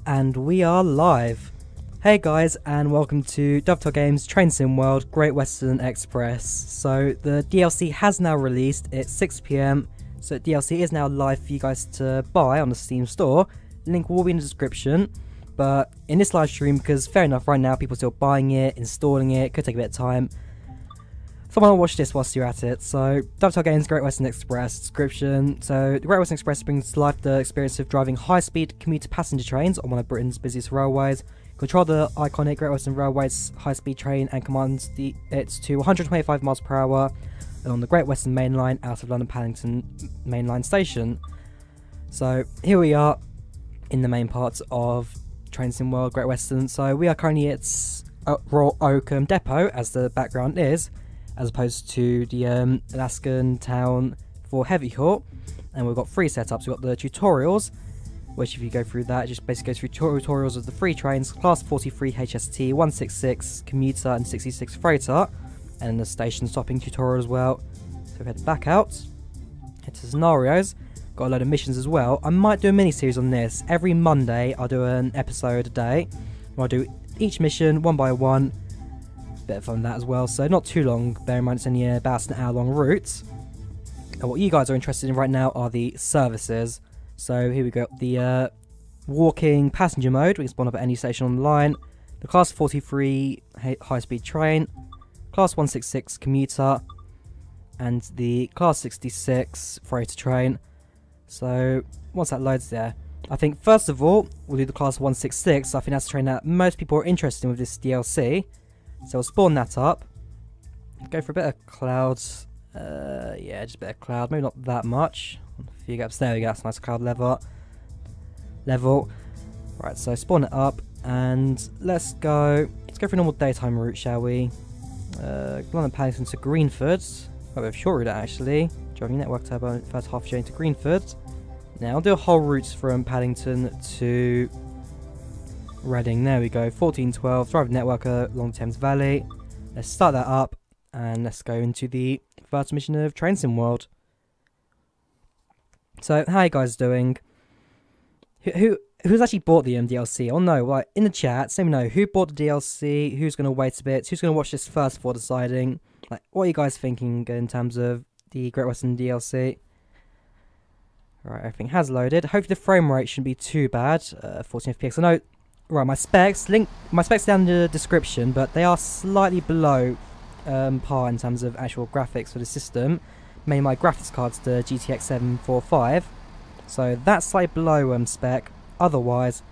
And we are live. Hey guys, and welcome to Dovetail Games Train Sim World Great Western Express. So the DLC has now released. It's 6 PM, so DLC is now live for you guys to buy on the Steam store. Link will be in the description. But in this live stream, because fair enough, right now people are still buying it, installing it, could take a bit of time. So why not watch this whilst you're at it. So Dovetail Games Great Western Express description. So the Great Western Express brings to life the experience of driving high-speed commuter passenger trains on one of Britain's busiest railways. Control the iconic Great Western Railway's high-speed train and commands it to 125 miles per hour along the Great Western Main Line out of London Paddington Main Line Station. So here we are in the main part of Train Sim World Great Western. So we are currently at Royal Oakham Depot, as the background is, as opposed to the Alaskan town for Heavy Haul. And we've got three setups. We've got the tutorials, which if you go through that, it just basically goes through tutorials of the three trains: Class 43 HST, 166 Commuter and 66 Freighter, and the station stopping tutorial as well. So we head back out, head to scenarios, got a load of missions as well. I might do a mini-series on this. Every Monday I'll do an episode a day, where I'll do each mission one by one. Bit of fun that as well, so not too long, bear in mind it's only about an hour-long route. And what you guys are interested in right now are the services. So here we go, the walking passenger mode, we can spawn up at any station on the line, the Class 43 high-speed train, Class 166 commuter, and the Class 66 freighter train. So once that loads there, I think first of all, we'll do the Class 166, I think that's the train that most people are interested in with this DLC. So we'll spawn that up, go for a bit of clouds, yeah, just a bit of cloud, maybe not that much. A few gaps, there we go, that's a nice cloud level. Right, so spawn it up, and let's go for a normal daytime route, shall we? London Paddington to Greenford, quite a bit of a short route actually. Driving network turbo, first half journey to Greenford. Now I'll do a whole route from Paddington to Reading, there we go, 1412, driving network along the Thames Valley. Let's start that up, and let's go into the first mission of Train Sim World. So, how are you guys doing? Who's actually bought the DLC? Oh no, like in the chat, let me know who bought the DLC, who's going to wait a bit, who's going to watch this first before deciding. Like, what are you guys thinking in terms of the Great Western DLC? Right, everything has loaded. Hopefully the frame rate shouldn't be too bad. 14 FPS. I know. Right, my specs down in the description, but they are slightly below par in terms of actual graphics for the system. Mainly my graphics card's the GTX 745, so that's slightly below spec. Otherwise,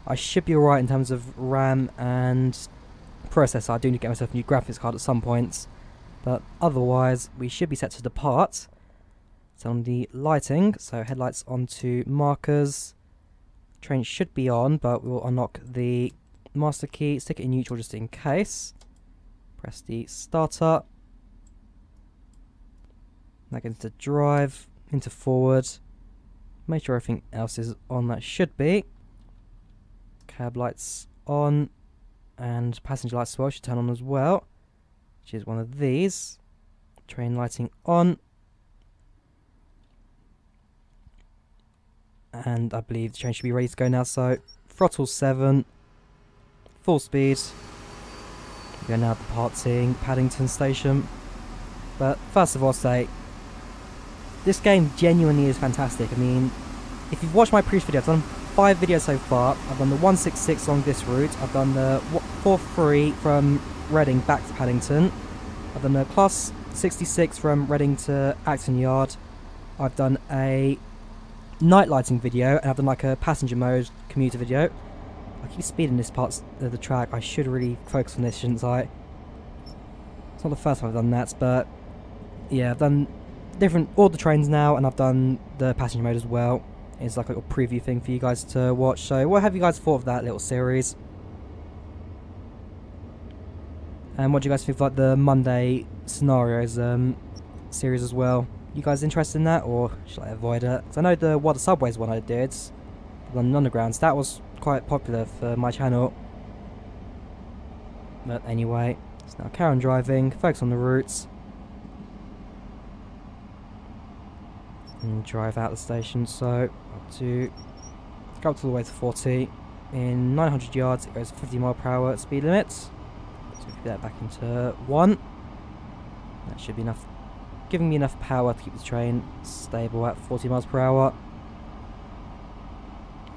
I should be alright in terms of RAM and processor. I do need to get myself a new graphics card at some points, but otherwise we should be set to depart. So on the lighting, so headlights onto markers. Train should be on, but we'll unlock the master key, stick it in neutral just in case. Press the starter. That gets into drive, into forward. Make sure everything else is on that should be. Cab lights on, and passenger lights as well should turn on as well, which is one of these. Train lighting on. And I believe the train should be ready to go now, so throttle 7, full speed. We are now departing Paddington Station. But first of all, I'll say, this game genuinely is fantastic. I mean, if you've watched my previous video, I've done 5 videos so far. I've done the 166 along this route, I've done the 43 from Reading back to Paddington, I've done the Class 66 from Reading to Acton Yard, I've done a night lighting video, and I've done like a passenger mode commuter video. I keep speeding this part of the track. I should really focus on this, shouldn't I? It's not the first time I've done that, but yeah, I've done all the trains now, and I've done the passenger mode as well. It's like a little preview thing for you guys to watch. So what have you guys thought of that little series? And what do you guys think of like the Monday scenarios series as well? You guys interested in that, or should I avoid it? Because I know the What the Subways one I did, London Undergrounds, that was quite popular for my channel. But anyway, so now carry on driving, focus on the routes, and drive out the station. So up to go up all the way to 40. in 900 yards it goes 50 mph speed limit. So keep that back into 1. That should be enough, giving me enough power to keep the train stable at 40 mph.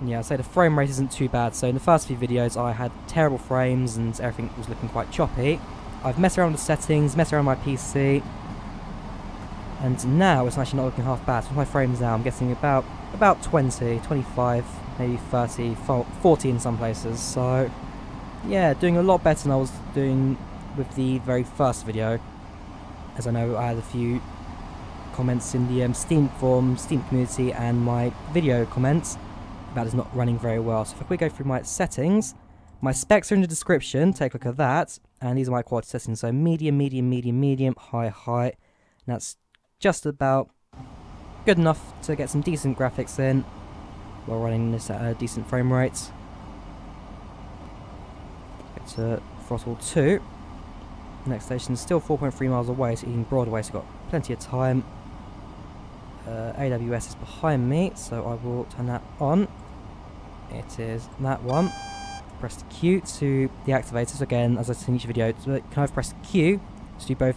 And yeah, I'd say the frame rate isn't too bad. So in the first few videos I had terrible frames and everything was looking quite choppy. I've messed around with the settings, messed around with my PC, and now it's actually not looking half bad. So with my frames now I'm getting about 20, 25, maybe 30, 40 in some places. So yeah, doing a lot better than I was doing with the very first video. As I know I had a few comments in the Steam forum, Steam community, and my video comments about it's not running very well. So if we go through my settings, my specs are in the description, take a look at that, and these are my quality settings. So medium, medium, medium, medium, high, high, and that's just about good enough to get some decent graphics in while running this at a decent frame rate. Get to throttle 2. Next station is still 4.3 miles away, so heading Broadway, so got plenty of time. AWS is behind me, so I will turn that on. It is that one. Press the Q to deactivate it. Again, as I said in each video, you can either press the Q to do both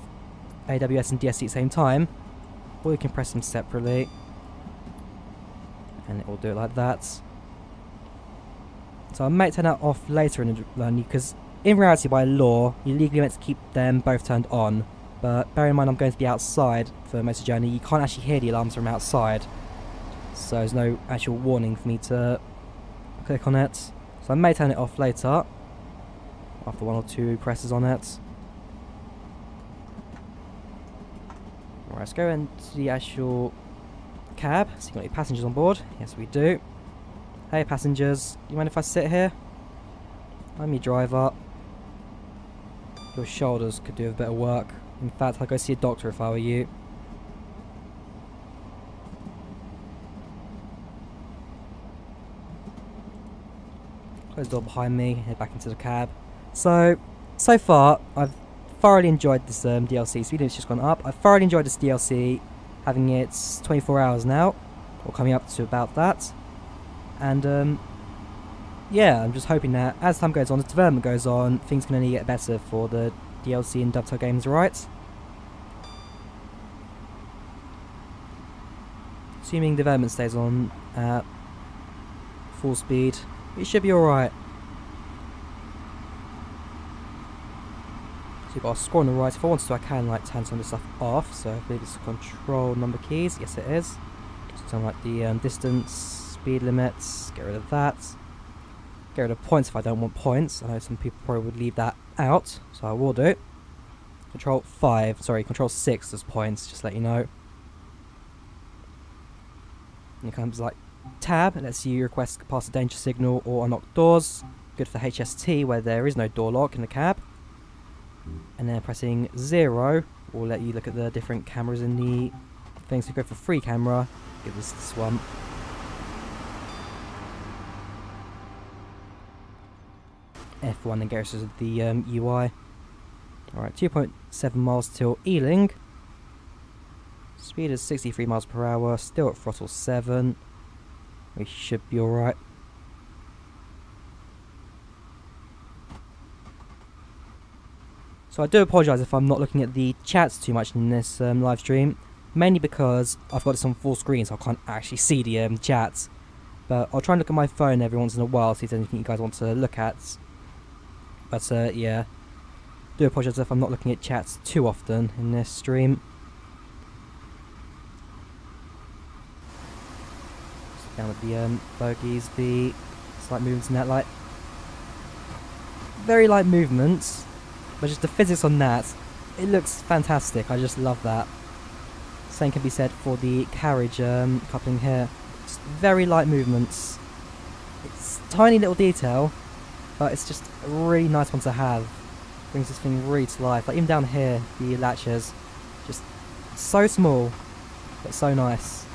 AWS and DSC at the same time, or you can press them separately, and it will do it like that. So I might turn that off later in the run, because in reality, by law, you're legally meant to keep them both turned on. But bear in mind I'm going to be outside for most of the journey. You can't actually hear the alarms from outside, so there's no actual warning for me to click on it. So I may turn it off later, after 1 or 2 presses on it. Alright, let's go into the actual cab. So you got any passengers on board? Yes, we do. Hey passengers, you mind if I sit here? I'm your driver. Your shoulders could do a bit of work. In fact, I'd go see a doctor if I were you. Close the door behind me, head back into the cab. So far, I've thoroughly enjoyed this DLC. Speed limit's just gone up. I've thoroughly enjoyed this DLC, having it 24 hours now, or coming up to about that. And yeah, I'm just hoping that as time goes on, as development goes on, things can only get better for the DLC and Dovetail Games, right? Assuming development stays on at full speed, it should be alright. So you've got a score on the right. If I wanted to, I can like turn some of this stuff off. So I believe it's control number keys. Yes, it is. So turn like the distance, speed limits. Get rid of that. Get rid of points if I don't want points. I know some people probably would leave that out, so I will do it. Control 6 does points, just to let you know. And it comes like tab, it lets you request pass a danger signal or unlock doors. Good for HST where there is no door lock in the cab. And then pressing 0 will let you look at the different cameras in the things. So go for free camera, give us this one. F1 and get us the UI. Alright, 2.7 miles till Ealing. Speed is 63 miles per hour, still at throttle 7. We should be alright. So I do apologise if I'm not looking at the chats too much in this live stream, mainly because I've got this on full screen so I can't actually see the chats. But I'll try and look at my phone every once in a while, see if there's anything you guys want to look at. But yeah, do apologise if I'm not looking at chats too often in this stream. Just down with the bogies, the slight movements in that light. Very light movements, but just the physics on that, it looks fantastic. I just love that. Same can be said for the carriage coupling here. Just very light movements. It's a tiny little detail, but it's just a really nice one to have. Brings this thing really to life. Like even down here, the latches, just so small, but so nice.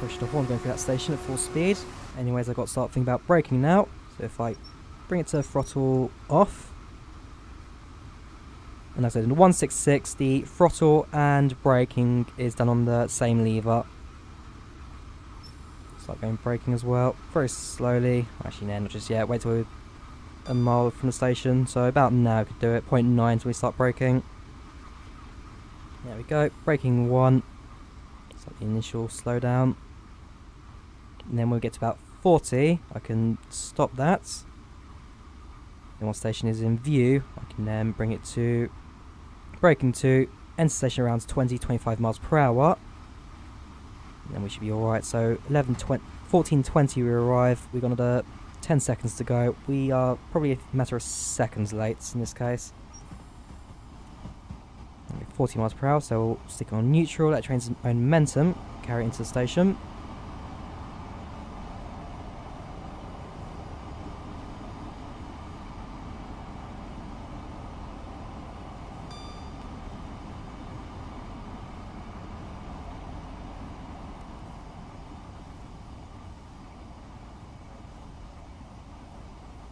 Push the horn going through that station at full speed. Anyways, I've got to start thinking about braking now. So if I bring it to throttle off, and as I said, in the 166, the throttle and braking is done on the same lever. Start going braking as well, very slowly. Actually, no, not just yet. Wait till we're a mile from the station. So about now we could do it. 0.9 until we start braking. There we go. Braking 1. Start the initial slowdown. And then when we get to about 40, I can stop that. Then once station is in view, I can then bring it to braking 2, enter station around 20-25 miles per hour. And then we should be alright. So 14:20 we arrive. We've got another 10 seconds to go. We are probably a matter of seconds late in this case. 40 miles per hour, so we'll stick on neutral, let train's own momentum, carry it into the station.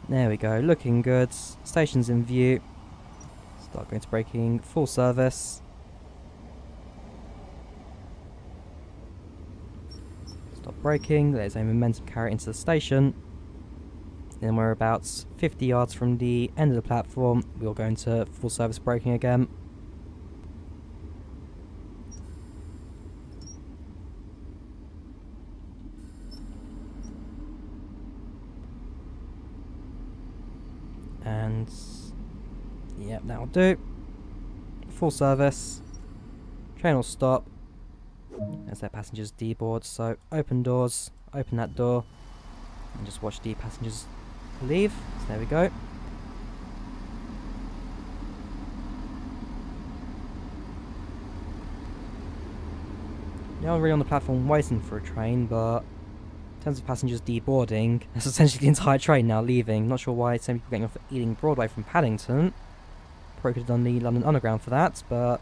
There we go, looking good. Station's in view. Start going to braking, full service. Stop braking, let its own momentum carry it into the station. Then we're about 50 yards from the end of the platform. We'll go into full service braking again. And yep, that'll do. Full service. Train will stop as their passengers deboard. So open doors, open that door, and just watch the passengers leave. So there we go. Now I'm really on the platform waiting for a train, but in terms of passengers deboarding, that's essentially the entire train now leaving. Not sure why some people getting off at Ealing Broadway from Paddington. Probably could have done the London Underground for that, but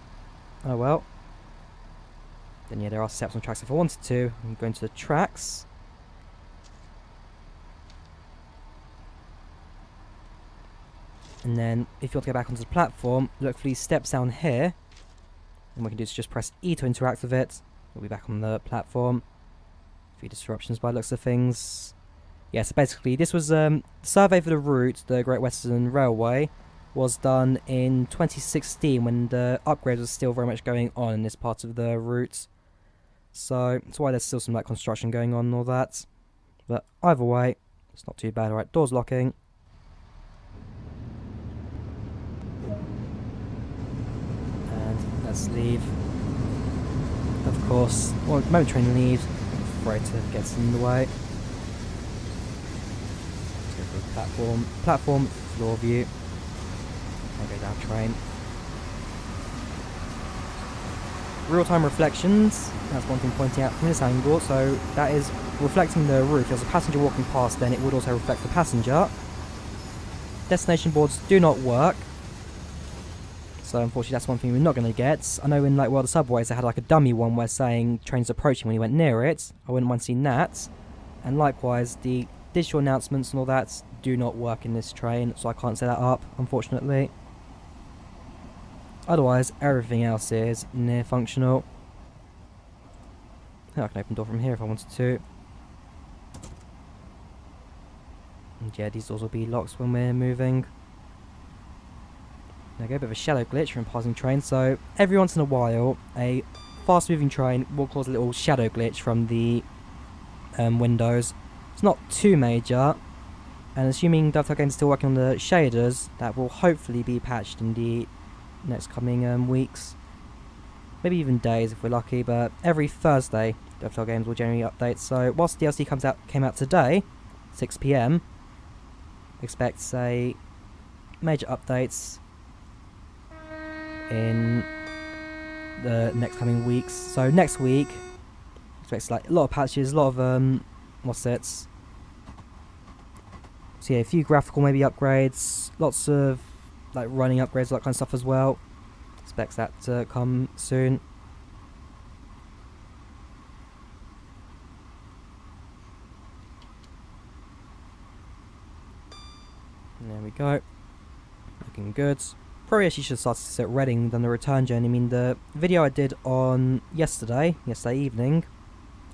oh well. Then yeah, there are steps on tracks if I wanted to. I'm going to the tracks. And then if you want to go back onto the platform, look for these steps down here. And what we can do is just press E to interact with it. We'll be back on the platform. Few disruptions by the looks of things. Yeah, so basically this was the survey for the route, the Great Western Railway, was done in 2016 when the upgrade was still very much going on in this part of the route. So that's why there's still some like construction going on and all that. But either way, it's not too bad. Alright, doors locking. And let's leave. Of course, well, the moment the train leaves, freighter gets in the way. Let's go for the platform. Platform, floor view. There goes our train. Real-time reflections. That's one thing pointing out from this angle. So that is reflecting the roof. If there's a passenger walking past, then it would also reflect the passenger. Destination boards do not work. So unfortunately that's one thing we're not going to get. I know in like World of Subways they had like a dummy one where saying trains approaching when you went near it. I wouldn't mind seeing that. And likewise the digital announcements and all that do not work in this train, so I can't set that up, unfortunately. Otherwise everything else is near functional. I can open the door from here if I wanted to. And yeah, these doors will be locked when we're moving. There we go, a bit of a shadow glitch from passing trains. So every once in a while, a fast-moving train will cause a little shadow glitch from the windows. It's not too major, and assuming Dovetail Games is still working on the shaders, that will hopefully be patched in the next coming weeks. Maybe even days if we're lucky, but every Thursday Dovetail Games will generally update. So whilst the DLC came out today, 6 PM, expect say major updates in the next coming weeks. So next week expect like a lot of patches, a lot of what's it? So yeah, a few graphical maybe upgrades, lots of like running upgrades, all that kind of stuff as well. Expect that to come soon. And there we go. Looking good. Probably actually should have started this at Reading than the return journey. I mean, the video I did on yesterday evening,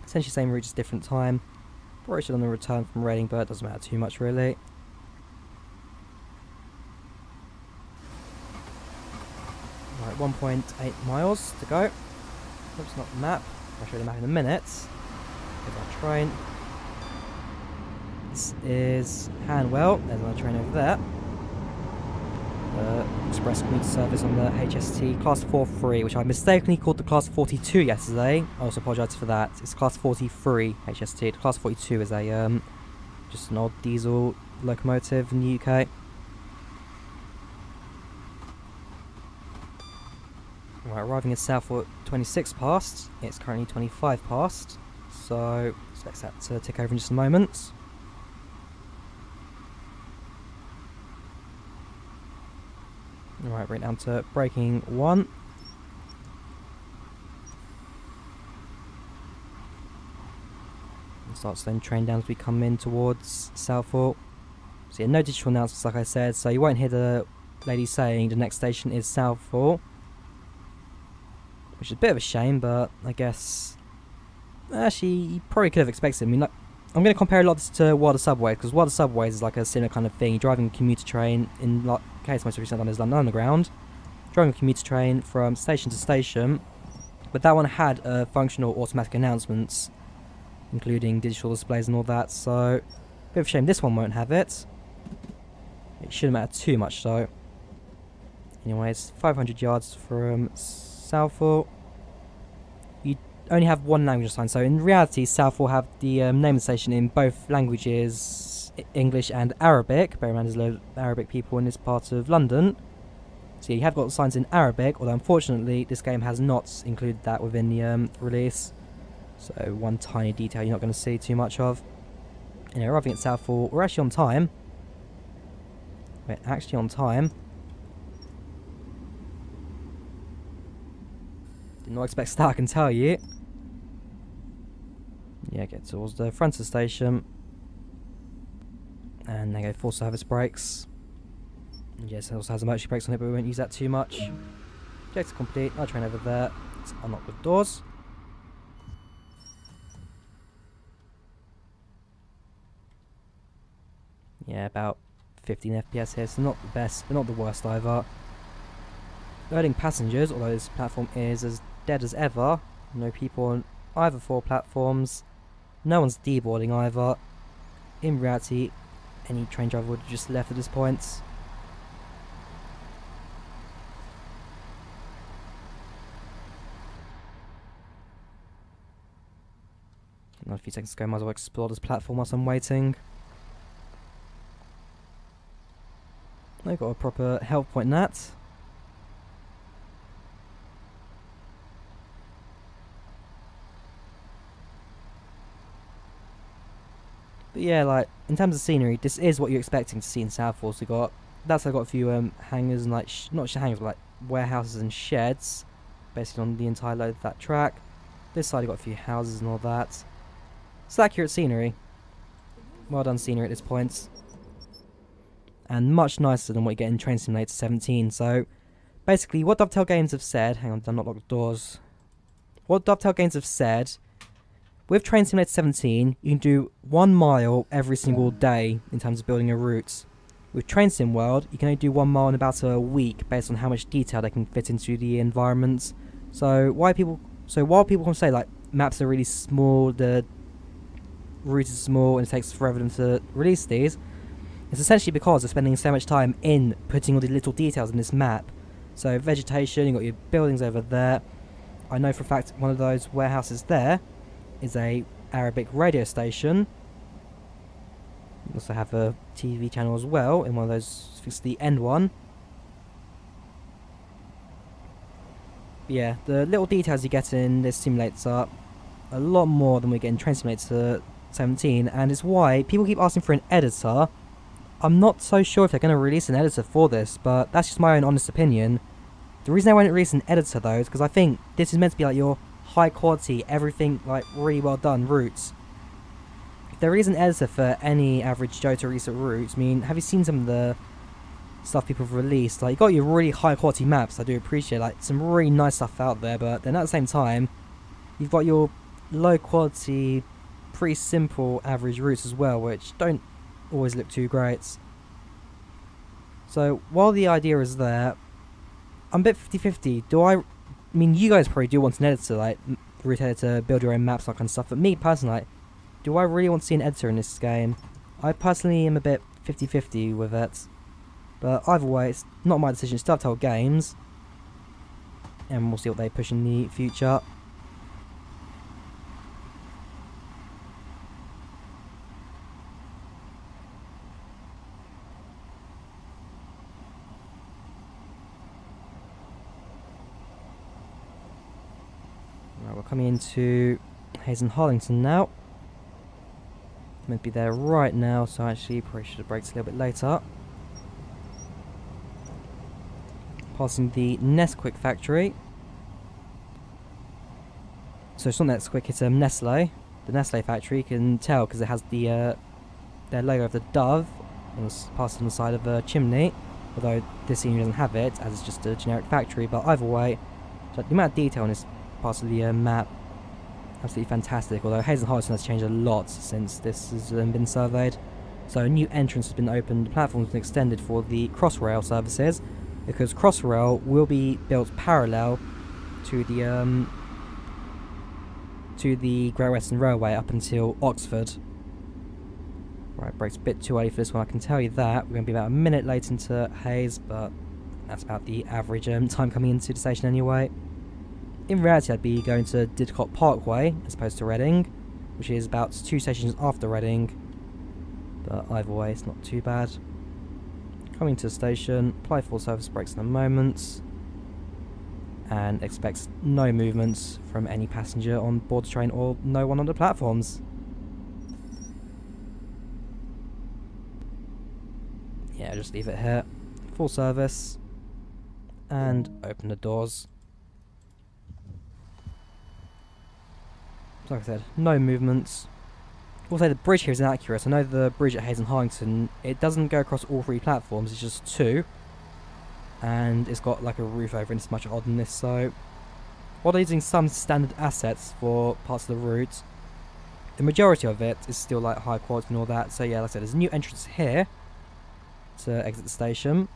essentially same route, just different time. Probably should on the return from raiding, but it doesn't matter too much really. Right, 1.8 miles to go. Oops, not the map. I'll show you the map in a minute. There's our train. This is Hanwell. There's our train over there. Express commuter service on the HST Class 43, which I mistakenly called the Class 42 yesterday. I also apologise for that. It's Class 43 HST. The Class 42 is a just an old diesel locomotive in the UK. Right, arriving in Southport 26 past. It's currently 25 past, so expect that to tick over in just a moment. Alright, right down to braking 1. And start slowing train down as we come in towards Southport. So yeah, no digital announcements like I said, so you won't hear the lady saying the next station is Southport. Which is a bit of a shame, but I guess actually you probably could have expected it. I mean, like, I'm going to compare a lot this to Wild Subway, because Wild Subways is like a similar kind of thing. You're driving a commuter train, in like case most recent one is London Underground, driving a commuter train from station to station, but that one had functional automatic announcements, including digital displays and all that, so bit of a shame this one won't have it. It shouldn't matter too much though. Anyways, 500 yards from Southport. You only have one language assigned, so in reality Southport have the name of the station in both languages, English and Arabic. Bear in mind there's a load of Arabic people in this part of London, so you have got signs in Arabic, although unfortunately this game has not included that within the release, so one tiny detail you're not going to see too much of. Anyway, arriving at Southport, we're actually on time. We're actually on time. Did not expect that, I can tell you. Yeah, get towards the front of the station. And they go full service brakes. And yes, it also has emergency brakes on it, but we won't use that too much. Objective complete. Our train over there. Let's unlock the doors. Yeah, about 15 FPS here, so not the best, but not the worst either. Loading passengers, although this platform is as dead as ever. No people on either 4 platforms. No one's deboarding either. In reality, any train driver would have just left at this point. Another few seconds to go, might as well explore this platform whilst I'm waiting. They've got a proper health point in that. But yeah, like, in terms of scenery, this is what you're expecting to see in Southport. So that's got a few hangars and like, not hangars, but like warehouses and sheds, basically on the entire load of that track. This side you've got a few houses and all that. It's accurate scenery. Well done scenery at this point. And much nicer than what you get in Train Simulator 17. So, basically, what Dovetail Games have said... Hang on, I've not locked the doors. What Dovetail Games have said... With Train Simulator 17, you can do 1 mile every single day in terms of building a route. With Train Sim World, you can only do 1 mile in about a week based on how much detail they can fit into the environments. So while people can say like maps are really small, the route is small, and it takes forever them to release these, it's essentially because they're spending so much time in putting all the little details in this map. So vegetation, you've got your buildings over there. I know for a fact one of those warehouses there is a Arabic radio station. You also have a TV channel as well in one of those. I think it's the end one. Yeah, the little details you get in this simulator are a lot more than we get in Train Simulator 17, and it's why people keep asking for an editor. I'm not so sure if they're going to release an editor for this, but that's just my own honest opinion. The reason I won't release an editor though is because I think this is meant to be like your high quality, everything like really well done routes. If there is an editor for any average Joe to release routes, I mean, have you seen some of the stuff people have released? Like, you got your really high quality maps, I do appreciate like some really nice stuff out there, but then at the same time, you've got your low quality pretty simple average routes as well, which don't always look too great. So while the idea is there, I'm a bit 50-50. I mean, you guys probably do want an editor, like route editor, build your own maps, that kind of stuff. But me personally, like, do I really want to see an editor in this game? I personally am a bit 50-50 with it. But either way, it's not my decision. It's Dovetail Games, and we'll see what they push in the future. Right, we're coming into Hayes and Harlington now. Meant to be there right now, so actually probably should have braked a little bit later. Passing the Nesquik factory. So it's not Nesquik, it's Nestle. The Nestle factory, you can tell because it has the their logo of the dove passed on the side of a chimney. Although this scene doesn't have it, as it's just a generic factory. But either way, so the amount of detail on this part of the map, absolutely fantastic. Although Hayes and Harlington has changed a lot since this has been surveyed. So a new entrance has been opened, the platform has been extended for the Crossrail services, because Crossrail will be built parallel to the Great Western Railway up until Oxford. Right, brakes a bit too early for this one, I can tell you that. We're going to be about a minute late into Hayes, but that's about the average time coming into the station anyway. In reality, I'd be going to Didcot Parkway as opposed to Reading, which is about 2 stations after Reading. But either way, it's not too bad. Coming to the station, apply full service brakes in a moment, and expects no movements from any passenger on board the train or no one on the platforms. Yeah, just leave it here. Full service, and open the doors. Like I said, no movements. Also, the bridge here is inaccurate. I know the bridge at Hayes and Harlington, it doesn't go across all 3 platforms, it's just 2. And it's got like a roof over it, and it's much odder than this, so while they're using some standard assets for parts of the route, the majority of it is still like high quality and all that. So yeah, like I said, there's a new entrance here to exit the station.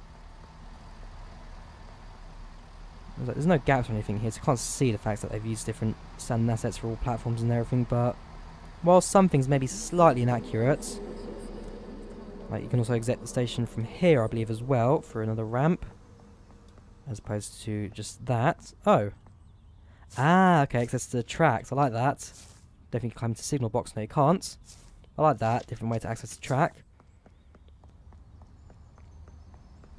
There's no gaps or anything here, so you can't see the fact that they've used different standard assets for all platforms and everything, but while some things may be slightly inaccurate, like you can also exit the station from here, I believe, as well, for another ramp, as opposed to just that. Oh. Ah, okay, access to the tracks. I like that. Definitely climb to the signal box. No, you can't. I like that. Different way to access the track.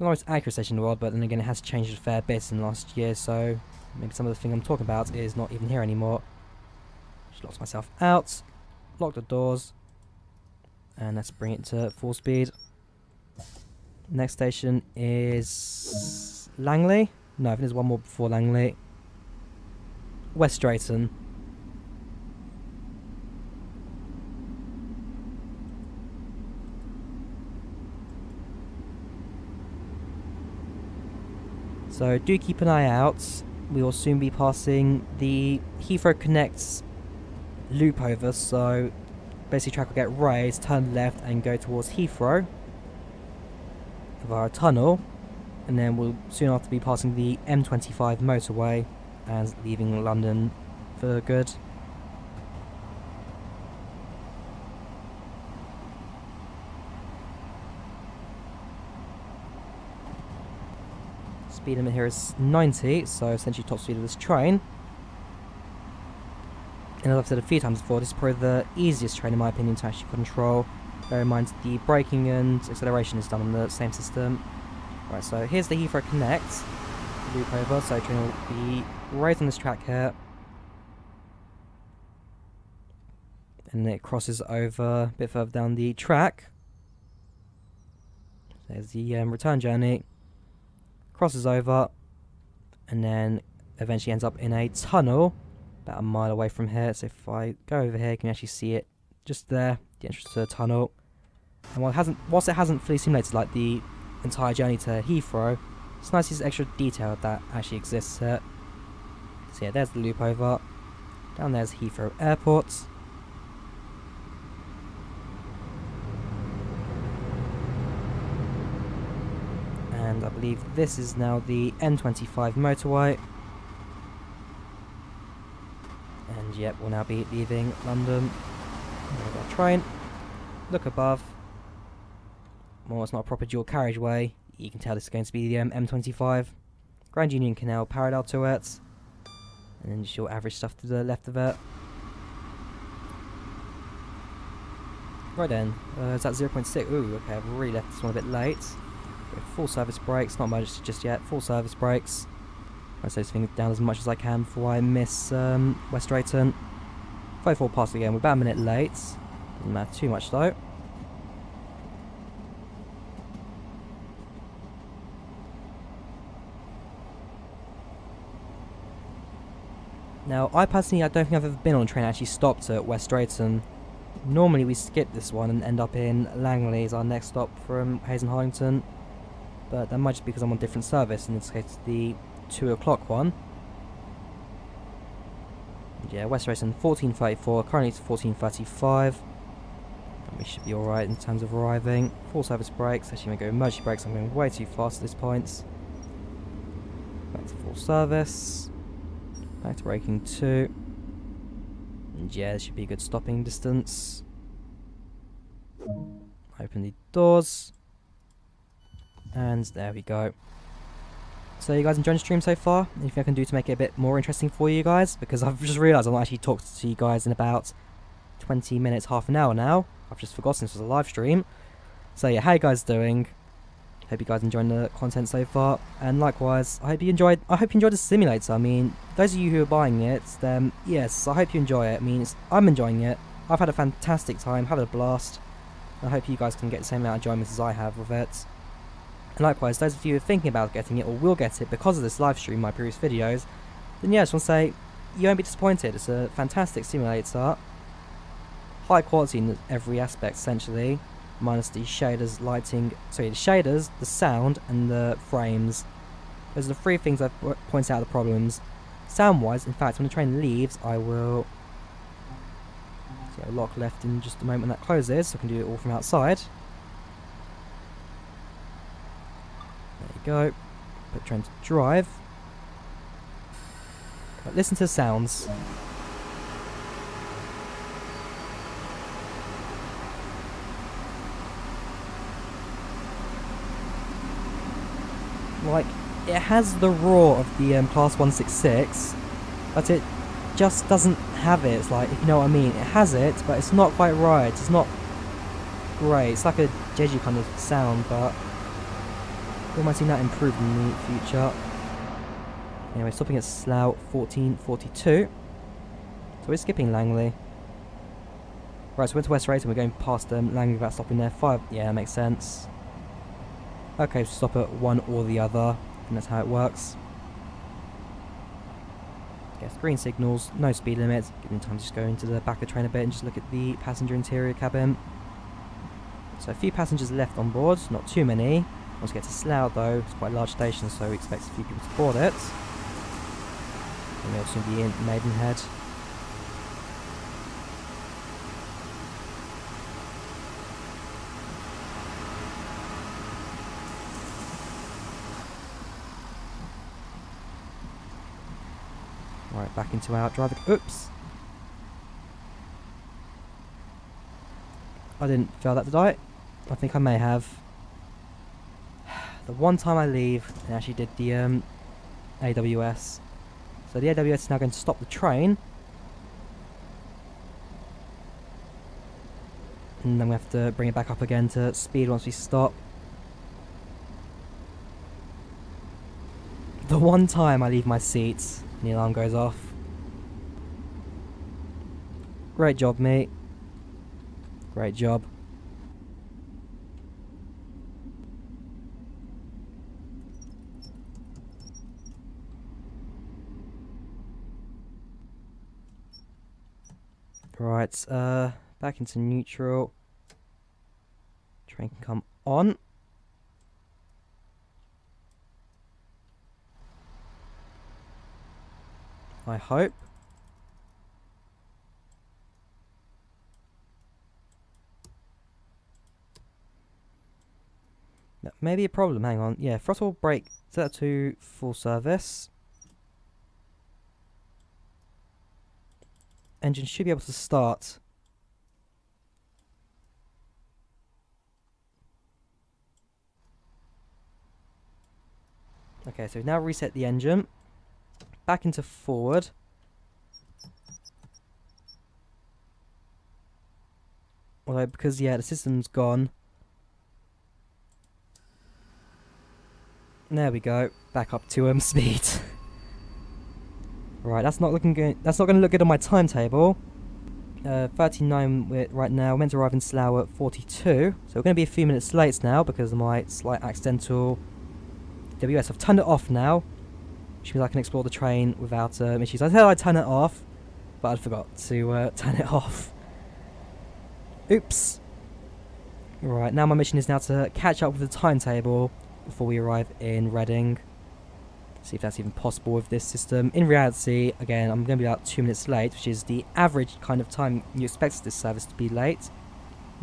Not the most accurate station in the world, but then again, it has changed a fair bit in the last year, so maybe some of the thing I'm talking about is not even here anymore. Just locked myself out. Lock the doors, and let's bring it to full speed. Next station is Langley. No, I think there's one more before Langley. West Drayton. So do keep an eye out. We will soon be passing the Heathrow Connect's loop over, so basically track will get raised, turn left and go towards Heathrow via a tunnel, and then we'll soon after be passing the M25 motorway and leaving London for good. Speed limit here is 90, so essentially top speed of this train. And as I've said a few times before, this is probably the easiest train in my opinion to actually control. Bear in mind the braking and acceleration is done on the same system. Right, so here's the Heathrow Connect loop over, so train will be right on this track here. And it crosses over a bit further down the track. There's the return journey. Crosses over, and then eventually ends up in a tunnel about a mile away from here. So if I go over here, you can actually see it just there, the entrance to the tunnel. And whilst it hasn't fully simulated like the entire journey to Heathrow, it's nice to see this extra detail that actually exists here. So yeah, there's the loop over. Down there's Heathrow Airport. And I believe this is now the N25 motorway. And yep, we'll now be leaving London. We've got a train. Look above. Well, it's not a proper dual carriageway. You can tell this is going to be the M25. Grand Union Canal parallel to it. And then just your average stuff to the left of it. Right then, is that 0.6? Ooh, okay, I've really left this one a bit late. Full service brakes, not much just yet. Full service brakes. I slow this thing down as much as I can before I miss West Drayton. 54 past again, we're about a minute late. Doesn't matter too much though. Now, I don't think I've ever been on a train that actually stopped at West Drayton. Normally we skip this one and end up in Langley as our next stop from Hayes and Harlington. But that might just be because I'm on different service, in this case the 2 o'clock one. Yeah, West Drayton 14:34, currently it's 14:35. We should be alright in terms of arriving. Full service brakes, actually I'm going to go emergency brakes, I'm going way too fast at this point. Back to full service. Back to braking 2. And yeah, this should be a good stopping distance. Open the doors. And there we go. So you guys enjoying the stream so far? Anything I can do to make it a bit more interesting for you guys? Because I've just realised I've not actually talked to you guys in about 20 minutes, half an hour now. I've just forgotten this was a live stream. So yeah, how you guys doing? Hope you guys enjoying the content so far. And likewise, I hope you enjoyed the simulator. I mean, those of you who are buying it, then yes, I hope you enjoy it. I mean, I'm enjoying it. I've had a fantastic time, had a blast. I hope you guys can get the same amount of enjoyment as I have with it. And likewise, those of you who are thinking about getting it or will get it because of this live stream, my previous videos, then yeah, I just want to say, you won't be disappointed. It's a fantastic simulator. High quality in every aspect, essentially. Minus the shaders, lighting, sorry, the shaders, the sound, and the frames. Those are the 3 things I've pointed out the problems. Sound-wise, in fact, when the train leaves, I will... So lock left in just a moment when that closes, so I can do it all from outside. There you go. Put the train to drive. But listen to the sounds. Like, it has the roar of the Class 166, but it just doesn't have it. It's like, if you know what I mean. It has it, but it's not quite right. It's not great. It's like a Jeju kind of sound, but we might see that improve in the future. Anyway, stopping at Slough 14:42. So we're skipping Langley. Right, so we went to West Drayton, we're going past Langley without stopping there. 5, yeah, that makes sense. Okay, so stop at one or the other, and that's how it works. Yes, green signals, no speed limit. Give them time to just go into the back of the train a bit and just look at the passenger interior cabin. So a few passengers left on board, not too many. Once we get to Slough though, it's quite a large station, so we expect a few people to board it. And we'll soon be in Maidenhead. Right, back into our driver. Oops! I didn't fail that, did I? I think I may have. The one time I leave, I actually did the AWS. So the AWS is now going to stop the train. And then we have to bring it back up again to speed once we stop. The one time I leave my seat, and the alarm goes off. Great job, mate. Great job. Right, back into neutral. Train can come on. I hope. Yep, Maybe a problem, hang on. Yeah, throttle brake, set that to full service. Engine should be able to start. Okay, so we've now reset the engine. Back into forward. Although, because, yeah, the system's gone. There we go. Back up to speed. Right, that's not looking good. That's not going to look good on my timetable. 39 right now. We're meant to arrive in Slough at 42. So we're going to be a few minutes late now because of my slight accidental WS. I've turned it off now, which means I can explore the train without issues. I said I'd turn it off, but I forgot to turn it off. Oops. Right, now my mission is now to catch up with the timetable before we arrive in Reading. See if that's even possible with this system. In reality, again, I'm going to be about 2 minutes late, which is the average kind of time you expect this service to be late.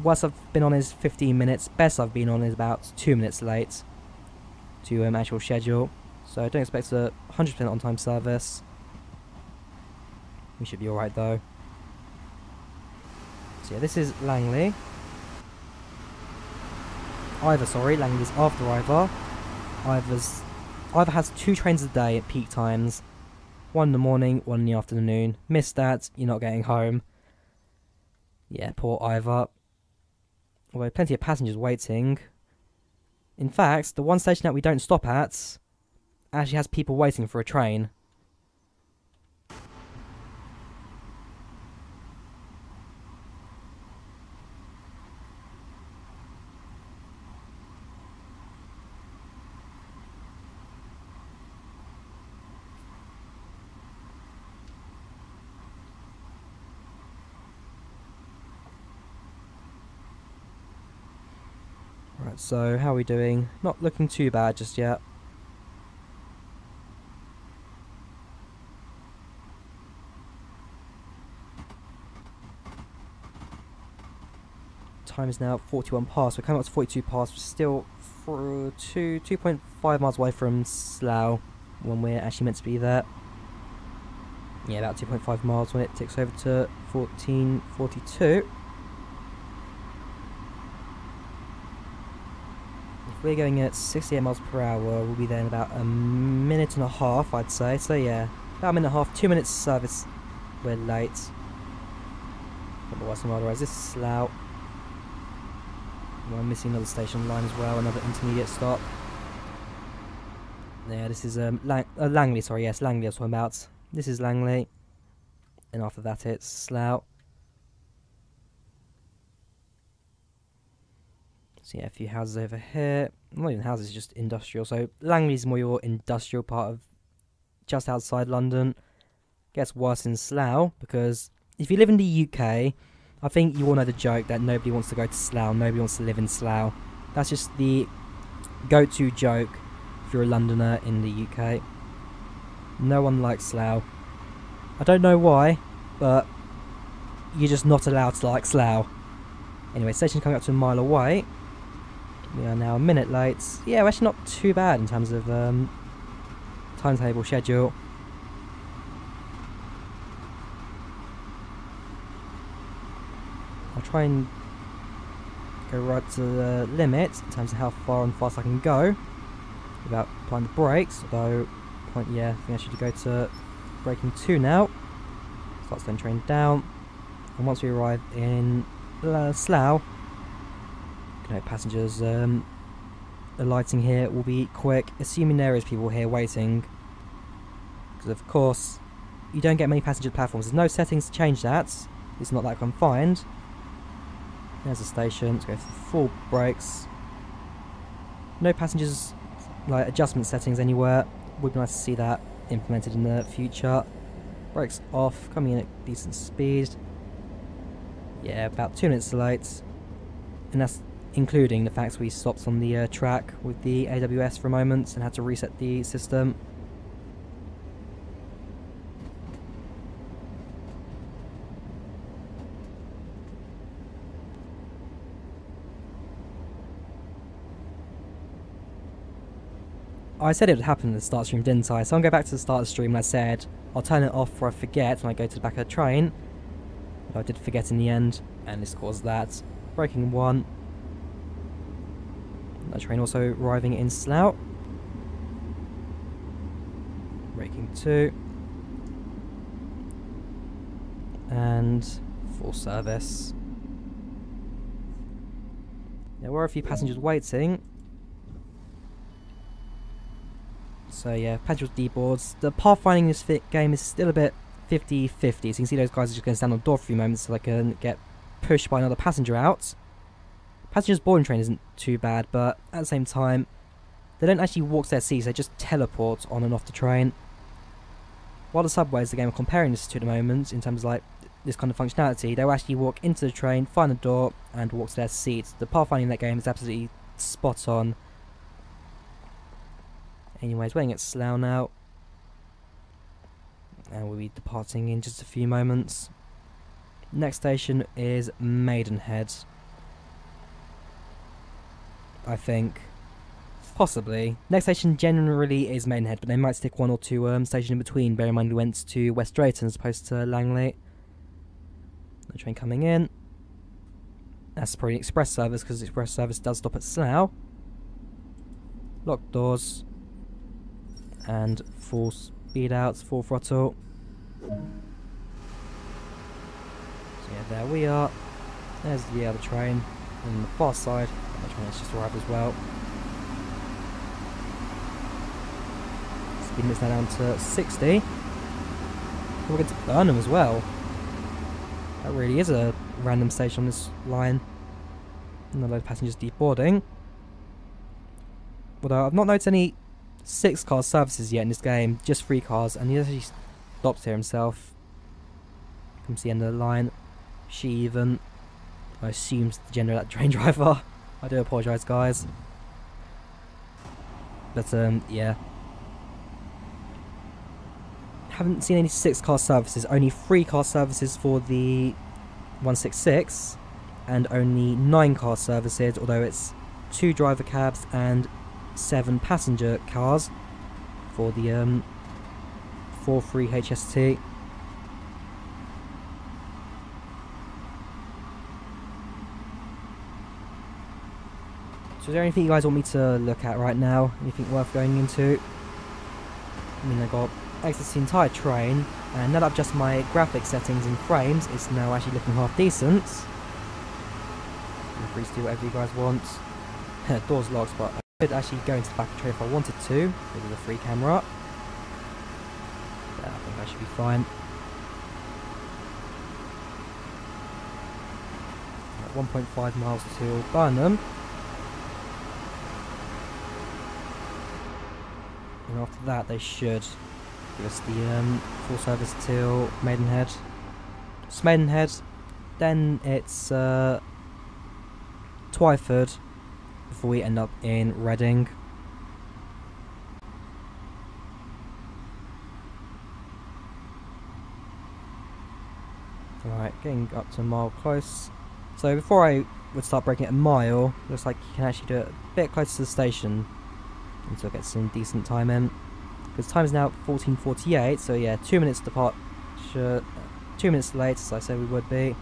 Worst I've been on is 15 minutes. Best I've been on is about 2 minutes late to actual schedule. So I don't expect a 100% on-time service. We should be alright though. So yeah, this is Langley. Langley's after Ivor. Ivor has 2 trains a day at peak times. 1 in the morning, 1 in the afternoon. Missed that, you're not getting home. Yeah, poor Ivor. Although plenty of passengers waiting. In fact, the one station that we don't stop at actually has people waiting for a train. Right, so how are we doing? Not looking too bad just yet. Time is now 41 past. We're coming up to 42 past. We're still 2.5 miles away from Slough when we're actually meant to be there. Yeah, about 2.5 miles when it ticks over to 14:42. If we're going at 68 miles per hour, we'll be there in about a minute and a half, I'd say. So yeah, about a minute and a half, 2 minutes service. We're late. Otherwise, this is Slough. Well, I'm missing another station line as well, another intermediate stop. Yeah, this is Langley, sorry, yes, Langley I was talking about. This is Langley. And after that it's Slough. So yeah, a few houses over here. Not even houses, just industrial. So Langley's more your industrial part of just outside London. Gets worse in Slough, because if you live in the UK, I think you all know the joke that nobody wants to go to Slough, nobody wants to live in Slough. That's just the go-to joke if you're a Londoner in the UK. No one likes Slough. I don't know why, but you're just not allowed to like Slough. Anyway, station's coming up to a mile away. We are now a minute late. Yeah, we're actually not too bad in terms of timetable schedule. I'll try and go right to the limit in terms of how far and fast I can go without applying the brakes. Although, yeah, I think I should go to braking 2 now. Start slowing train down. And once we arrive in Slough, passengers alighting here will be quick, assuming there is people here waiting. Because of course, you don't get many passenger platforms. There's no settings to change that. It's not that confined. There's a station. Let's go for full brakes. No passengers like adjustment settings anywhere. Would be nice to see that implemented in the future. Brakes off, coming in at decent speed. Yeah, about 2 minutes late. And that's including the fact we stopped on the track with the AWS for a moment and had to reset the system. I said it would happen in the start stream, didn't I? So I'll go back to the start of the stream and I said I'll turn it off before I forget when I go to the back of the train. But I did forget in the end, and this caused that. Braking 1. That train also arriving in Slough. Braking 2. And full service. There were a few passengers waiting. So yeah, passengers deboards. The pathfinding in this game is still a bit 50-50. So you can see those guys are just going to stand on the door for a few moments so they can get pushed by another passenger out. Passengers boarding train isn't too bad, but at the same time, they don't actually walk to their seats, they just teleport on and off the train. While the subway is the game I'm comparing this to at the moment, in terms of like this kind of functionality, they'll actually walk into the train, find the door, and walk to their seats. The pathfinding in that game is absolutely spot on. Anyways, waiting at Slough now. And we'll be departing in just a few moments. Next station is Maidenhead. I think. Possibly. Next station generally is Maidenhead, but they might stick 1 or 2 stations in between. Bear in mind we went to West Drayton as opposed to Langley. The train coming in. That's probably an express service because the express service does stop at Slough. Locked doors. And full speed out, full throttle. So yeah, there we are. There's the other train on the far side. That train has just arrived as well. Speed limits now down to 60. We'll get to Burnham as well. That really is a random station on this line. And a load of passengers deboarding. Although I've not noticed any 6-car services yet in this game, just 3 cars, and he actually stops here himself. Comes to the end of the line. She even, I assume, is the gender of that train driver. I do apologise, guys. But yeah. Haven't seen any 6-car services, only 3-car services for the 166, and only 9-car services, although it's 2 driver cabs and 7 passenger cars for the 43 HST. So is there anything you guys want me to look at right now? Anything worth going into? I mean, I got access to the entire train, and now that I've adjusted my graphics settings in frames, it's now actually looking half decent. Feel free to do whatever you guys want. Door's locked, but I could actually go into the back of the train if I wanted to, with a free camera. Yeah, I think I should be fine. At 1.5 miles to Burnham. And after that they should give us the full service till Maidenhead. It's Maidenhead, then it's Twyford, before we end up in Reading. Alright, getting up to a mile close. So before I would start breaking it a mile, looks like you can actually do it a bit closer to the station until it gets some decent time in. Because time is now 14:48, so yeah, 2 minutes departure, 2 minutes late as I said we would be.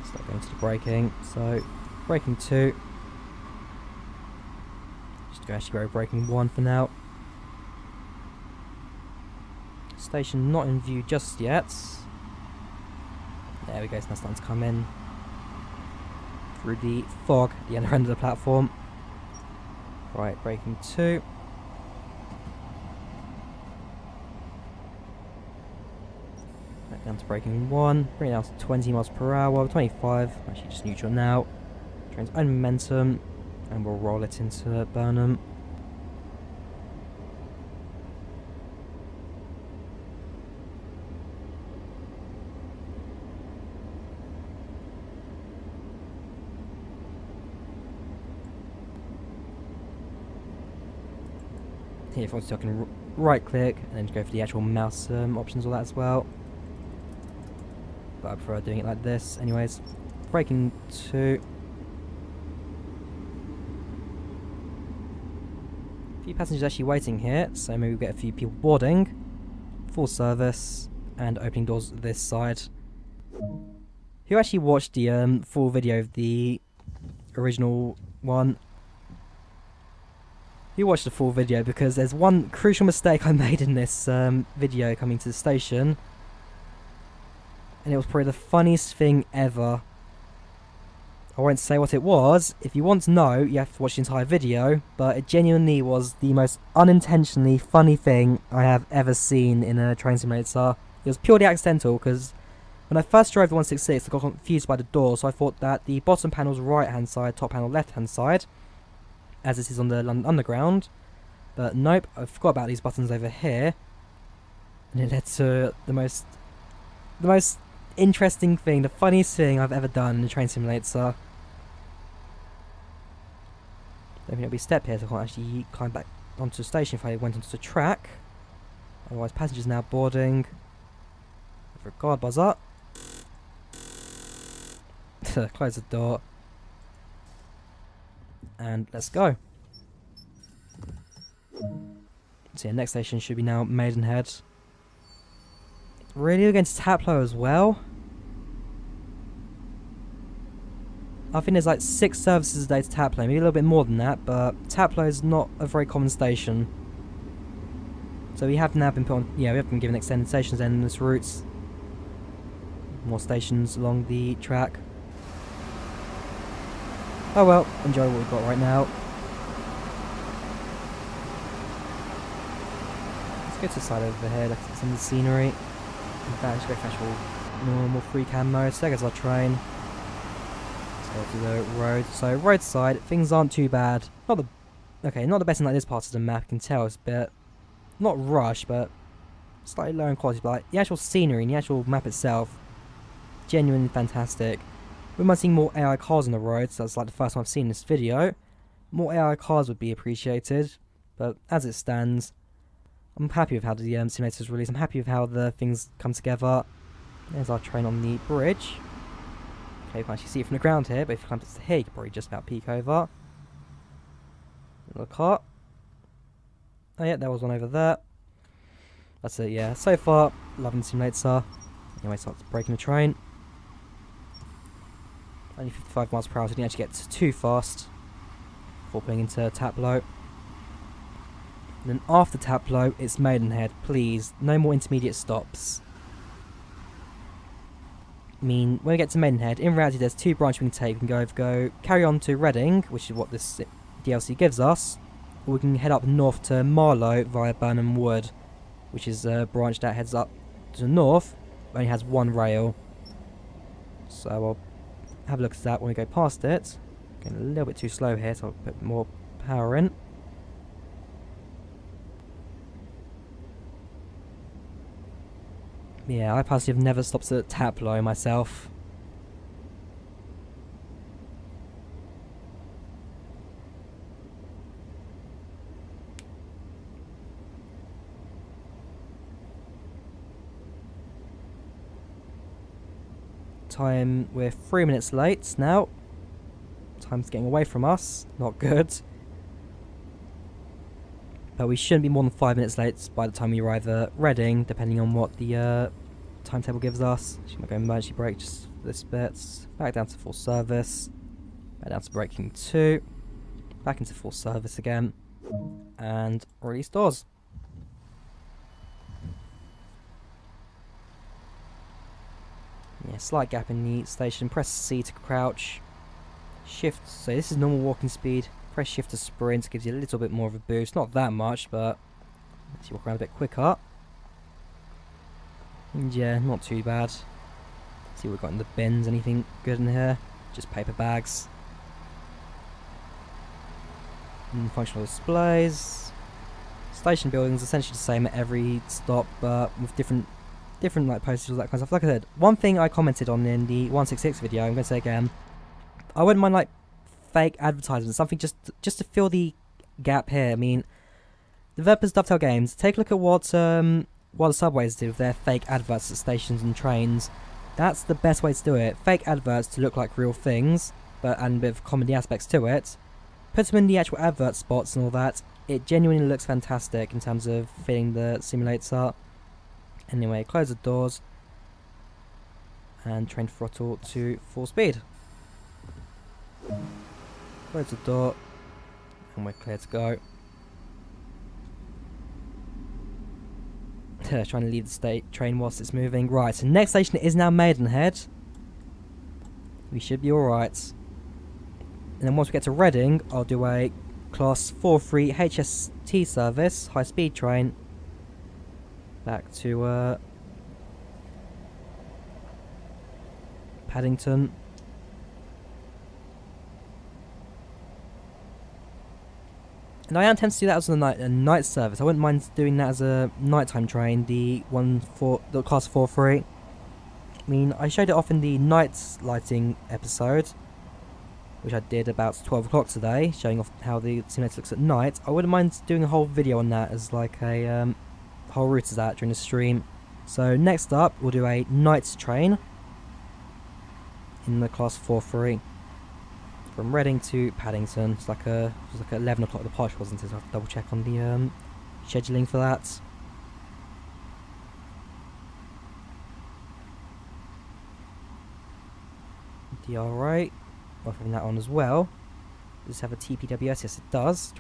Start going to the braking, so braking 2. Just go actually go braking 1 for now. Station not in view just yet. There we go, it's now starting to come in through the fog at the other end of the platform. Right, braking 2. Back down to braking 1. Bring it down to 20 miles per hour, 25. Actually just neutral now. Train's own momentum, and we'll roll it into Burnham. Here, if I want to, I can right click and then go for the actual mouse options, all that as well. But I prefer doing it like this. Anyways, braking 2. A few passengers actually waiting here, so maybe we'll get a few people boarding. Full service, and opening doors this side. Who actually watched the full video of the original one? You watched the full video, because there's one crucial mistake I made in this video coming to the station, and it was probably the funniest thing ever. I won't say what it was. If you want to know, you have to watch the entire video, but it genuinely was the most unintentionally funny thing I have ever seen in a train simulator. It was purely accidental, because when I first drove the 166, I got confused by the door, so I thought that the bottom panel's right hand side, top panel left hand side, as this is on the London Underground. But nope, I forgot about these buttons over here, and it led to the most interesting thing, the funniest thing I've ever done in a train simulator. I don't think there'll be a step here, so I can't actually climb back onto the station if I went onto the track. Otherwise, passengers now boarding. For a guard buzzer. Close the door. And let's go. So yeah, next station should be now Maidenhead. Really, against Taplow as well? I think there's like 6 services a day to Taplow, maybe a little bit more than that, but Taplow is not a very common station. So we have now been put on, yeah, we have been given extended stations and endless routes. More stations along the track. Oh well, enjoy what we've got right now. Let's go to the side over here, look at some of the scenery. In fact, let's go for actual normal free cam mode. So there goes our train. Let's go to the road. So roadside, things aren't too bad. Not the best in like this part of the map. You can tell it's a bit not rushed, but slightly lower in quality. But like the actual scenery and the actual map itself, genuinely fantastic. We might see more AI cars on the road. So that's like the first time I've seen this video. More AI cars would be appreciated, but as it stands, I'm happy with how the simulator's released. I'm happy with how the things come together. There's our train on the bridge. Okay, you can't actually see it from the ground here, but if you climb to here, you can probably just about peek over. Little car. Oh yeah, there was one over there. That's it, yeah. So far, loving the simulator. Anyway, starts braking the train. Only 55 miles per hour, so you didn't actually get too fast before pulling into Taplow. And then after Taplow, it's Maidenhead. Please, no more intermediate stops. I mean, when we get to Maidenhead, in reality there's 2 branches we can take. We can go carry on to Reading, which is what this DLC gives us, or we can head up north to Marlow via Burnham Wood, which is a branch that heads up to the north, but only has 1 rail. So I'll have a look at that when we go past it. Getting a little bit too slow here, so I'll put more power in. Yeah, I personally have never stopped at Taplow myself. Time, we're 3 minutes late now. Time's getting away from us. Not good. But we shouldn't be more than 5 minutes late by the time we arrive at Reading, depending on what the timetable gives us. Just gonna go emergency brake just for this bit. Back down to full service. Back down to braking 2. Back into full service again. And release doors. Yeah, slight gap in the station. Press C to crouch. Shift, so this is normal walking speed. Press shift to sprint, gives you a little bit more of a boost. Not that much, but lets you walk around a bit quicker. And yeah, not too bad. See what we've got in the bins. Anything good in here? Just paper bags. And functional displays. Station buildings essentially the same at every stop, but with different like posters, all that kind of stuff. Like I said, one thing I commented on in the 166 video, I'm going to say again, I wouldn't mind like fake advertisements, something just to fill the gap here. I mean, the developers Dovetail Games, take a look at what the subways do with their fake adverts at stations and trains. That's the best way to do it. Fake adverts to look like real things, and a bit of comedy aspects to it. Put them in the actual advert spots and all that, it genuinely looks fantastic in terms of fitting the simulator. Anyway, close the doors and train throttle to full speed. Close the door and we're clear to go. Trying to leave the train whilst it's moving. Right, so next station is now Maidenhead. We should be alright. And then once we get to Reading, I'll do a Class 4-3 HST service, high speed train, back to Paddington. And I am tempted to do that as a night service. I wouldn't mind doing that as a nighttime train, the Class 4-3. I mean, I showed it off in the night lighting episode, which I did about 12 o'clock today, showing off how the simulator looks at night. I wouldn't mind doing a whole video on that as like a whole route of that during the stream. So next up, we'll do a night train in the Class 4-3 from Reading to Paddington. It was like 11 o'clock departure, wasn't it? So I have to double check on the scheduling for that. DRA, offering that on as well. Does it have a TPWS? Yes, it does.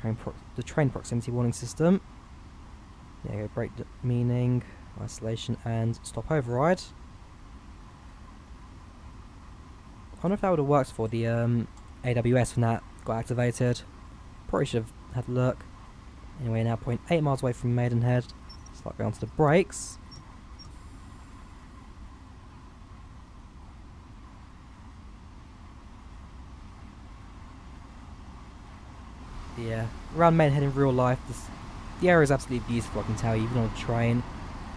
The train proximity warning system. There you go, brake meaning, isolation, and stop override. I wonder if that would have worked for the AWS when that got activated. Probably should have had a look. Anyway, now 0.8 miles away from Maidenhead. Start going on to the brakes. Yeah, around Maidenhead in real life, the area is absolutely beautiful, I can tell you, even on a train.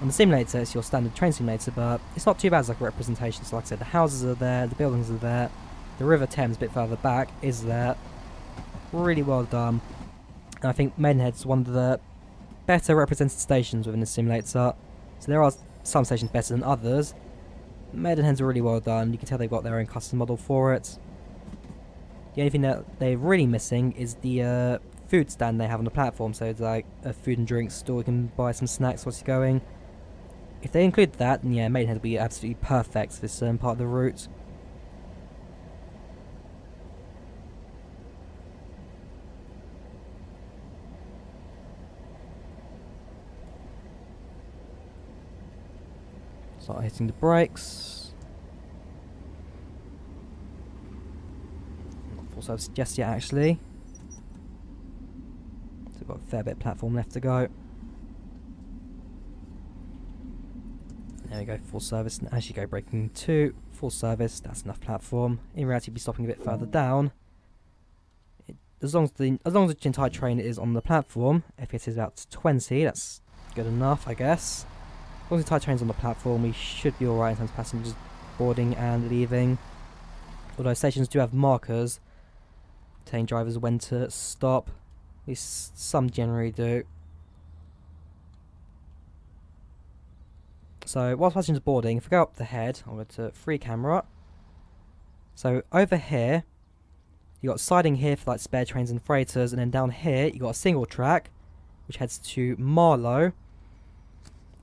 On the simulator, it's your standard train simulator, but it's not too bad as like a representation. So like I said, the houses are there, the buildings are there, the River Thames a bit further back is there. Really well done. And I think Maidenhead's one of the better represented stations within the simulator. So there are some stations better than others. Maidenhead's really well done. You can tell they've got their own custom model for it. The only thing that they're really missing is the food stand they have on the platform. So it's like a food and drink store. You can buy some snacks whilst you're going. If they include that, then yeah, Maidenhead will be absolutely perfect for this part of the route. Start hitting the brakes. Not full service just yet, actually. So we've got a fair bit of platform left to go. There we go, full service. And as you go, braking 2, full service. That's enough platform. In reality, you'll be stopping a bit further down. As long as the entire train is on the platform, if it is about 20, that's good enough, I guess. As long as the entire train's on the platform, we should be alright in terms of passengers boarding and leaving. Although stations do have markers telling drivers when to stop. At least some generally do. So whilst passengers boarding, if we go up the head, I'll go to free camera. So over here, you got siding here for like spare trains and freighters, and then down here you got a single track, which heads to Marlow.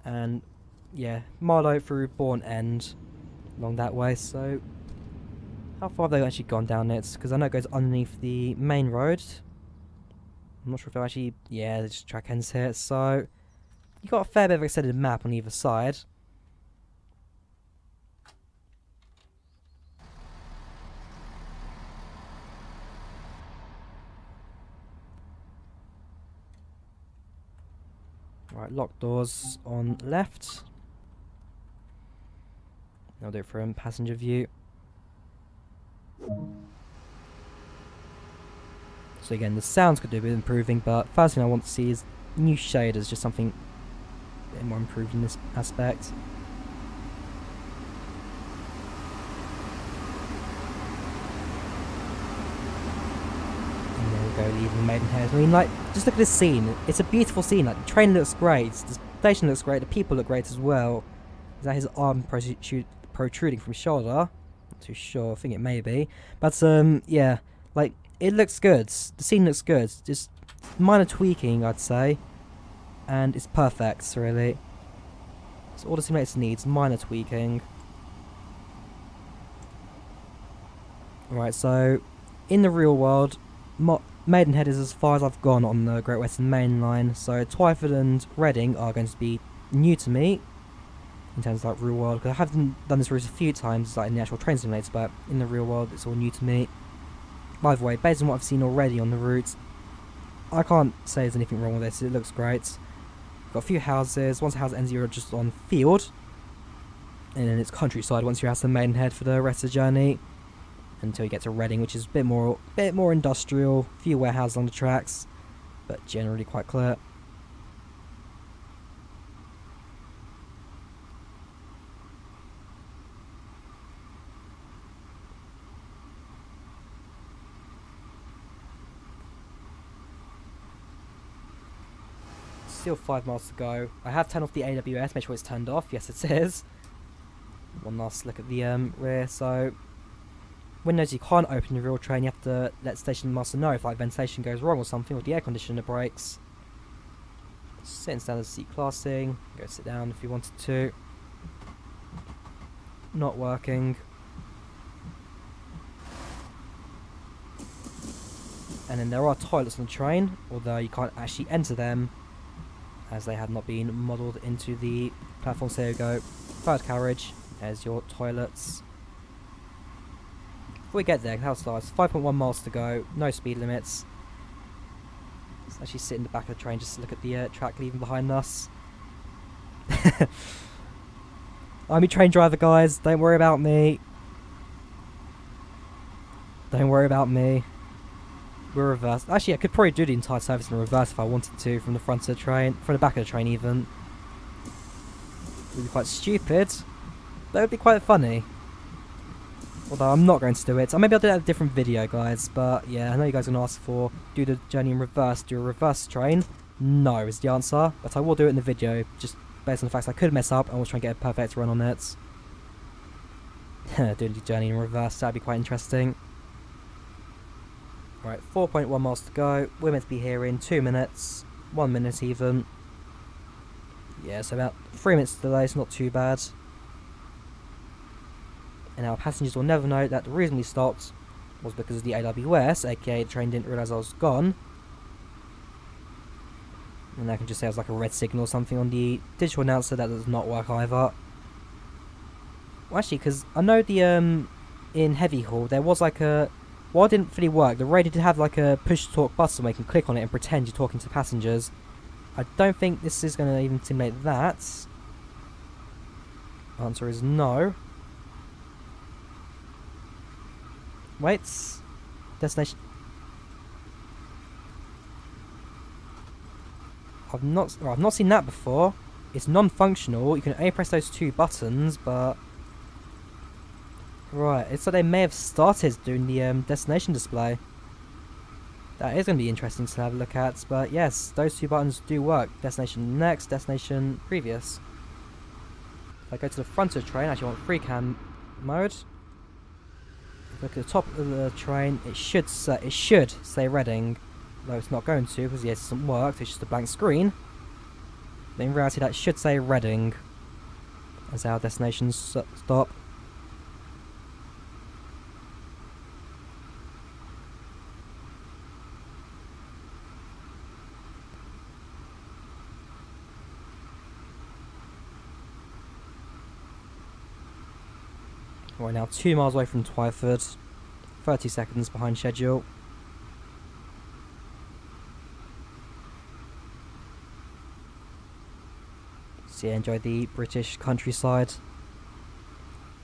And yeah, Marlow through Bourne End, along that way. So how far have they actually gone down it? Because I know it goes underneath the main road. I'm not sure if they've actually, yeah, the track ends here. So you got a fair bit of extended map on either side. Right, lock doors on left. I'll do it from passenger view. So again, the sounds could do with improving, but first thing I want to see is new shaders, just something a bit more improved in this aspect. And there we go, leaving Maidenhead. I mean, like, just look at this scene. It's a beautiful scene. Like, the train looks great, the station looks great, the people look great as well. Is that his arm protruding from his shoulder? Not too sure. I think it may be. But yeah, like, it looks good. The scene looks good. Just minor tweaking, I'd say, and it's perfect, really. So all the simulator needs, minor tweaking. Right, so in the real world, Maidenhead is as far as I've gone on the Great Western Main Line, so Twyford and Reading are going to be new to me in terms of like real world, because I have done this route a few times like in the actual train simulator, but in the real world it's all new to me. By the way, based on what I've seen already on the route, I can't say there's anything wrong with this. It looks great. Got a few houses. Once the house ends, you're just on field, and then it's countryside once you're out to Maidenhead for the rest of the journey, until you get to Reading, which is a bit more industrial. Few warehouses on the tracks, but generally quite clear. Still 5 miles to go. I have turned off the AWS, make sure it's turned off. Yes, it is. One last look at the rear. So, windows you can't open the real train. You have to let station master know if like ventilation goes wrong or something, or the air conditioner breaks. Sit in standard seat classing. Go sit down if you wanted to. Not working. And then there are toilets on the train, although you can't actually enter them, as they have not been modelled into the platforms. There you go. Third carriage, there's your toilets. Before we get there, how starts? 5.1 miles to go, no speed limits. Let's actually sit in the back of the train just to look at the track leaving behind us. I'm a train driver, guys, don't worry about me. Don't worry about me. We're reversed. Actually, I could probably do the entire service in reverse if I wanted to, from the front of the train, from the back of the train even. It would be quite stupid, but it would be quite funny. Although I'm not going to do it. Or maybe I'll do that in a different video, guys. But yeah, I know you guys are going to ask for, do the journey in reverse, do a reverse train. No is the answer, but I will do it in the video, just based on the fact I could mess up and I will try and get a perfect run on it. Doing the journey in reverse, that'd be quite interesting. Right, 4.1 miles to go. We're meant to be here in 2 minutes. 1 minute even. Yeah, so about 3 minutes delay, it's not too bad. And our passengers will never know that the reason we stopped was because of the AWS, aka the train didn't realise I was gone. And I can just say it was like a red signal or something on the digital announcer. That does not work either. Well, actually, because I know the in Heavy Haul there was like a... Well, it didn't really work. The radio did have like a push-to-talk button where you can click on it and pretend you're talking to passengers. I don't think this is going to even simulate that. Answer is no. Wait. Destination. I've not seen that before. It's non-functional. You can only press those 2 buttons, but... Right, it's like they may have started doing the destination display. That is going to be interesting to have a look at, but yes, those 2 buttons do work. Destination next, destination previous. If I go to the front of the train, I actually want free cam mode. Look at the top of the train, it should say Reading, though it's not going to, because yes, it doesn't work, it's just a blank screen. But in reality that should say Reading as our destination stop. Right now, 2 miles away from Twyford, 30 seconds behind schedule. So yeah, enjoy the British countryside.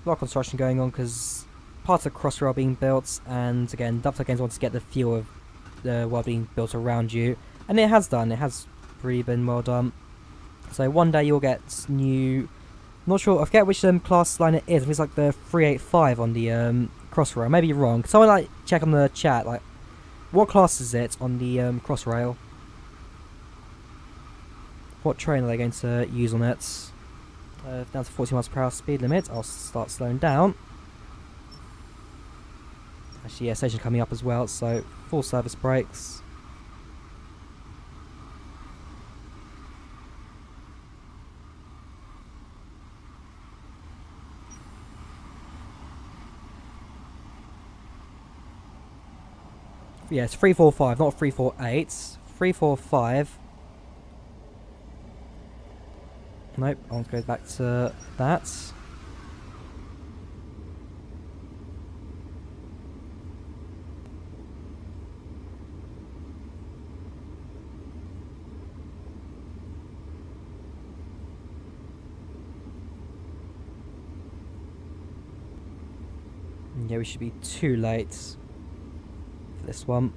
A lot of construction going on because parts of Crossrail being built, and again, Dovetail Games wants to get the feel of the world being built around you, and it has done. It has really been well done. So one day you'll get new... Not sure, I forget which class line it is. I think it's like the 385 on the Crossrail. I may be wrong. Someone like check on the chat, like, what class is it on the Crossrail? What train are they going to use on it? Down to 40 miles per hour speed limit. I'll start slowing down. Actually, yeah, station coming up as well, so full service brakes. Yeah, it's 345, not 348. 345. Nope, I want to go back to that. Yeah, we should be too late for this one.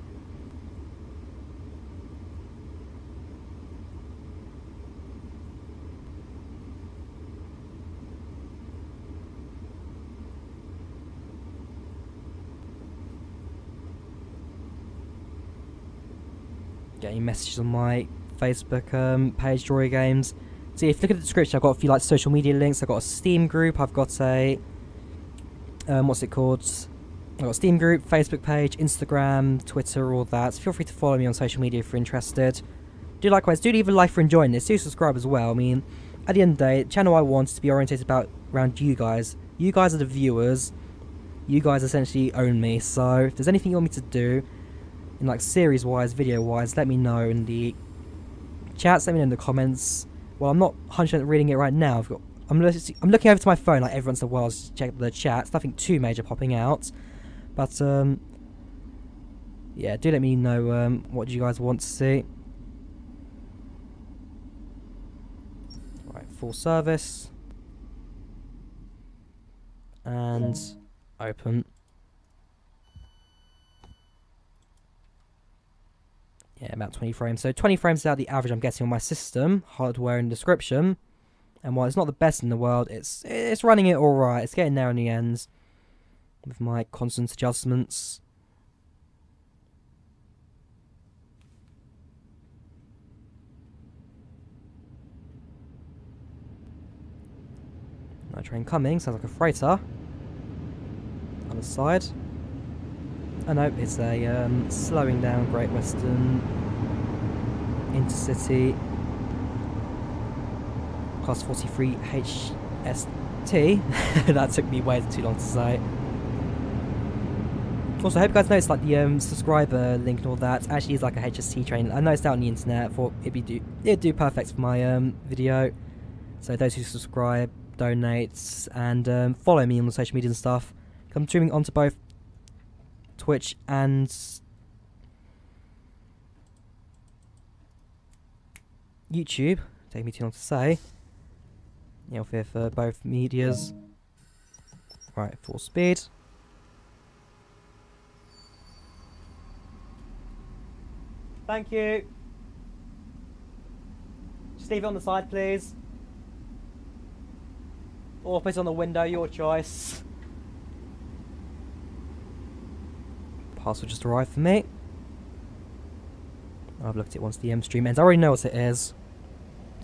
Getting messages on my Facebook page, Drawyah Games. See, if you look at the description, I've got a few like social media links. I've got a Steam group. I've got a what's it called? I've got a Steam group, Facebook page, Instagram, Twitter, all that. So feel free to follow me on social media if you're interested. Do likewise. Do leave a like for enjoying this. Do subscribe as well. I mean, at the end of the day, the channel I want is to be orientated around you guys. You guys are the viewers. You guys essentially own me. So if there's anything you want me to do, in like series wise, video wise, let me know in the chats, let me know in the comments. Well, I'm not 100% reading it right now. I'm looking over to my phone like every once in a while to check the chats. Nothing too major popping out, but yeah, do let me know what you guys want to see. Right, full service and open. Yeah, about 20 frames. So 20 frames is out the average I'm getting on my system. Hardware in description. And while it's not the best in the world, it's running it alright. It's getting there in the ends. With my constant adjustments. Night train coming. Sounds like a freighter. On the side. Oh no, it's a slowing down Great Western Intercity Class 43 HST. That took me way too long to say. Also, I hope you guys noticed like the subscriber link and all that actually is like a HST train. I noticed out on the internet. Thought it'd do perfect for my video. So those who subscribe, donate, and follow me on the social media and stuff. I'm streaming onto both Twitch and YouTube. Take me too long to say. Yeah, fear for both medias. Right, full speed. Thank you. Just leave it on the side, please. Or put it on the window, your choice. Parcel just arrived for me. I've looked at it once the stream ends. I already know what it is.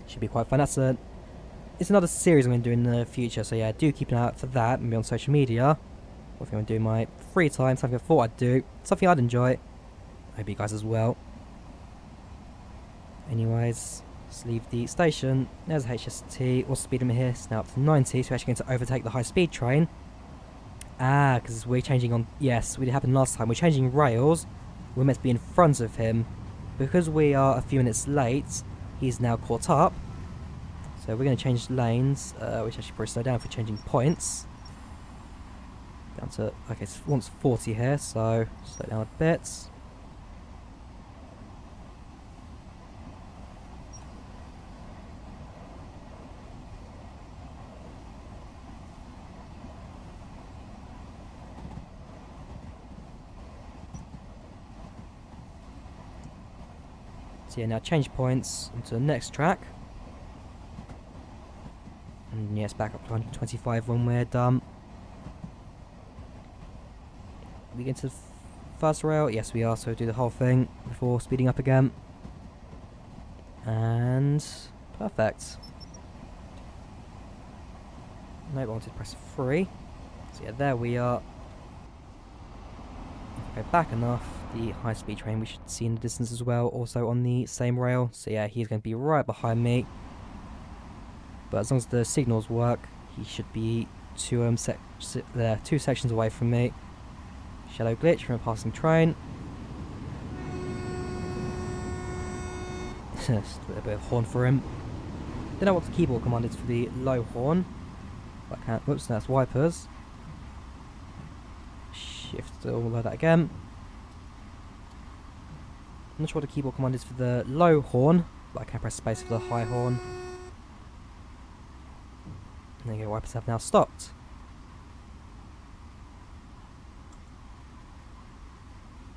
Should be quite fun. It's another series I'm going to do in the future. So yeah, do keep an eye out for that. Maybe on social media. Or if you want to do in my free time, something I thought I'd do. Something I'd enjoy. I hope you guys as well. Anyways, let's leave the station. There's a HST. What's the speed limit here? It's now up to 90. So we're actually going to overtake the high speed train. Ah, because we're changing on... Yes, it happened last time. We're changing rails. We're meant to be in front of him. Because we are a few minutes late, he's now caught up. So we're going to change lanes, which actually probably slow down for changing points. Down to... Okay, it wants 40 here, so slow down a bit. So yeah, now change points onto the next track. And yes, back up to 125 when we're done. We get to the first rail? Yes, we are, so do the whole thing before speeding up again. And... perfect. No, I wanted to press 3. So yeah, there we are. If we go back enough, the high-speed train we should see in the distance as well, also on the same rail. So yeah, he's going to be right behind me. But as long as the signals work, he should be two sections away from me. Shallow glitch from a passing train. Just a bit of horn for him. Don't know what the keyboard command is for the low horn. But I can't. Whoops, that's wipers. Shift to load that again. I'm not sure what the keyboard command is for the low horn, but I can press space for the high horn. And there you go, wipers have now stopped.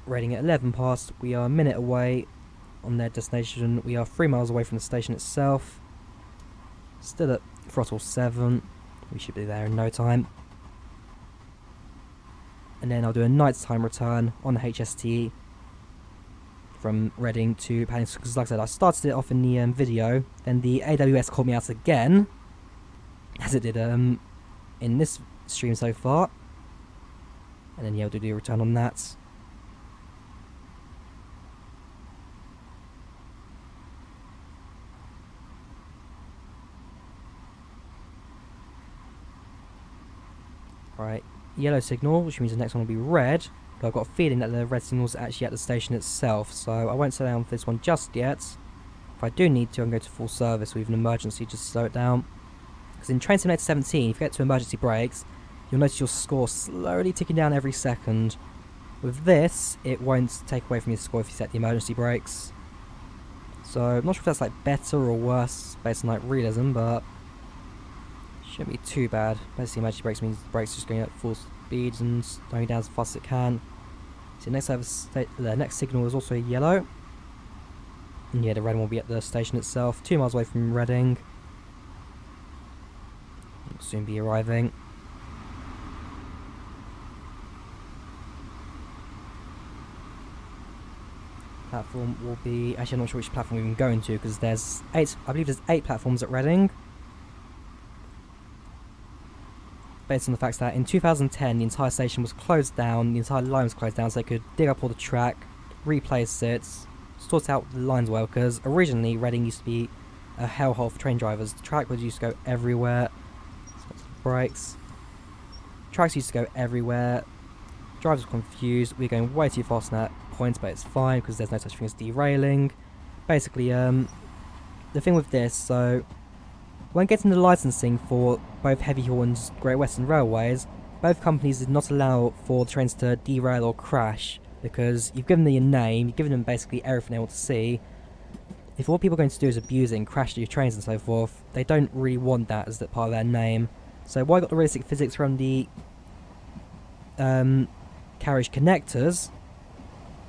Rating at 11 past, we are a minute away on their destination. We are 3 miles away from the station itself. Still at throttle 7. We should be there in no time. And then I'll do a night's time return on the HST from Reading to Paddington, because like I said, I started it off in the video, then the AWS called me out again, as it did in this stream so far. And then yeah, I'll do the return on that. Right, yellow signal, which means the next one will be red, but I've got a feeling that the red signal is actually at the station itself, so I won't slow down for this one just yet. If I do need to, I can go to full service with an emergency just to slow it down. Because in Train Simulator 17, if you get to emergency brakes, you'll notice your score slowly ticking down every second. With this, it won't take away from your score if you set the emergency brakes. So I'm not sure if that's like better or worse based on like realism, but shouldn't be too bad. Basically, emergency brakes means the brakes are just going at full speeds and slowing down as fast as it can. So the next signal is also yellow. And yeah, the red one will be at the station itself, 2 miles away from Reading. Will soon be arriving. Platform will be, actually I'm not sure which platform we're even going to, because there's 8, I believe there's 8 platforms at Reading. Based on the fact that in 2010 the entire station was closed down, the entire line was closed down, so they could dig up all the track, replace it, sort out the lines well, because originally Reading used to be a hellhole for train drivers. The track was used to go everywhere. Brakes. Tracks used to go everywhere. Drivers were confused. We were going way too fast in that point, but it's fine because there's no such thing as derailing. Basically, the thing with this, so when getting the licensing for both Heavy Haul and Great Western Railways, both companies did not allow for the trains to derail or crash, because you've given them your name, you've given them basically everything they want to see. If all people are going to do is abuse it and crash your trains and so forth, they don't really want that as part of their name. So while I got the realistic physics from the carriage connectors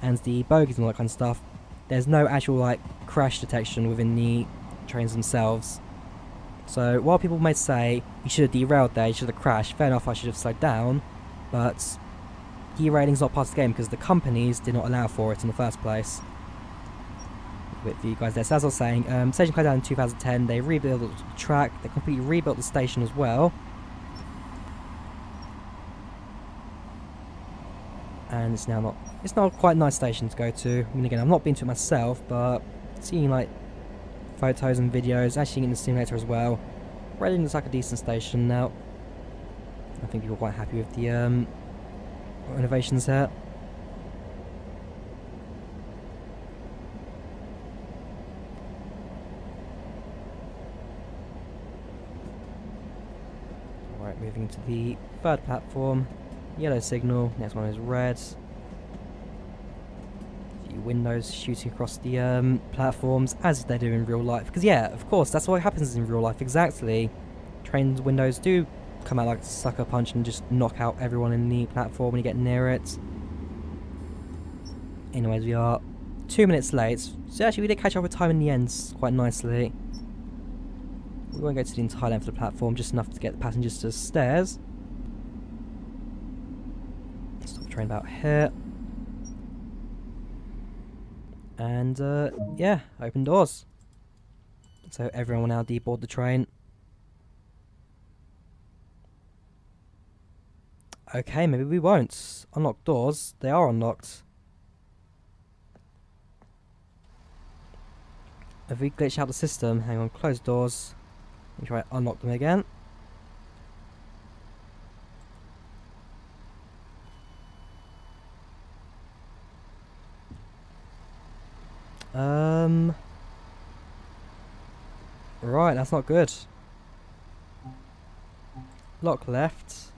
and the bogies and all that kind of stuff, there's no actual like crash detection within the trains themselves. So while people may say you should have derailed there, you should have crashed, fair enough, I should have slowed down, but derailing's not part of the game because the companies did not allow for it in the first place. With you guys there, so as I was saying, station closed down in 2010, they rebuilt the track, they completely rebuilt the station as well. And it's not quite a nice station to go to. I mean, again, I've not been to it myself, but seeing like photos and videos, actually in the simulator as well, Reading looks like a decent station now. I think people are quite happy with the renovations here. Alright, moving to the third platform. Yellow signal, next one is red. A few windows shooting across the platforms, as they do in real life. Because yeah, of course, that's what happens in real life, exactly. Train windows do come out like a sucker punch and just knock out everyone in the platform when you get near it. Anyways, we are 2 minutes late, so actually we did catch up with time in the end quite nicely. We won't go to the entire length of the platform, just enough to get the passengers to the stairs. Stop the train about here. And yeah, open doors. So everyone will now deboard the train. Okay, maybe we won't. Unlock doors. They are unlocked. Have we glitched out the system? Hang on, close doors. Let me try to unlock them again. Right, that's not good. Lock left.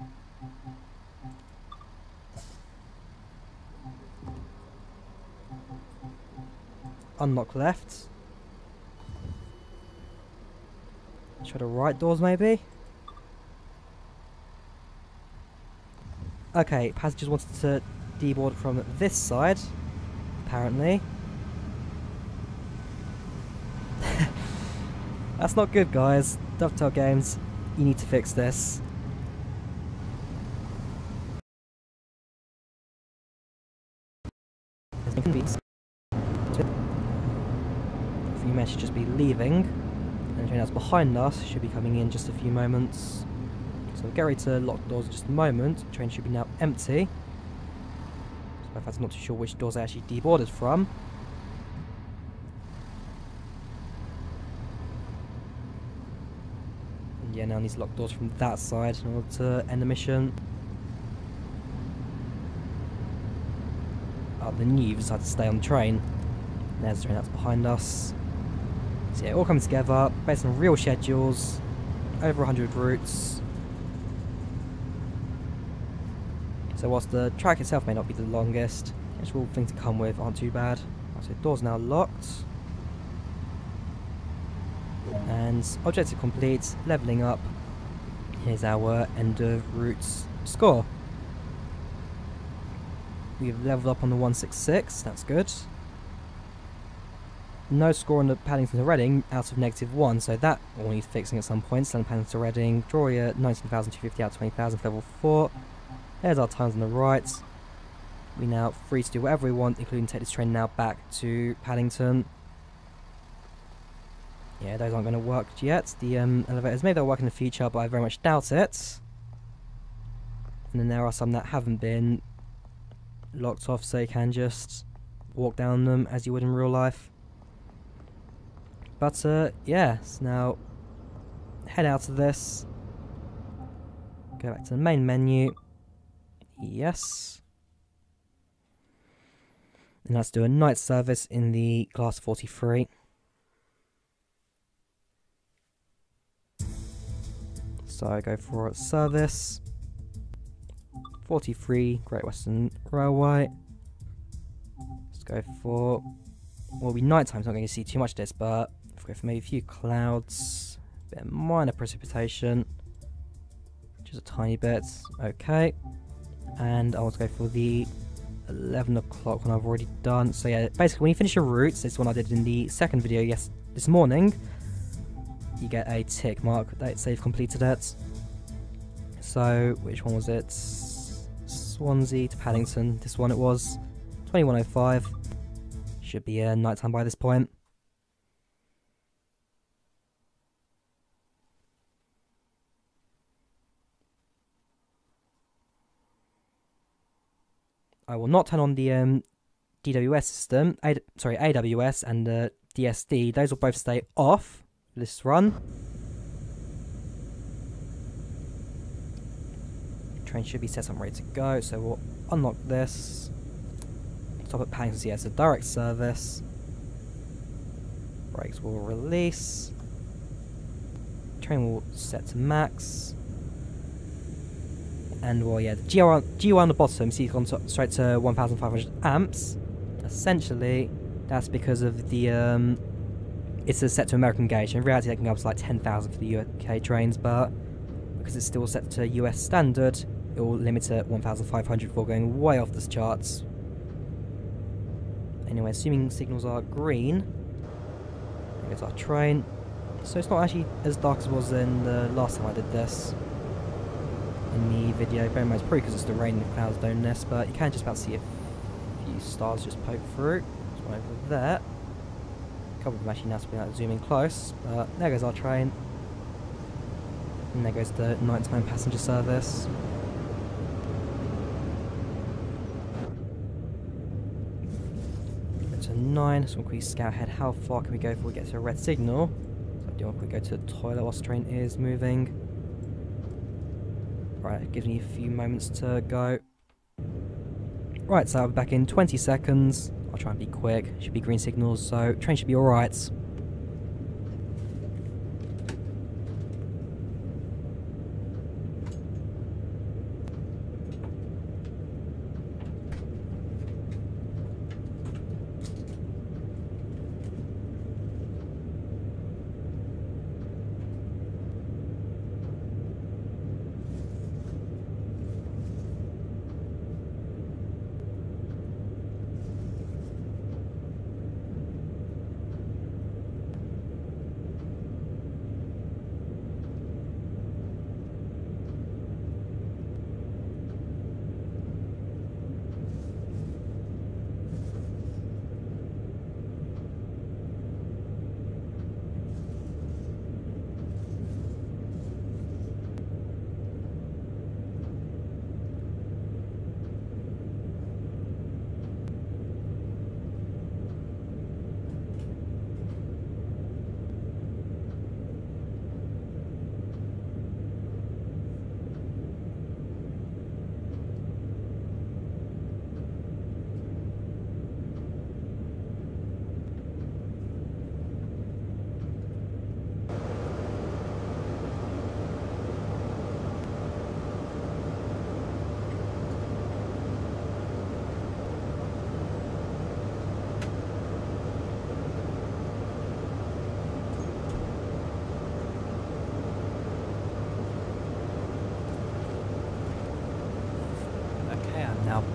Unlock left. Try the right doors maybe? Okay, passengers wanted to deboard from this side, apparently. That's not good, guys. Dovetail Games, you need to fix this. A few men should just be leaving, and the train that's behind us should be coming in just a few moments. So we'll get ready to lock the doors in just a moment. The train should be now empty. So in fact, I'm not too sure which doors I actually deboarded from. And yeah, now needs to lock doors from that side in order to end the mission. The new decided to stay on the train. There's the train that's behind us. So yeah, all coming together based on real schedules, over 100 routes. So whilst the track itself may not be the longest, the actual things to come with aren't too bad. So the door's now locked. And objective complete, levelling up. Here's our end of routes score. We've levelled up on the 166, that's good. No score on the Paddington to Reading out of -1, so that all needs fixing at some point. Selling Paddington to Reading, Drawyah 19,250 out of 20,000 for level 4. There's our times on the right. We're now free to do whatever we want, including take this train now back to Paddington. Yeah, those aren't going to work yet. The elevators, maybe they'll work in the future, but I very much doubt it. And then there are some that haven't been locked off, so you can just walk down them as you would in real life. But yeah, so now head out of this, go back to the main menu, yes, and let's do a night service in the class 43. So go for service 43, Great Western Railway. Let's go for, well, it'll be night time, so I'm not going to see too much of this, but if we go for maybe a few clouds, a bit of minor precipitation, just a tiny bit, okay. And I want to go for the 11 o'clock one I've already done. So yeah, basically when you finish your routes, this one I did in the second video this morning, you get a tick mark that say you've completed it. So which one was it? Swansea to Paddington, this one it was, 21:05, should be night time by this point. I will not turn on the DWS system, AWS and the DSD, those will both stay off this run. Train should be set up and ready to go, so we'll unlock this. Stop at Paddington, so yeah, it's a direct service. Brakes will release. Train will set to max. And well, yeah, the GR on the bottom, so you've gone straight to 1,500 amps. Essentially, that's because of the it's a set to American gauge. In reality, they can go up to like 10,000 for the UK trains, but because it's still set to US standard, it will limit it at 1,500 before going way off the charts. Anyway, assuming signals are green, there goes our train. So it's not actually as dark as it was in the last time I did this in the video. Bear in mind, it's probably because it's the rain and the clouds doing this, but you can just about see a few stars just poke through. There's one over there. A couple of them actually now to be like zooming close, but there goes our train. And there goes the nighttime passenger service. Go to 9, so we'll quickly scout ahead. How far can we go before we get to a red signal? So I do want to quickly go to the toilet whilst the train is moving. Right, it gives me a few moments to go. Right, so I'll be back in 20 seconds. I'll try and be quick. Should be green signals, so train should be alright.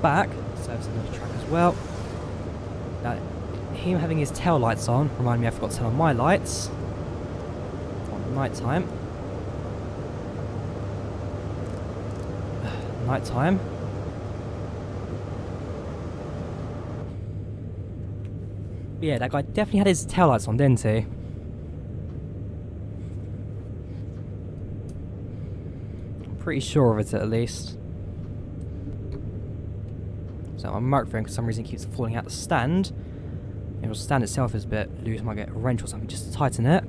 back, servicing the track as well. Now, him having his tail lights on, remind me I forgot to turn on my lights. On night time. Night time. Yeah, that guy definitely had his tail lights on, didn't he? I'm pretty sure of it at least. So my microphone for some reason keeps falling out the stand. The stand itself is a bit loose, I might get a wrench or something just to tighten it.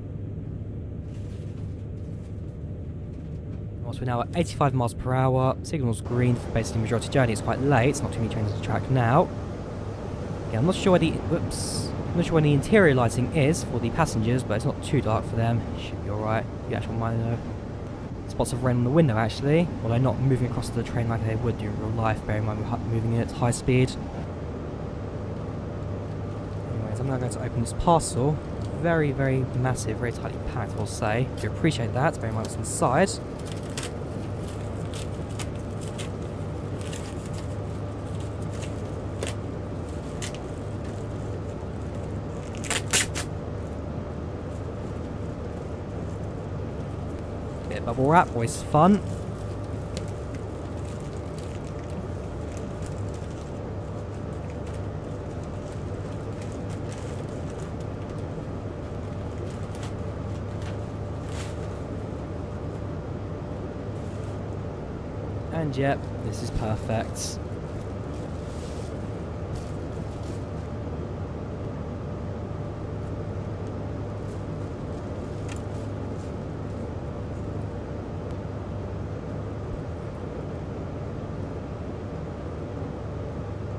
Whilst we're now at 85 miles per hour, signal's green for basically majority journey. It's quite late, it's not too many trains on the track now. Yeah, I'm not sure where the I'm not sure when the interior lighting is for the passengers, but it's not too dark for them. Should be alright. The actual minor spots of rain on the window actually, although not moving across the train like they would do in real life, bearing in mind we're moving it at high speed. Anyways, I'm now going to open this parcel. Very, very massive, very tightly packed, I'll say. Do appreciate that, bearing in mind what's inside. Bubble wrap, always fun. And yep, this is perfect.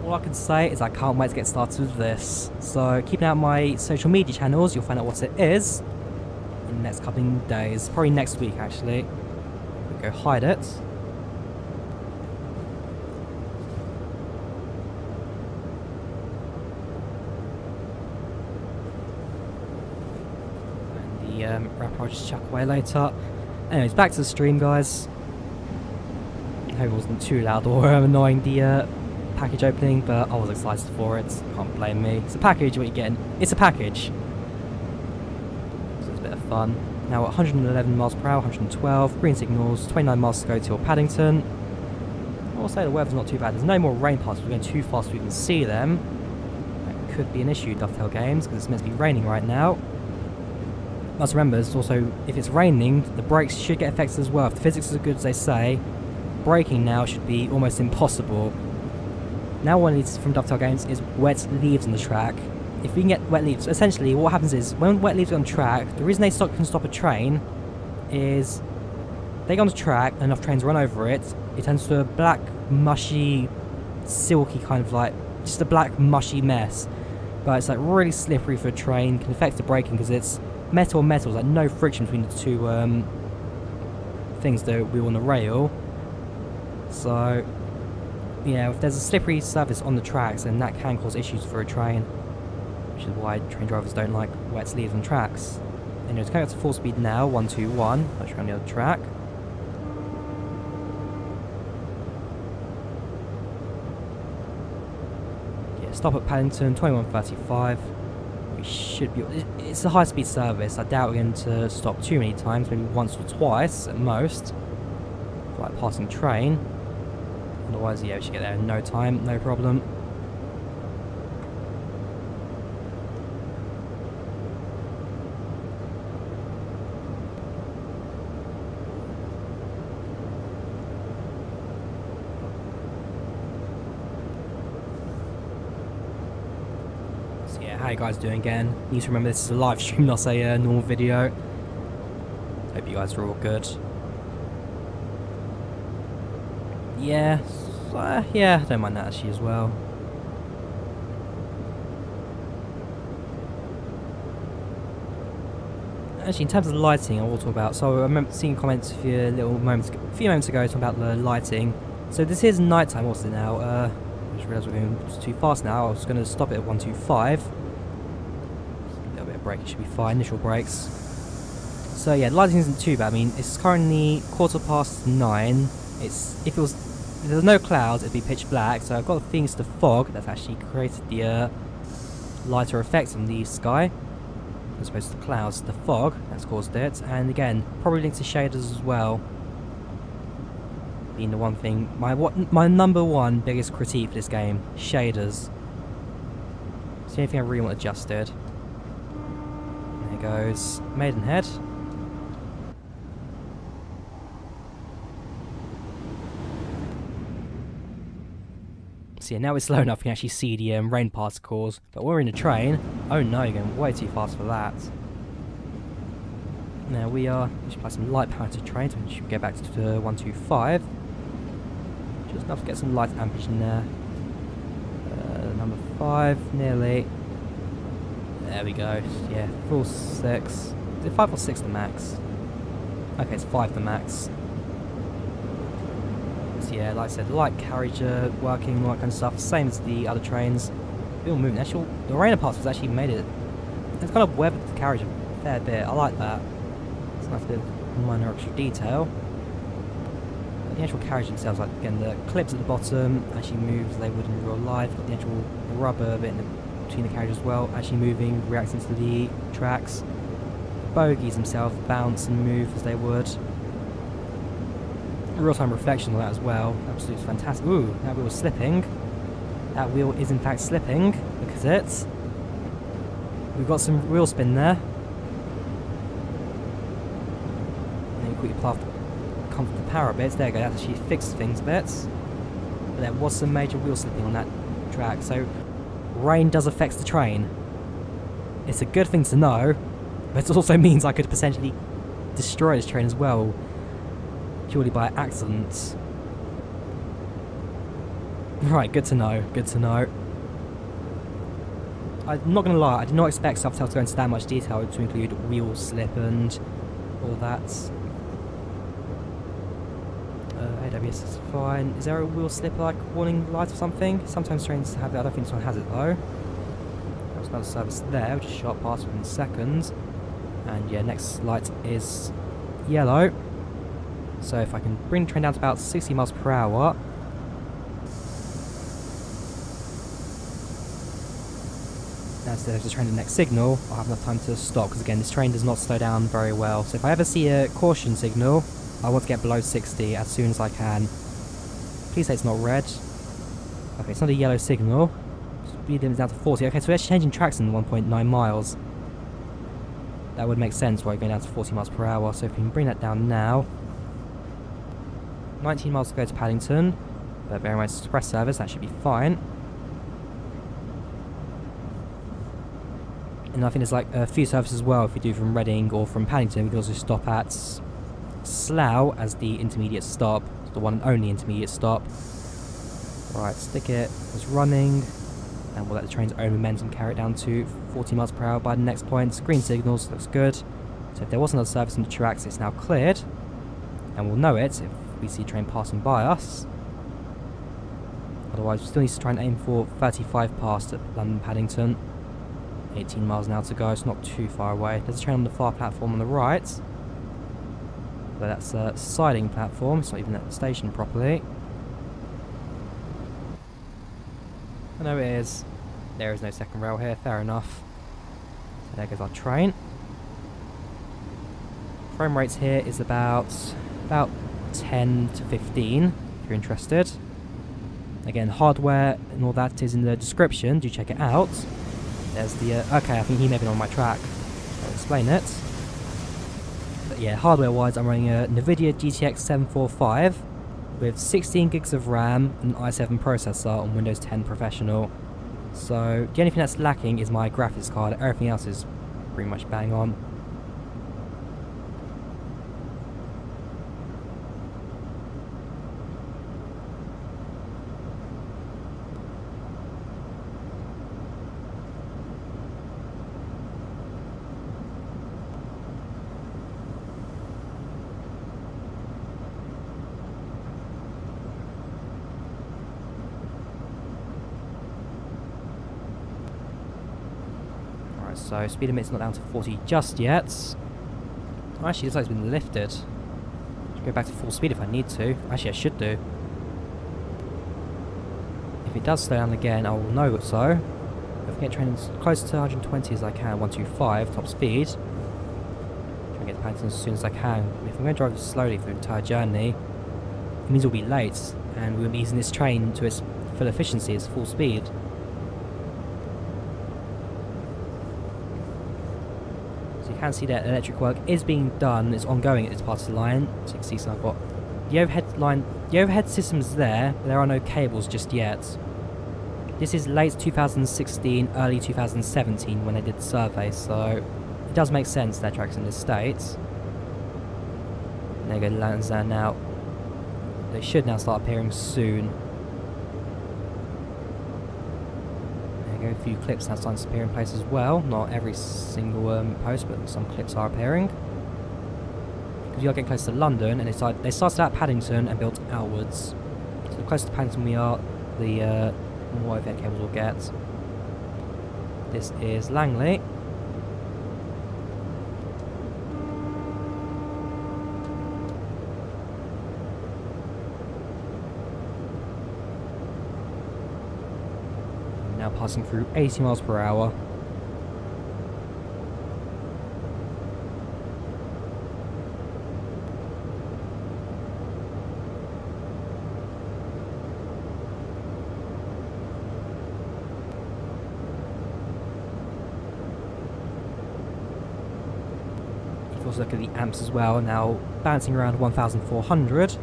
All I can say is I can't wait to get started with this. So keep an eye on my social media channels, you'll find out what it is in the next couple of days. Probably next week actually. We'll go hide it. And the wrapper I'll just chuck away later. Anyways, back to the stream guys. I hope it wasn't too loud or annoying the package opening, but I was excited for it. Can't blame me. It's a package, what you're getting. It's a package. So it's a bit of fun. Now at 111 miles per hour, 112, green signals, 29 miles to go till Paddington. I will say the weather's not too bad. There's no more rain particles. We're going too fast so we can see them. That could be an issue, Dovetail Games, because it's meant to be raining right now. Must remember, it's also, if it's raining, the brakes should get affected as well. If the physics is as good as they say, braking now should be almost impossible. Now what it needs from Dovetail Games is wet leaves on the track. If we can get wet leaves, essentially what happens is, when wet leaves are on track, the reason they can stop a train is they go on the track and enough trains run over it, it turns to a black, mushy, silky kind of like, just a black, mushy mess. But it's like really slippery for a train, can affect the braking because it's metal on metal, like no friction between the two things, the wheel and the rail. So yeah, if there's a slippery surface on the tracks, then that can cause issues for a train, which is why train drivers don't like wet leaves on tracks. Anyway, it's going up to full speed now, 121, push around the other track. Yeah, stop at Paddington, 21:35. We should be, it's a high speed service, I doubt we're going to stop too many times, maybe once or twice at most, for like passing train. Otherwise, yeah, we should get there in no time, no problem. So yeah, how you guys doing again? Need to remember this is a live stream, not a normal video. Hope you guys are all good. Yeah, yeah, I don't mind that actually as well. Actually, in terms of the lighting, I will talk about. So I remember seeing comments a few moments ago talking about the lighting. So this is nighttime. What's it now? I just realised we're going too fast now. I was going to stop it at 125. A little bit of brake, it should be fine. Initial brakes. So yeah, the lighting isn't too bad. I mean, it's currently 9:15. If it was if there's no clouds, it'd be pitch black. So I've got the things to fog that's actually created the lighter effects on the sky, as opposed to the clouds. The fog that's caused it, and again, probably linked to shaders as well. Being the one thing, my number one biggest critique for this game, shaders. It's the only thing I really want adjusted. There goes Maidenhead. So yeah, now it's slow enough we can actually see the rain particles, but we're in a train. Oh no, you're going way too fast for that. Now we should apply some light power to the train, so we should get back to 125. Just enough to get some light amperage in there. Number 5, nearly. There we go. Yeah, full 6. Is it 5 or 6 the max? Okay, it's 5 the max. So yeah, like I said, light carriage working, all that kind of stuff. Same as the other trains. Still moving. Actually, the rain particles actually made it. It's kind of webbed the carriage a fair bit. I like that. It's nice bit of minor extra detail. The actual carriage themselves, like again, the clips at the bottom actually move as they would in real life. Got the actual rubber bit between the carriage as well, actually moving, reacting to the tracks. Bogies themselves bounce and move as they would. Real-time reflection on that as well. Absolutely fantastic. Ooh, that wheel is slipping. That wheel is in fact slipping. Look at it. We've got some wheel spin there. And then you quickly path the power a bit. There you go, that actually fixed things a bit. But there was some major wheel slipping on that track, so rain does affect the train. It's a good thing to know, but it also means I could potentially destroy this train as well, purely by accident. Right, good to know, good to know. I'm not going to lie, I did not expect Dovetail to go into that much detail to include wheel slip and all that. AWS is fine. Is there a wheel slip like warning light or something? Sometimes trains have it, I don't think this one has it though. There was another service there, which is shot past within seconds. And yeah, next light is yellow. So if I can bring the train down to about 60 miles per hour. Instead of just trying the next signal, I'll have enough time to stop, because again, this train does not slow down very well. So if I ever see a caution signal, I want to get below 60 as soon as I can. Please say it's not red. Okay, it's not a yellow signal. Speed limit down to 40. Okay, so we're changing tracks in 1.9 miles. That would make sense why you're going down to 40 miles per hour. So if we can bring that down now. 19 miles to go to Paddington. But bear in mind, express service, that should be fine. And I think there's like a few services as well. If we do from Reading or from Paddington, we can also stop at Slough as the intermediate stop, the one and only intermediate stop. Right, stick it as running, and we'll let the train's own momentum carry it down to 40 miles per hour by the next point. Green signals, looks good. So if there was another service on the tracks, it's now cleared, and we'll know it if we see a train passing by us. Otherwise, we still need to try and aim for 35 past at London Paddington. 18 miles an hour to go, it's not too far away. There's a train on the far platform on the right. But that's a siding platform, it's not even at the station properly. I know it is. There is no second rail here, fair enough. So there goes our train. Frame rates here is about 10 to 15, if you're interested. Again, hardware and all that is in the description, do check it out. There's the, okay, I think he may be on my track. I'll explain it. But yeah, hardware-wise, I'm running a NVIDIA GTX 745 with 16 gigs of RAM and an i7 processor on Windows 10 Professional. So the only thing that's lacking is my graphics card. Everything else is pretty much bang on. So speed limit's not down to 40 just yet. Oh, actually, it looks like it's been lifted. Should go back to full speed if I need to. Actually, I should do. If it does slow down again, I will know it so. If I get trained as close to 120 as I can, 125 top speed, try and get to Paddington as soon as I can. If I'm going to drive slowly for the entire journey, it means we'll be late, and we won't be using this train to its full efficiency, its full speed. So you can see that electric work is being done, it's ongoing at this part of the line. So you can see some I've got the overhead system's there, but there are no cables just yet. This is late 2016, early 2017 when they did the survey, so it does make sense their tracks in this state. There you go, lanterns there now. They should now start appearing soon. There you go, a few clips now starting to appear in place as well. Not every single post, but some clips are appearing. Because we are getting close to London, and they started at Paddington and built outwards. So the closer to Paddington we are, the more overhead cables we'll get. This is Langley. Now passing through 80 miles per hour. Also look at the amps as well, now bouncing around 1400, so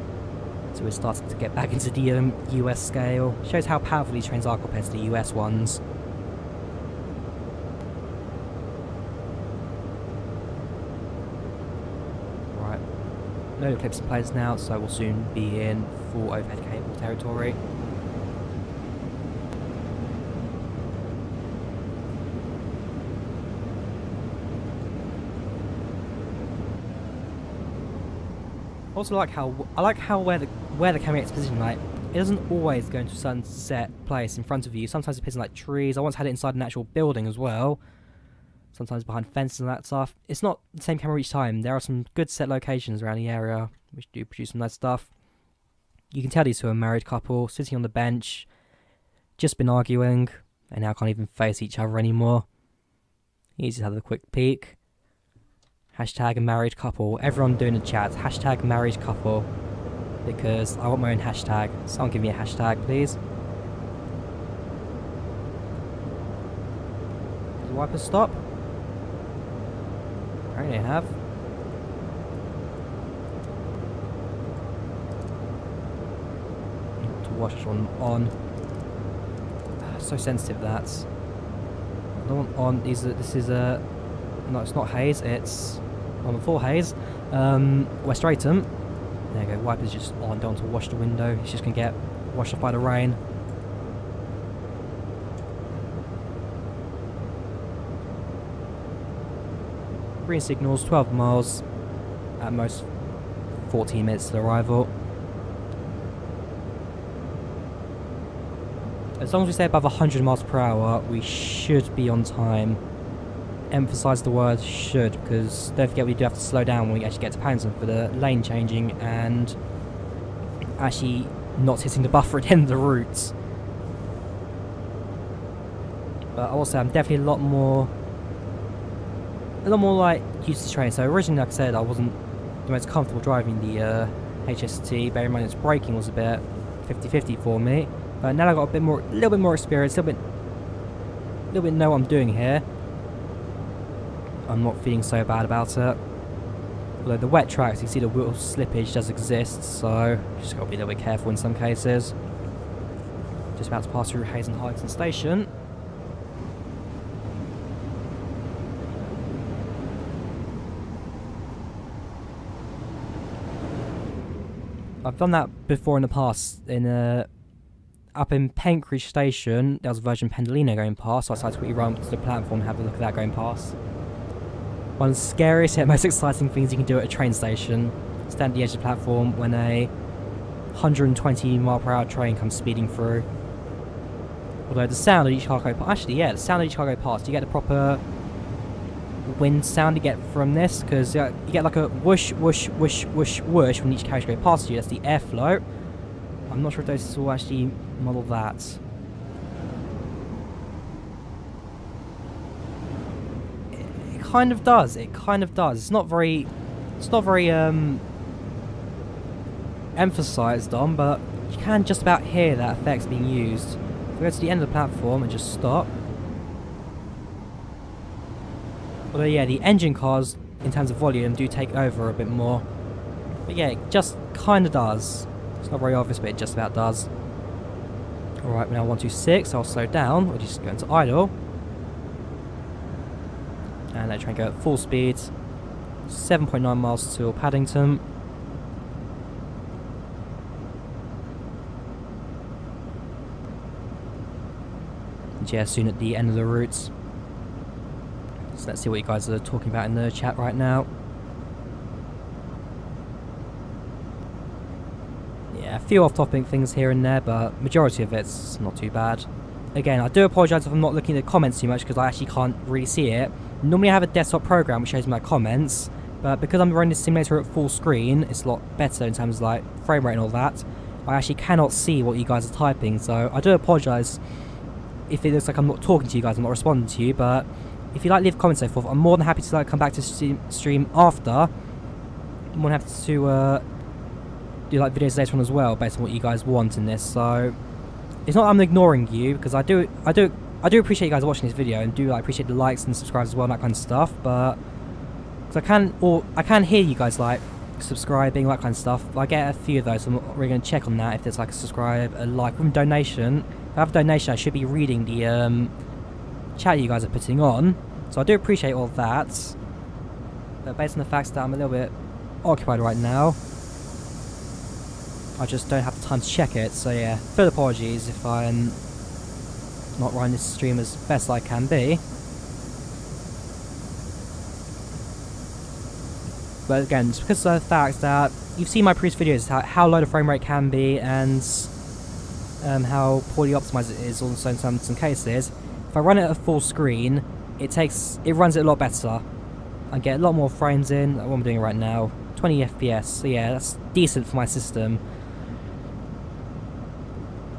we're starting to get back into the US scale. Shows how powerful these trains are compared to the US ones. Right, no clips in place now, so we'll soon be in full overhead cable territory. Also I like how where the camera gets positioned, like it doesn't always go into a certain set place in front of you. Sometimes it appears in like trees. I once had it inside an actual building as well. Sometimes behind fences and that stuff. It's not the same camera each time. There are some good set locations around the area which do produce some nice stuff. You can tell these two are a married couple sitting on the bench, just been arguing, and now can't even face each other anymore. Easy to have a quick peek. Hashtag a married couple. Everyone doing a chat. Hashtag married couple. Because I want my own hashtag. Someone give me a hashtag, please. Does the wipers stop? Apparently they have. To wash one on. So sensitive that. I don't want on. This is a. No, it's not haze. It's on the full haze. West Drayton. There you go. Wipers just on. Don't want to wash the window. It's just gonna get washed off by the rain. Green signals. 12 miles. At most 14 minutes to arrival. As long as we stay above 100 miles per hour, we should be on time. Emphasise the word should, because don't forget we do have to slow down when we actually get to Paddington for the lane changing and actually not hitting the buffer at the end of the route. But I will say I'm definitely a lot more like used to train. So originally, like I said, I wasn't the most comfortable driving the HST. Bear in mind its braking was a bit 50-50 for me. But now I've got a little bit more experience, a little bit know what I'm doing here. I'm not feeling so bad about it. Although the wet tracks, you see the wheel slippage does exist, so just got to be a little bit careful in some cases. Just about to pass through Hayes and Hartington Station. I've done that before in the past. Up in Penkridge Station, there was a Virgin Pendolino going past, so I decided to quickly run up to the platform and have a look at that going past. One of the scariest yet most exciting things you can do at a train station. Stand at the edge of the platform when a 120-mile-per-hour train comes speeding through. Although the sound of each car go past, actually, yeah, the sound of each car go past, you get the proper wind sound you get from this, because you get like a whoosh, whoosh, whoosh, whoosh, whoosh when each carriage goes past you. That's the airflow. I'm not sure if those will actually model that. kind of does. It kind of does. It's not very emphasised on, but you can just about hear that effect's being used. We go to the end of the platform and just stop. Although yeah, the engine cars in terms of volume do take over a bit more. But yeah, it just kind of does. It's not very obvious, but it just about does. Alright, we're now 126, I'll slow down. We'll just go into idle. And let's try and go at full speed. 7.9 miles to Paddington. And yeah, soon at the end of the route. So let's see what you guys are talking about in the chat right now. Yeah, a few off-topic things here and there, but majority of it's not too bad. Again, I do apologise if I'm not looking at the comments too much because I actually can't really see it. Normally I have a desktop program which shows me my comments, but because I'm running this simulator at full screen, it's a lot better in terms of like frame rate and all that. I actually cannot see what you guys are typing, so I do apologise if it looks like I'm not talking to you guys, I'm not responding to you, but if you like leave comments and so forth, I'm more than happy to like come back to stream after. I'm more than happy to do like videos later on as well based on what you guys want in this. So it's not that I'm ignoring you, because I do appreciate you guys watching this video and do like appreciate the likes and subscribes as well and that kind of stuff, but because I can hear you guys like subscribing, that kind of stuff. I get a few of those, so I'm not really going to check on that if there's like a subscribe, a like, or a donation. If I have a donation, I should be reading the chat you guys are putting on, so I do appreciate all that, but based on the fact that I'm a little bit occupied right now, I just don't have the time to check it. So yeah, full apologies if I'm not running this stream as best I can be. But again, it's because of the fact that you've seen my previous videos, how low the frame rate can be and how poorly optimized it is also in some cases. If I run it at full screen, it runs it a lot better. I get a lot more frames in, like what I'm doing right now, 20 FPS, so yeah, that's decent for my system.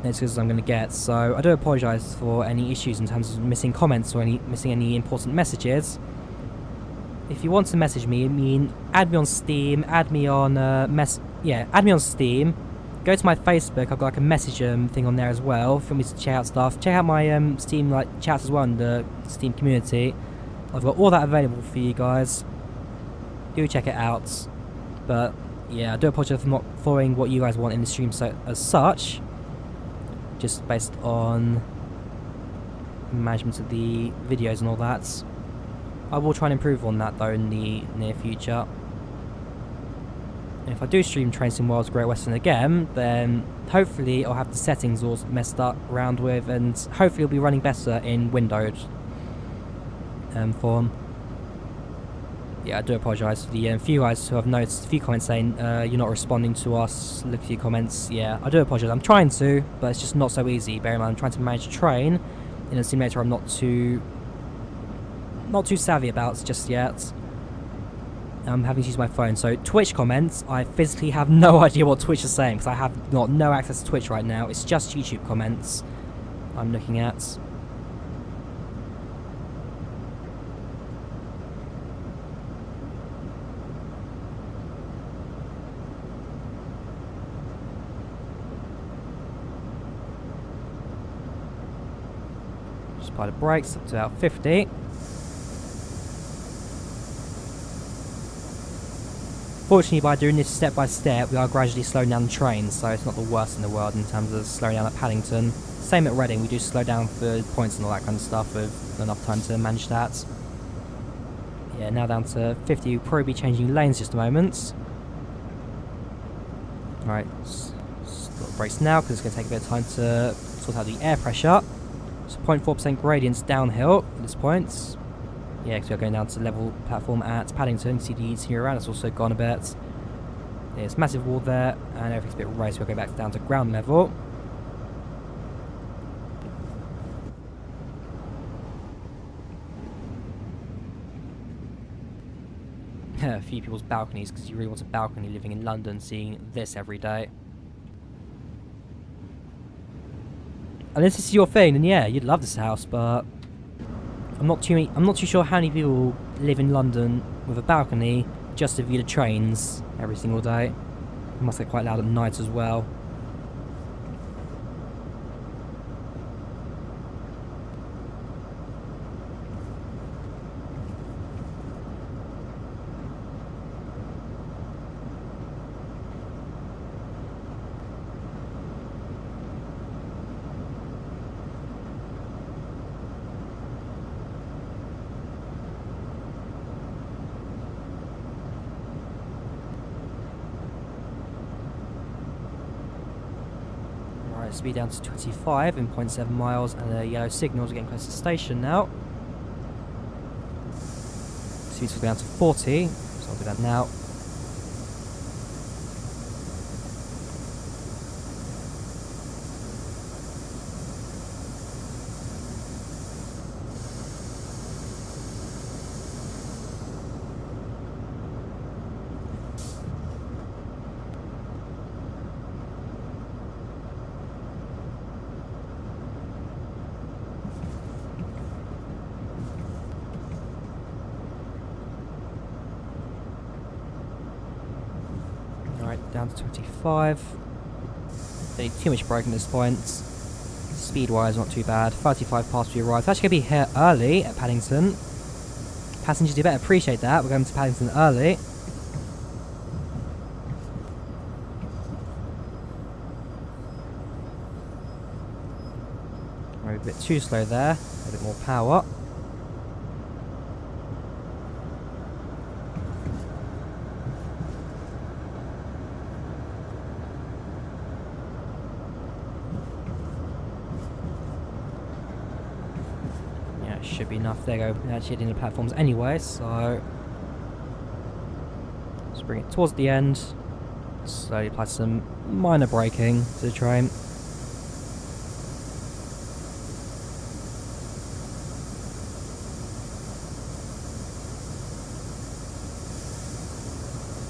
It's as good as I'm going to get, so I do apologise for any issues in terms of missing comments or missing any important messages. If you want to message me, add me on Steam, add me on add me on Steam. Go to my Facebook, I've got like a message thing on there as well for me to check out stuff. Check out my Steam like chats as well in the Steam community. I've got all that available for you guys. Do check it out. But yeah, I do apologise for not following what you guys want in the stream as such. Just based on management of the videos and all that. I will try and improve on that though in the near future. And if I do stream Train Sim World's Great Western again, then hopefully I'll have the settings all messed up around with, and hopefully it'll be running better in windowed form. Yeah, I do apologise for the few guys who have noticed a few comments saying you're not responding to us, look at your comments. Yeah, I do apologise. I'm trying to, but it's just not so easy. Bear in mind, I'm trying to manage a train in a simulator I'm not too savvy about just yet. I'm having to use my phone. So Twitch comments, I physically have no idea what Twitch is saying because I have got no access to Twitch right now. It's just YouTube comments I'm looking at. Just apply the brakes up to about 50. Fortunately, by doing this step by step, we are gradually slowing down the train, so it's not the worst in the world in terms of slowing down at Paddington. Same at Reading, we do slow down for points and all that kind of stuff with enough time to manage that. Yeah, now down to 50, we'll probably be changing lanes just a moment. Alright, stop the brakes now because it's going to take a bit of time to sort out the air pressure. So 0.4% gradients downhill at this point. Yeah, because we're going down to the level platform at Paddington. You can see the scenery around, it's also gone a bit. There's a massive wall there, and everything's a bit raised, so we'll go back down to ground level. A few people's balconies, because you really want a balcony living in London, seeing this every day. Unless this is your thing, then yeah, you'd love this house, but I'm not too sure how many people live in London with a balcony just to view the trains every single day. It must get quite loud at night as well. Speed down to 25 in 0.7 miles, and the yellow signals are getting close to the station now. Speed's down to 40, so I'll do that now. Down to 25. Don't need too much braking at this point. Speed wise, not too bad. 35 past we arrived. We're actually going to be here early at Paddington. Passengers, you better appreciate that. We're going to Paddington early. We're a bit too slow there. A bit more power. Should be enough. There you go. We're actually hitting the platforms anyway, so let's bring it towards the end. Slowly apply some minor braking to the train.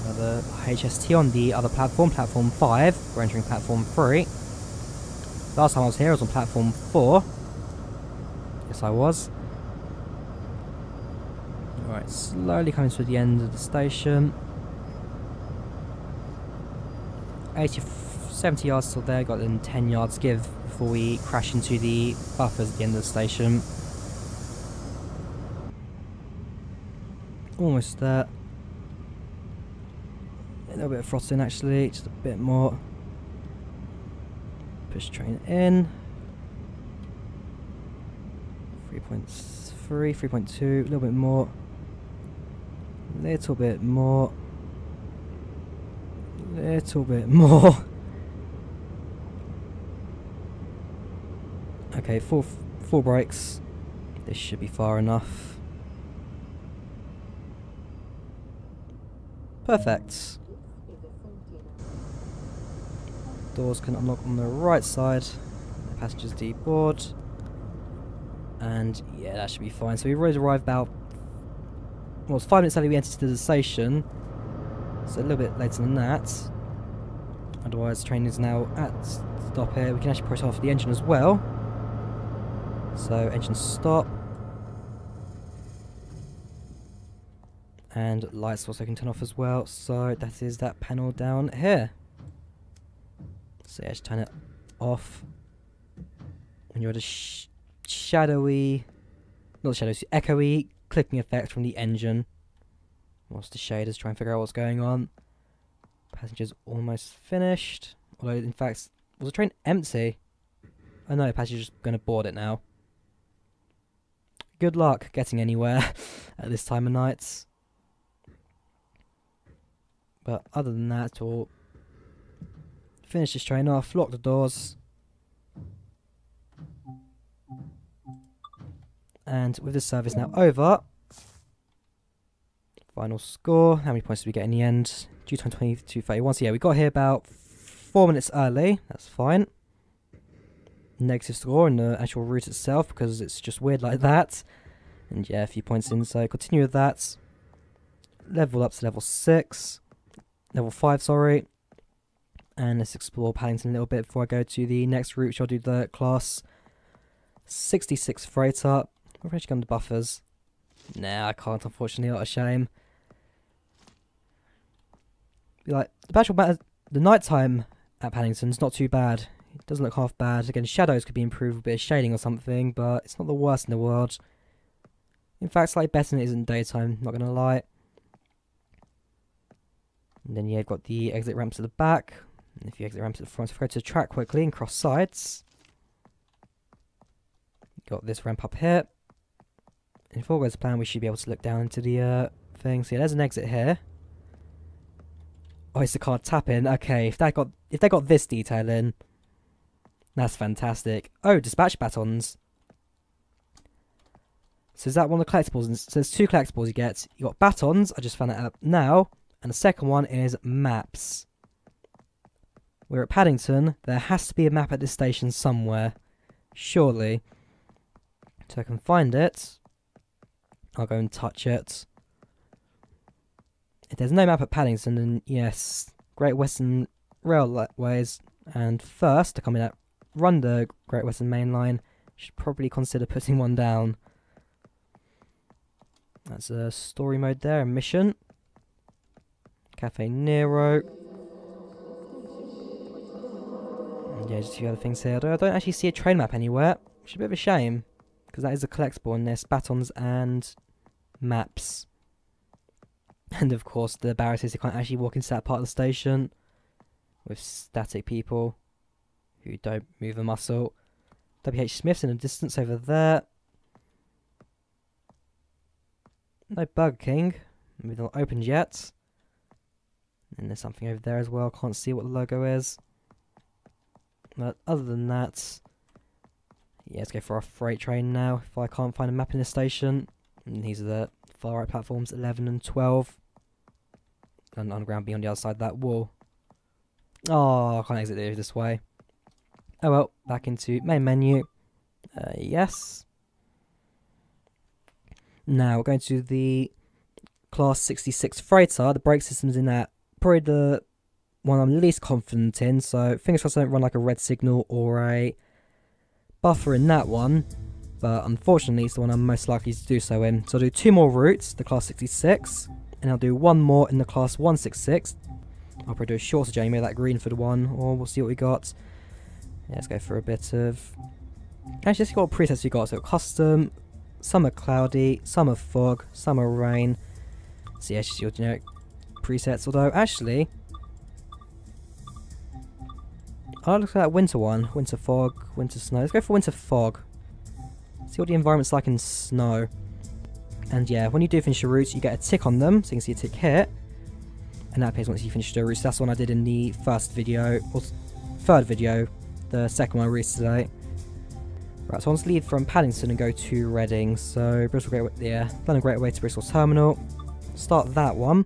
Another HST on the other platform, platform 5. We're entering platform 3. Last time I was here, I was on platform 4. Yes, I was. Alright, slowly coming to the end of the station. 70 yards still there, got then 10 yards to give before we crash into the buffers at the end of the station. Almost there. A little bit of frosting actually, just a bit more. Push train in. 3.3, 3.2, a little bit more. Little bit more. Little bit more. Okay, full brakes. This should be far enough. Perfect. Doors can unlock on the right side. The passengers deboard. And yeah, that should be fine. So we've already arrived about, well, it's 5 minutes early we entered the station. So a little bit later than that. Otherwise, the train is now at stop here. We can actually push off the engine as well. So engine stop. And lights also can turn off as well. So that is that panel down here. So yeah, just turn it off. And you're just shadowy, not shadows, echoey clicking effect from the engine. Whilst the shaders try and figure out what's going on. Passengers almost finished. Although, in fact, was the train empty? Oh no, passengers just going to board it now. Good luck getting anywhere at this time of night. But other than that, we'll finish this train off, lock the doors. And with the service now over, final score, how many points did we get in the end? Due time 22:31, so yeah, we got here about 4 minutes early, that's fine. Negative score in the actual route itself, because it's just weird like that. And yeah, a few points in, so continue with that. Level up to level 6. Level 5, sorry. And let's explore Paddington a little bit before I go to the next route, which I'll do the class 66 freighter. We've actually gone to buffers. Nah, I can't, unfortunately. What a shame. Like, the nighttime at Paddington's not too bad. It doesn't look half bad. Again, shadows could be improved with a bit of shading or something, but it's not the worst in the world. In fact, slightly better than it is in daytime, not gonna lie. And then, yeah, you've got the exit ramps at the back. And if you exit ramps at the front, if you go to the track quickly and cross sides. Got this ramp up here. And if all goes to plan, we should be able to look down into the thing. So yeah, there's an exit here. Oh, it's the card tapping. Okay, if they got this detail in, that's fantastic. Oh, dispatch batons. So is that one of the collectibles? So there's 2 collectibles you get. You got batons. I just found that out now. And the second one is maps. We're at Paddington. There has to be a map at this station somewhere. Surely. So I can find it. I'll go and touch it. If there's no map at Paddington, then yes, Great Western Railways and first to come in at run the Great Western Main Line should probably consider putting one down. That's a story mode there, a mission. Cafe Nero. And yeah, just a few other things here. I don't actually see a train map anywhere, which is a bit of a shame, because that is a collectible and there's batons and maps. And of course the barriers, you can't actually walk into that part of the station with static people who don't move a muscle. W.H. Smith's in the distance over there. No Burger King. Maybe not opened yet. And there's something over there as well. Can't see what the logo is. But other than that, yeah, let's go for our freight train now. If I can't find a map in the station. And these are the far right platforms, 11 and 12. And underground beyond the other side of that wall. Oh, I can't exit this way. Oh well, back into main menu. Yes. Now we're going to the Class 66 freighter. The brake system's in that. Probably the one I'm least confident in. So fingers crossed I don't run like a red signal or a buffer in that one. But unfortunately it's the one I'm most likely to do so in. So I'll do 2 more routes, the Class 66. And I'll do 1 more in the Class 166. I'll probably do a shorter journey, maybe that Greenford one, or we'll see what we got. Yeah, let's go for a bit of... Actually, let's see what presets we got. So custom, some are cloudy, some are fog, some are rain. So yeah, it's just your generic presets. Although, actually... I'll look at that winter one. Winter fog, winter snow. Let's go for winter fog. See what the environment's like in snow. And yeah, when you do finish your routes, you get a tick on them. So you can see a tick here. And that appears once you finish the routes. That's the one I did in the first video, or third video. The second one I released today. Right, so I want to leave from Paddington and go to Reading. So Bristol Great, yeah, London Great Way to Bristol Terminal. Start that one.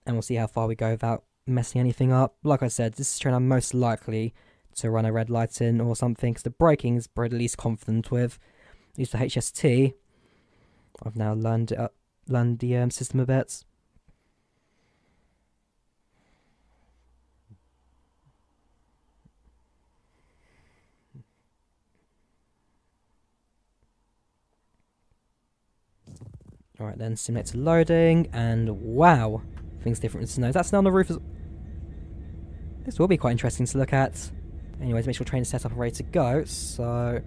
And we'll see how far we go without messing anything up. Like I said, this is a train I'm most likely to run a red light in or something. Because the braking is probably the least confident with. Use the HST. I've now learned the system a bit. Alright then, simulator loading, and wow! Things different with snow. That's now on the roof. This will be quite interesting to look at. Anyways, make sure train is set up and ready to go. So,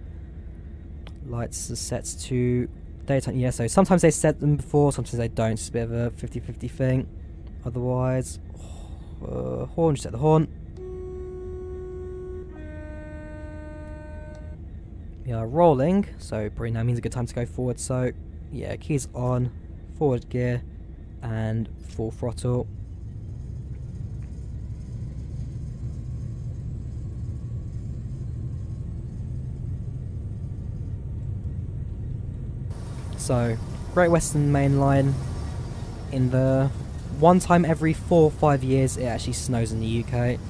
lights are set to daytime. Yeah, so sometimes they set them before, sometimes they don't. It's a bit of a 50-50 thing. Otherwise, horn, just set the horn. We are rolling, so probably now means a good time to go forward. So, yeah, keys on, forward gear, and full throttle. So, Great Western Main Line, in the one time every 4 or 5 years it actually snows in the UK.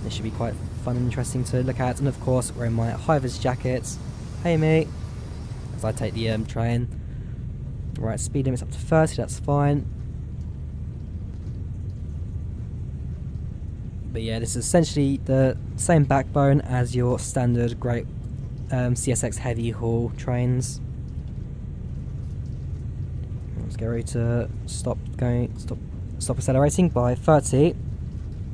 This should be quite fun and interesting to look at, and of course wearing my high-vis jackets. Hey mate, as I take the train. Right, speed limit's up to 30, that's fine. But yeah, this is essentially the same backbone as your standard Great CSX heavy haul trains. Let's get ready to stop accelerating by 30.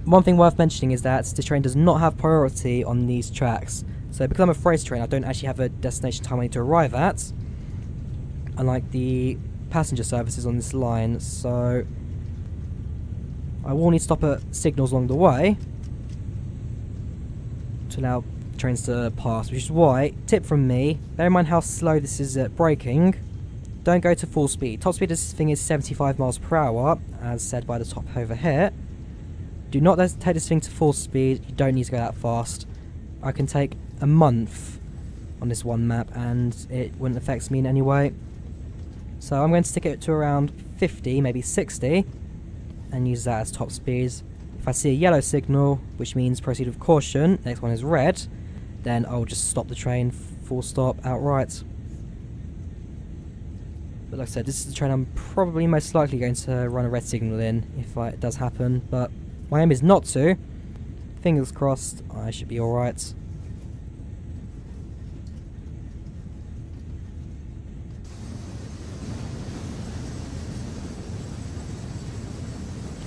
One thing worth mentioning is that this train does not have priority on these tracks. So because I'm a freight train, I don't actually have a destination time I need to arrive at, unlike the passenger services on this line. So I will need to stop at signals along the way to allow trains to pass, which is why, tip from me, bear in mind how slow this is at braking. Don't go to full speed. Top speed of this thing is 75 miles per hour, as said by the top over here. Do not take this thing to full speed. You don't need to go that fast. I can take a month on this one map and it wouldn't affect me in any way. So I'm going to stick it to around 50, maybe 60, and use that as top speed. If I see a yellow signal, which means proceed with caution, next one is red, then I'll just stop the train full stop outright. But like I said, this is the train I'm probably most likely going to run a red signal in if it does happen, but my aim is not to. Fingers crossed, I should be alright.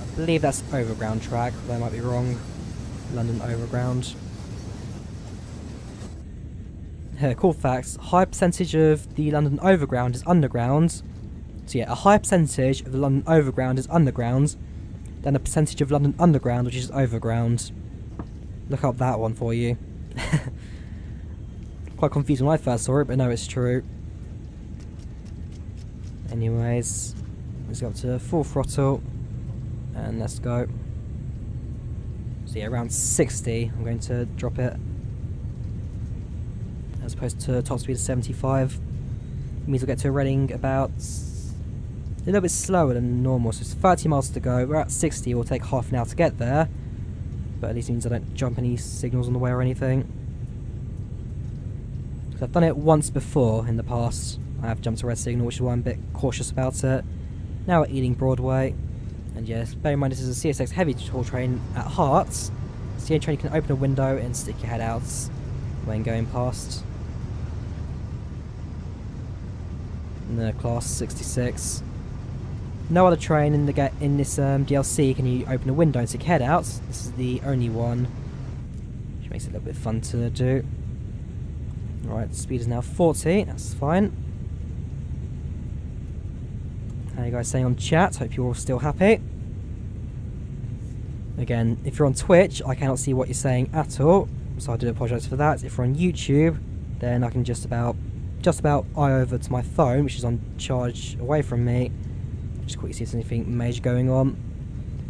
I believe that's overground track, although I might be wrong. London Overground. Cool facts. High percentage of the London Overground is underground. So yeah, a high percentage of the London Overground is underground than a percentage of London Underground, which is overground. Look up that one for you. Quite confusing when I first saw it, but no, it's true. Anyways, let's go up to full throttle and let's go. So yeah, around 60, I'm going to drop it, as opposed to top speed of 75. It means we'll get to Reading about a little bit slower than normal, so it's 30 miles to go. We're at 60, it will take half an hour to get there, but at least it means I don't jump any signals on the way or anything. So I've done it once before in the past. I have jumped a red signal, which is why I'm a bit cautious about it. Now at Ealing Broadway, and yes, bear in mind this is a CSX heavy haul train at heart. It's the only train you can open a window and stick your head out when going past. In the class 66. No other train in this DLC can you open a window and stick your head out. This is the only one, which makes it a little bit fun to do. Alright, speed is now 40, that's fine. How are you guys saying on chat? Hope you're all still happy. Again, if you're on Twitch, I cannot see what you're saying at all, so I do apologise for that. If you're on YouTube, then I can just about eye over to my phone, which is on charge away from me, just quickly see if there's anything major going on.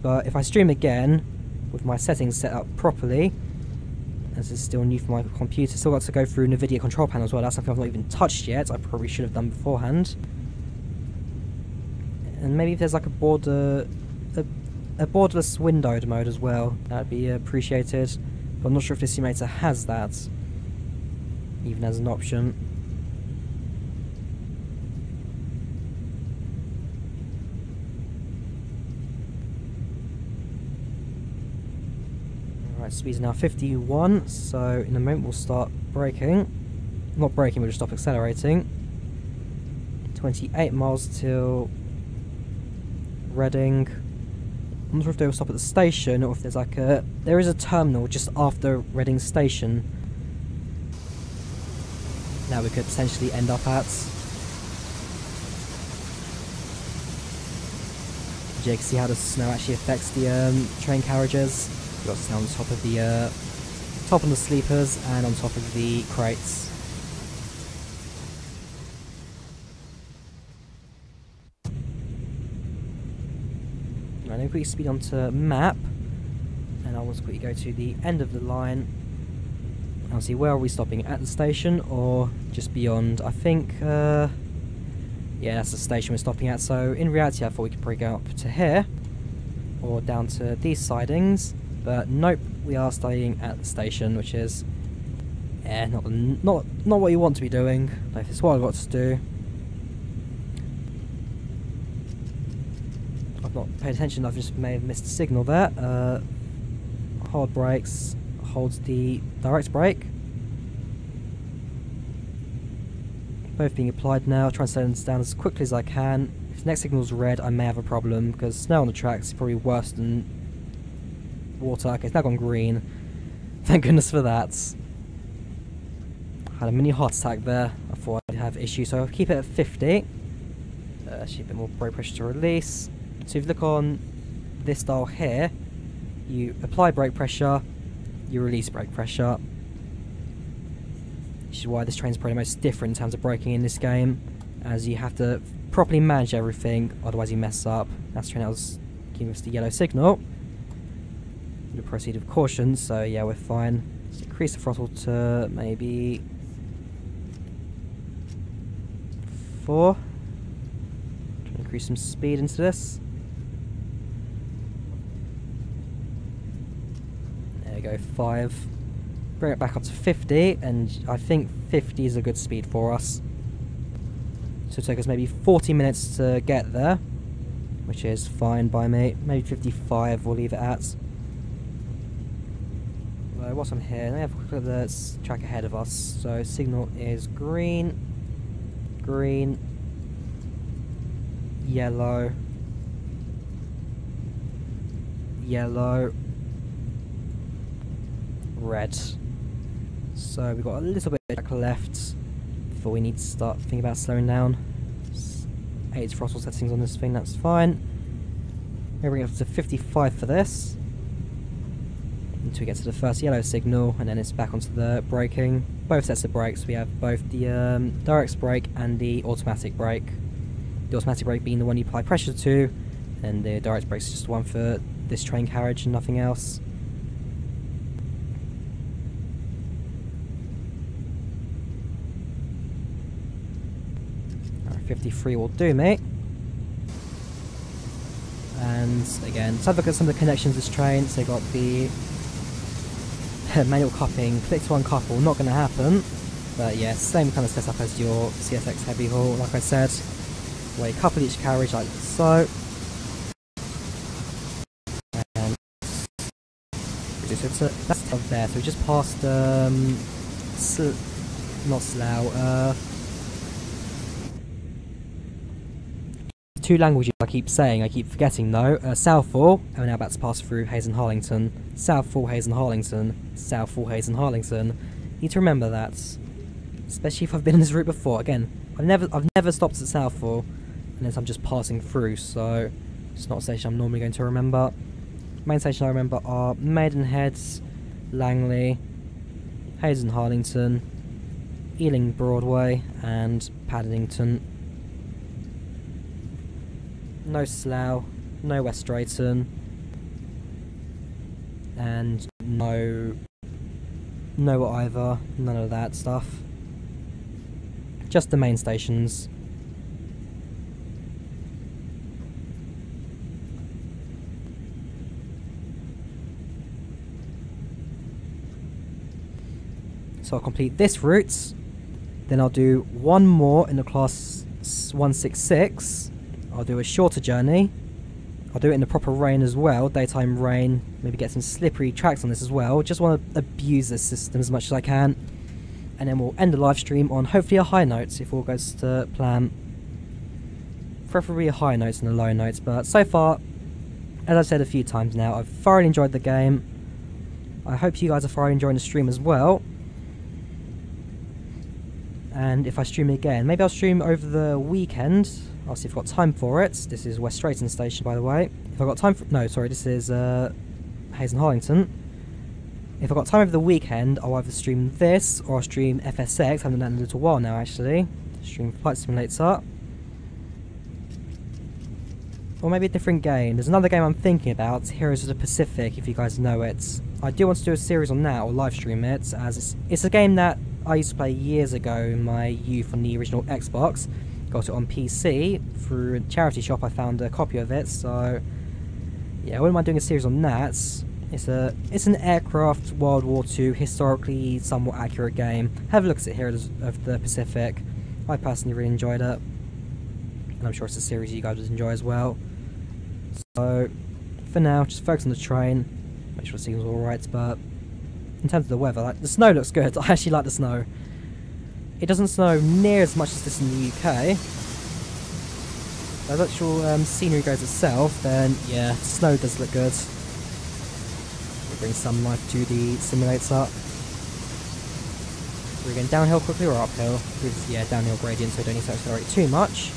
But if I stream again with my settings set up properly, as it's still new for my computer, still got to go through NVIDIA control panel as well. That's something I've not even touched yet. I probably should have done beforehand. And maybe if there's like a borderless windowed mode as well, that'd be appreciated. But I'm not sure if this simulator has that, even as an option. Alright, speed's now 51, so in a moment we'll start braking. Not braking, we'll just stop accelerating. 28 miles till Reading. I'm not sure if they will stop at the station or if there's like there is a terminal just after Reading station that we could potentially end up at. You can see how the snow actually affects the train carriages. We've got snow on top of the top on the sleepers and on top of the crates. Right, let me quickly speed onto map, and I'll just quickly go to the end of the line. I'll see where are we stopping, at the station or just beyond. I think, yeah, that's the station we're stopping at. So in reality, I thought we could probably go up to here or down to these sidings, but nope, we are staying at the station, which is not what you want to be doing. But if it's what I've got to do. Not paid attention, I've just may have missed a signal there. Hard brakes holds the direct brake. Both being applied now, trying to slow them down as quickly as I can. If the next signal's red, I may have a problem, because snow on the tracks is probably worse than water. Okay, it's now gone green. Thank goodness for that. Had a mini heart attack there. I thought I'd have issues, so I'll keep it at 50. Actually, a bit more brake pressure to release. So if you look on this dial here, you apply brake pressure, you release brake pressure. Which is why this train's probably the most different in terms of braking in this game, as you have to properly manage everything, otherwise you mess up. That's the train that was giving us the yellow signal. We'll proceed with caution, so yeah, we're fine. Let's increase the throttle to maybe 4. Try to increase some speed into this. There we go, 5. Bring it back up to 50, and I think 50 is a good speed for us. So it'll take us maybe 40 minutes to get there, which is fine by me. Maybe 55 we'll leave it at. Although whilst I'm here, let me have a quick look at the track ahead of us. So signal is green, green, yellow, yellow, red. So we've got a little bit of track left before we need to start thinking about slowing down. 8 throttle settings on this thing, that's fine. We'll bring it up to 55 for this until we get to the first yellow signal, and then it's back onto the braking. Both sets of brakes, we have both the direct brake and the automatic brake. The automatic brake being the one you apply pressure to, and the direct brake is just the one for this train carriage and nothing else. 53 will do, mate. And again, let's have a look at some of the connections of this train. So you've got the manual cupping, click to uncouple, not going to happen. But yeah, same kind of setup as your CSX heavy haul, like I said, where you couple each carriage like so. And so that's up there. So we just passed not Slough, two languages I keep saying, I keep forgetting though. Southall, and we're now about to pass through Hayes and Harlington. Southall, Hayes and Harlington. Southall, Hayes and Harlington. Need to remember that, especially if I've been on this route before. Again, I've never stopped at Southall unless I'm just passing through, so it's not a station I'm normally going to remember. Main stations I remember are Maidenhead, Langley, Hayes and Harlington, Ealing Broadway, and Paddington. No Slough, no West Drayton, and no either, none of that stuff. Just the main stations. So I'll complete this route, then I'll do one more in the class 166. I'll do a shorter journey. I'll do it in the proper rain as well, daytime rain, maybe get some slippery tracks on this as well. Just want to abuse this system as much as I can. And then we'll end the live stream on hopefully a high note if all goes to plan. Preferably a high note than a low note, but so far, as I've said a few times now, I've thoroughly enjoyed the game. I hope you guys are thoroughly enjoying the stream as well. And if I stream again, maybe I'll stream over the weekend. I'll see if I've got time for it. This is West Drayton Station, by the way. If I've got time for... No, sorry, this is Hayes and Harlington. If I've got time over the weekend, I'll either stream this or I'll stream FSX. I haven't done that in a little while now, actually. Stream Flight Simulator. Or maybe a different game. There's another game I'm thinking about, Heroes of the Pacific, if you guys know it. I do want to do a series on that, or live stream it, as it's a game that I used to play years ago in my youth on the original Xbox. Got it on PC through a charity shop. I found a copy of it, so yeah, I wouldn't mind doing a series on that. It's an aircraft World War II historically somewhat accurate game. Have a look at it, Heroes of the Pacific. I personally really enjoyed it, and I'm sure it's a series you guys would enjoy as well. So for now, just focus on the train, make sure the signal's alright. But in terms of the weather, like, the snow looks good. I actually like the snow. It doesn't snow near as much as this in the UK. As actual scenery goes itself, then yeah, snow does look good. We'll bring some life to the simulator. We're going downhill quickly or uphill? Yeah, downhill gradient, so we don't need to accelerate too much.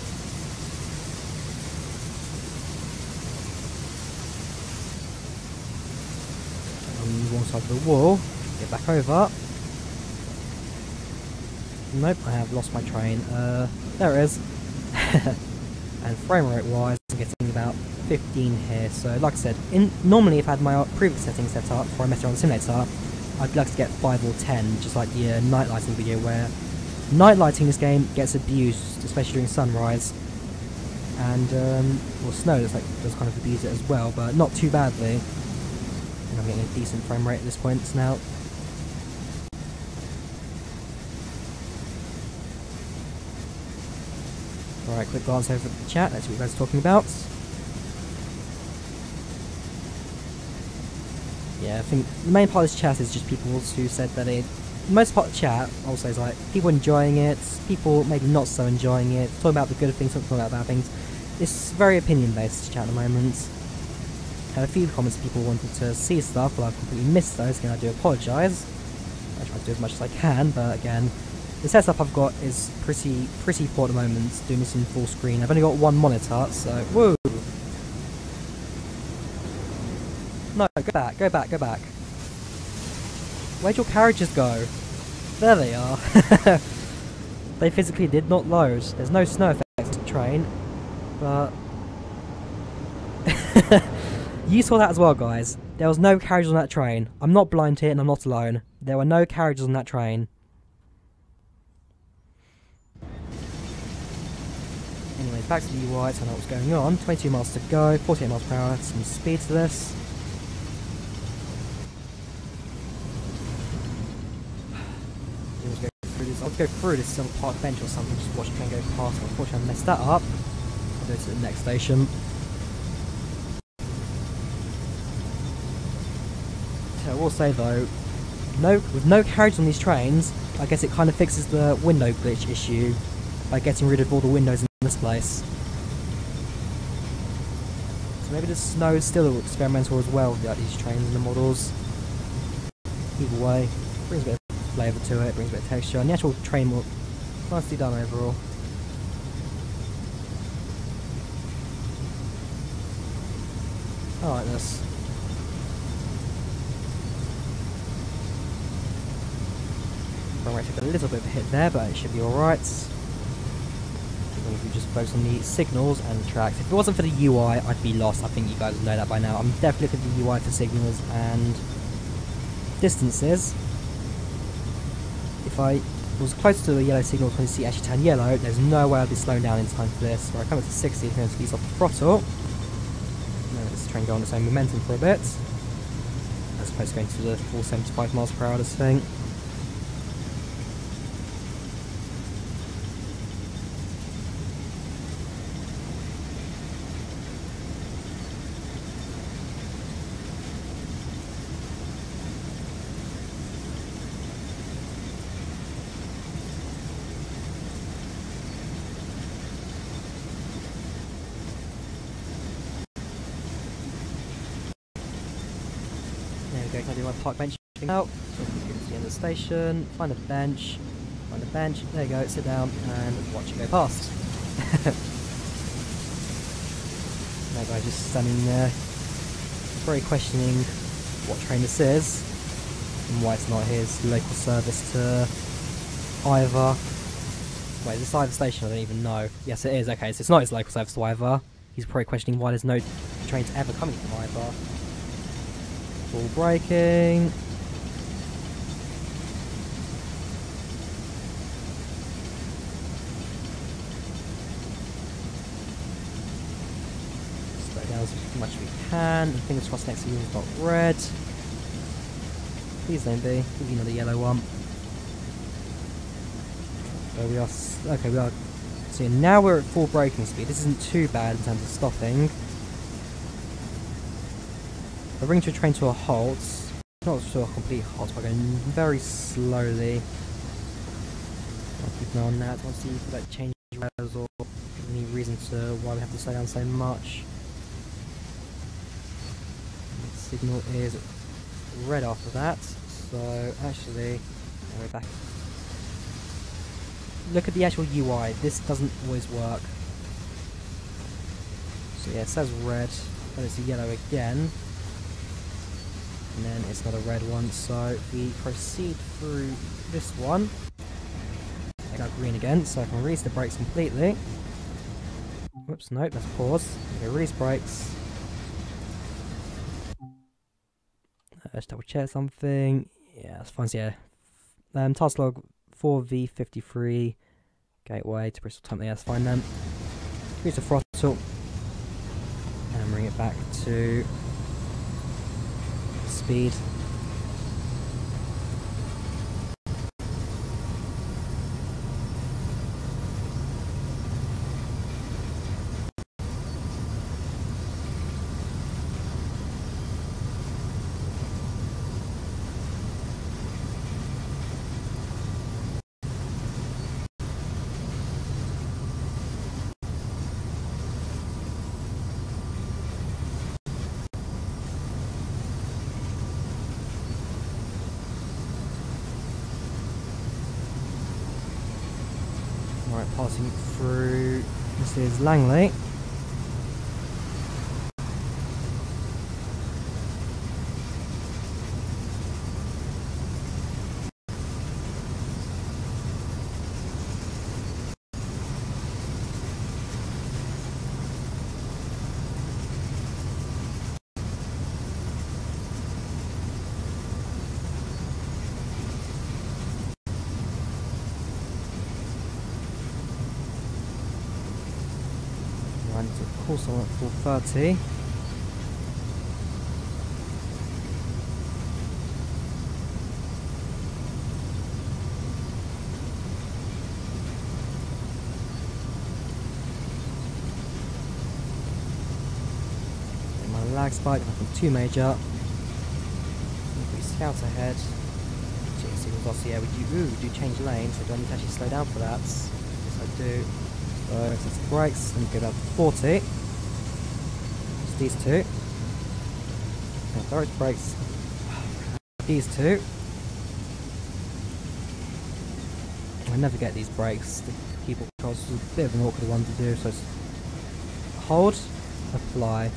On the wrong side of the wall. Get back over. Nope, I have lost my train. There it is. And frame rate wise, I'm getting about 15 here. So, like I said, normally if I had my previous settings set up before I messed around the simulator, I'd like to get 5 or 10, just like the night lighting video, where night lighting in this game gets abused, especially during sunrise. And, well, snow does kind of abuse it as well, but not too badly. And I'm getting a decent frame rate at this point now. Alright, quick glance over at the chat, let's see what you guys are talking about. Yeah, I think the main part of this chat is just people who said that the most part of the chat also is like people enjoying it, people maybe not so enjoying it, talking about the good things, talking about bad things. It's very opinion based chat at the moment. Had a few comments people wanted to see stuff, but I've completely missed those, again I do apologise. I try to do as much as I can, but again, the setup I've got is pretty poor at the moment, doing this in full screen. I've only got one monitor, so woo! No, go back. Where'd your carriages go? There they are. They physically did not load. There's no snow effects to the train, but... You saw that as well, guys. There was no carriages on that train. I'm not blind here and I'm not alone. There were no carriages on that train. Anyways, back to the UI, so I know what's going on. 22 miles to go, 48 miles per hour, some speed to this. I'll go through this little park bench or something, just watch the train go past. Unfortunately I messed that up. I'll go to the next station. So I will say though, with no carriage on these trains, I guess it kind of fixes the window glitch issue by getting rid of all the windows in this place. So maybe the snow is still experimental as well with these trains and the models. Either way, brings a bit of flavour to it, brings a bit of texture, and the actual train will nicely done overall. I like this. I might take a little bit of a hit there, but it should be alright. If we just focus on the signals and the tracks. If it wasn't for the UI, I'd be lost. I think you guys know that by now. I'm definitely looking at the UI for signals and distances. If I was close to the yellow signal when you see it actually turn yellow, there's no way I'd be slowing down in time for this. Where I come up to 60, I'm going to squeeze off the throttle. Let this train go on its own momentum for a bit. As opposed to going to the full 75 miles per hour, this thing. There we go, can I do my park bench out? So we get to the end of the station, find a bench, there you go, sit down and watch it go past. That guy just standing there, very questioning what train this is, and why it's not his local service to either. Wait, is this either station? I don't even know. Yes it is, okay, so it's not his local service to either. He's probably questioning why there's no trains ever coming from either. Full braking. Slow down as much as we can. And fingers crossed next season's got red. Please don't be. Please be another yellow one. So we are. Okay, we are. So now we're at full braking speed. This isn't too bad in terms of stopping. I bring to a train to a halt, not to a complete halt, but going very slowly. I'll keep an eye on that. I want to see if that changes or any reason to why we have to slow down so much. The signal is red after that, so actually, we're back. Look at the actual UI, this doesn't always work. So yeah, it says red, but it's a yellow again. And then it's not a red one, so if we proceed through this one, I got green again, so I can release the brakes completely. Whoops, nope, let's pause. Okay, release brakes. Let's double check something. Yeah, that's fine, so yeah. Task log 4V53, gateway to Bristol Tunnel, yeah, that's fine then. Increase the throttle, and bring it back to speed. Right, passing through, this is Langley. And of course I want 430. And my lag spike, nothing too major. If we scout ahead, signals off, so yeah, we do change lanes, so do I need to actually slow down for that? Yes I do. So since the brakes, let me go down to 40. It's these two. And direct brakes. These two. I never get these brakes. The keyboard controls is a bit of an awkward one to do. So it's hold, apply.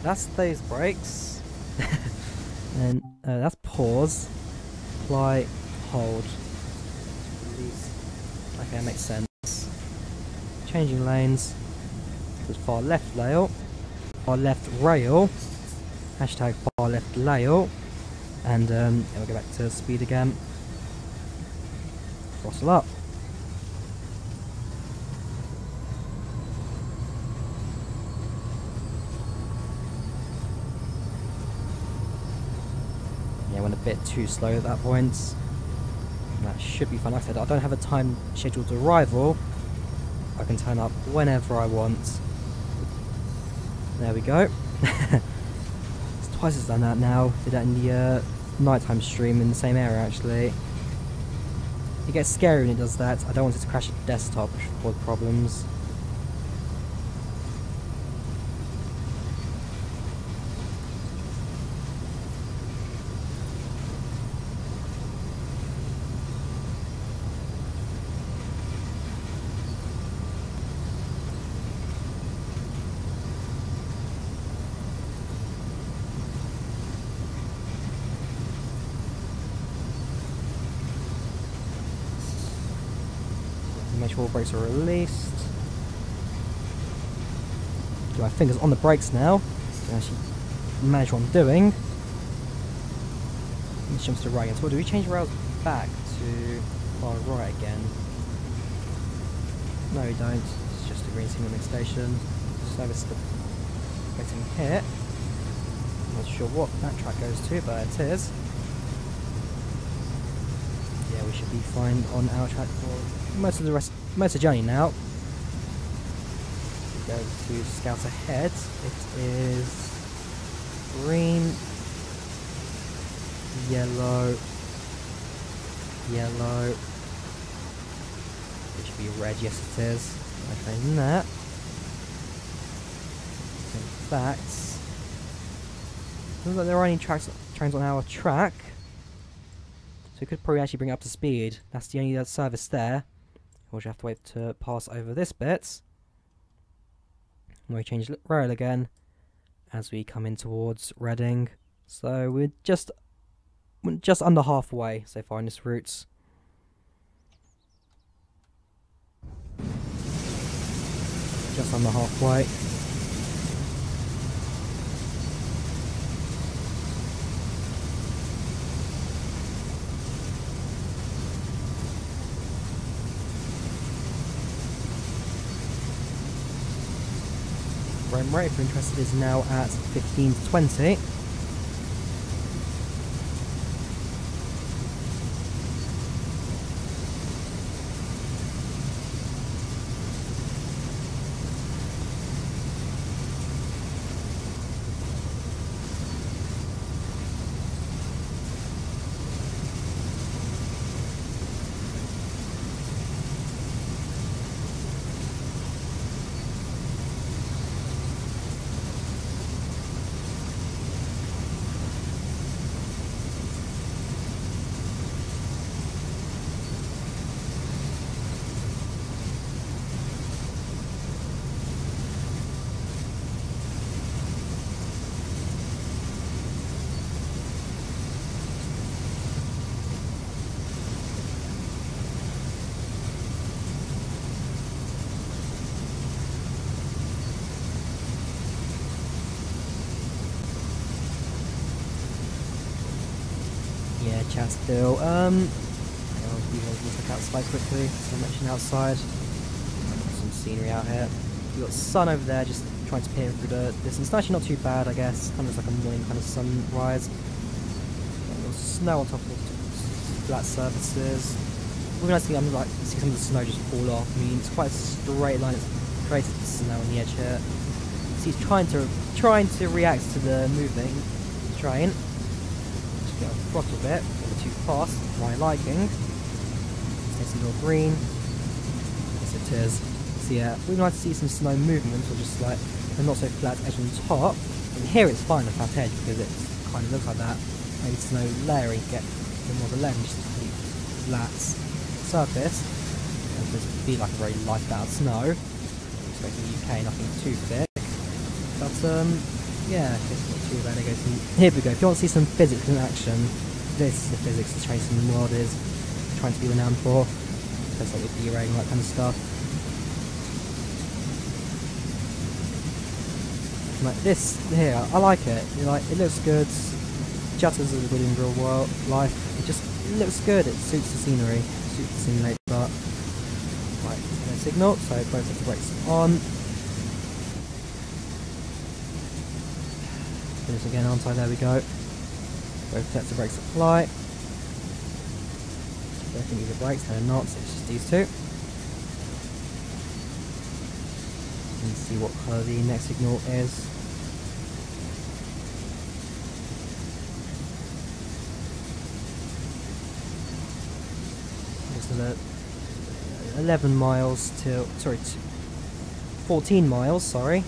That's those brakes. And that's pause, apply, hold. Release. Okay, that makes sense. Changing lanes. There's far left rail, far left rail. Hashtag far left rail. And we'll go back to speed again. Throttle up. Went a bit too slow at that point. That should be fine. Like I said, I don't have a time scheduled arrival. I can turn up whenever I want. There we go. It's twice as done that now. Did that in the nighttime stream in the same area actually. It gets scary when it does that. I don't want it to crash the desktop, which will cause problems. Make sure all brakes are released. Do my fingers on the brakes now. Can actually manage what I'm doing. Let's jump to the right again. So what do we change rails back to far right again? No, we don't. It's just a green signaling station. Service the getting hit. Not sure what that track goes to, but it is. Yeah, we should be fine on our track for most of the journey now. Go to scout ahead. It is green, yellow, yellow. It should be red, yes it is. Okay, and that. In fact, looks like there are any trains on our track. So we could probably actually bring it up to speed. That's the only service there. We'll just have to wait to pass over this bit. And we change rail again as we come in towards Reading. So we're just under halfway so far in this route. Just under halfway. Frame rate, if you're interested, is now at 15 to 20. Yeah, chat still. I'll look outside quickly. So I'm actually outside. Some scenery out here. You've got sun over there, just trying to peer through the distance. It's actually not too bad, I guess. Kind of like a morning kind of sunrise. A little snow on top of the flat surfaces. We're nice to see some of the snow just fall off. I mean, it's quite a straight line. It's created snow on the edge here. So he's trying to react to the moving train. Get off the throttle a bit, too fast, for my liking. It's a little green. Yes it is. So yeah, we'd like to see some snow movement, or just like a not so flat edge on top. And here it's fine, a flat edge, because it kind of looks like that. Maybe snow layering, get a bit more of a layer, just a complete flat surface. And this would be like a very light bout of snow. Expecting the UK, nothing too thick. But yeah, it's not too bad. Here we go. If you want to see some physics in action, this is the physics the Train Sim World is trying to be renowned for. That's like with derailing, that kind of stuff. Like this here, I like it. It looks good. Just as it would in real world life, it looks good. It suits the scenery, suits the simulator. Right, no signal, so both of the brakes on. Finish again, aren't I? There we go. Both sets of brakes apply. Don't think these are brakes, they're not, so it's just these two. And see what colour the next signal is. It's 11 miles till, sorry, 14 miles, sorry,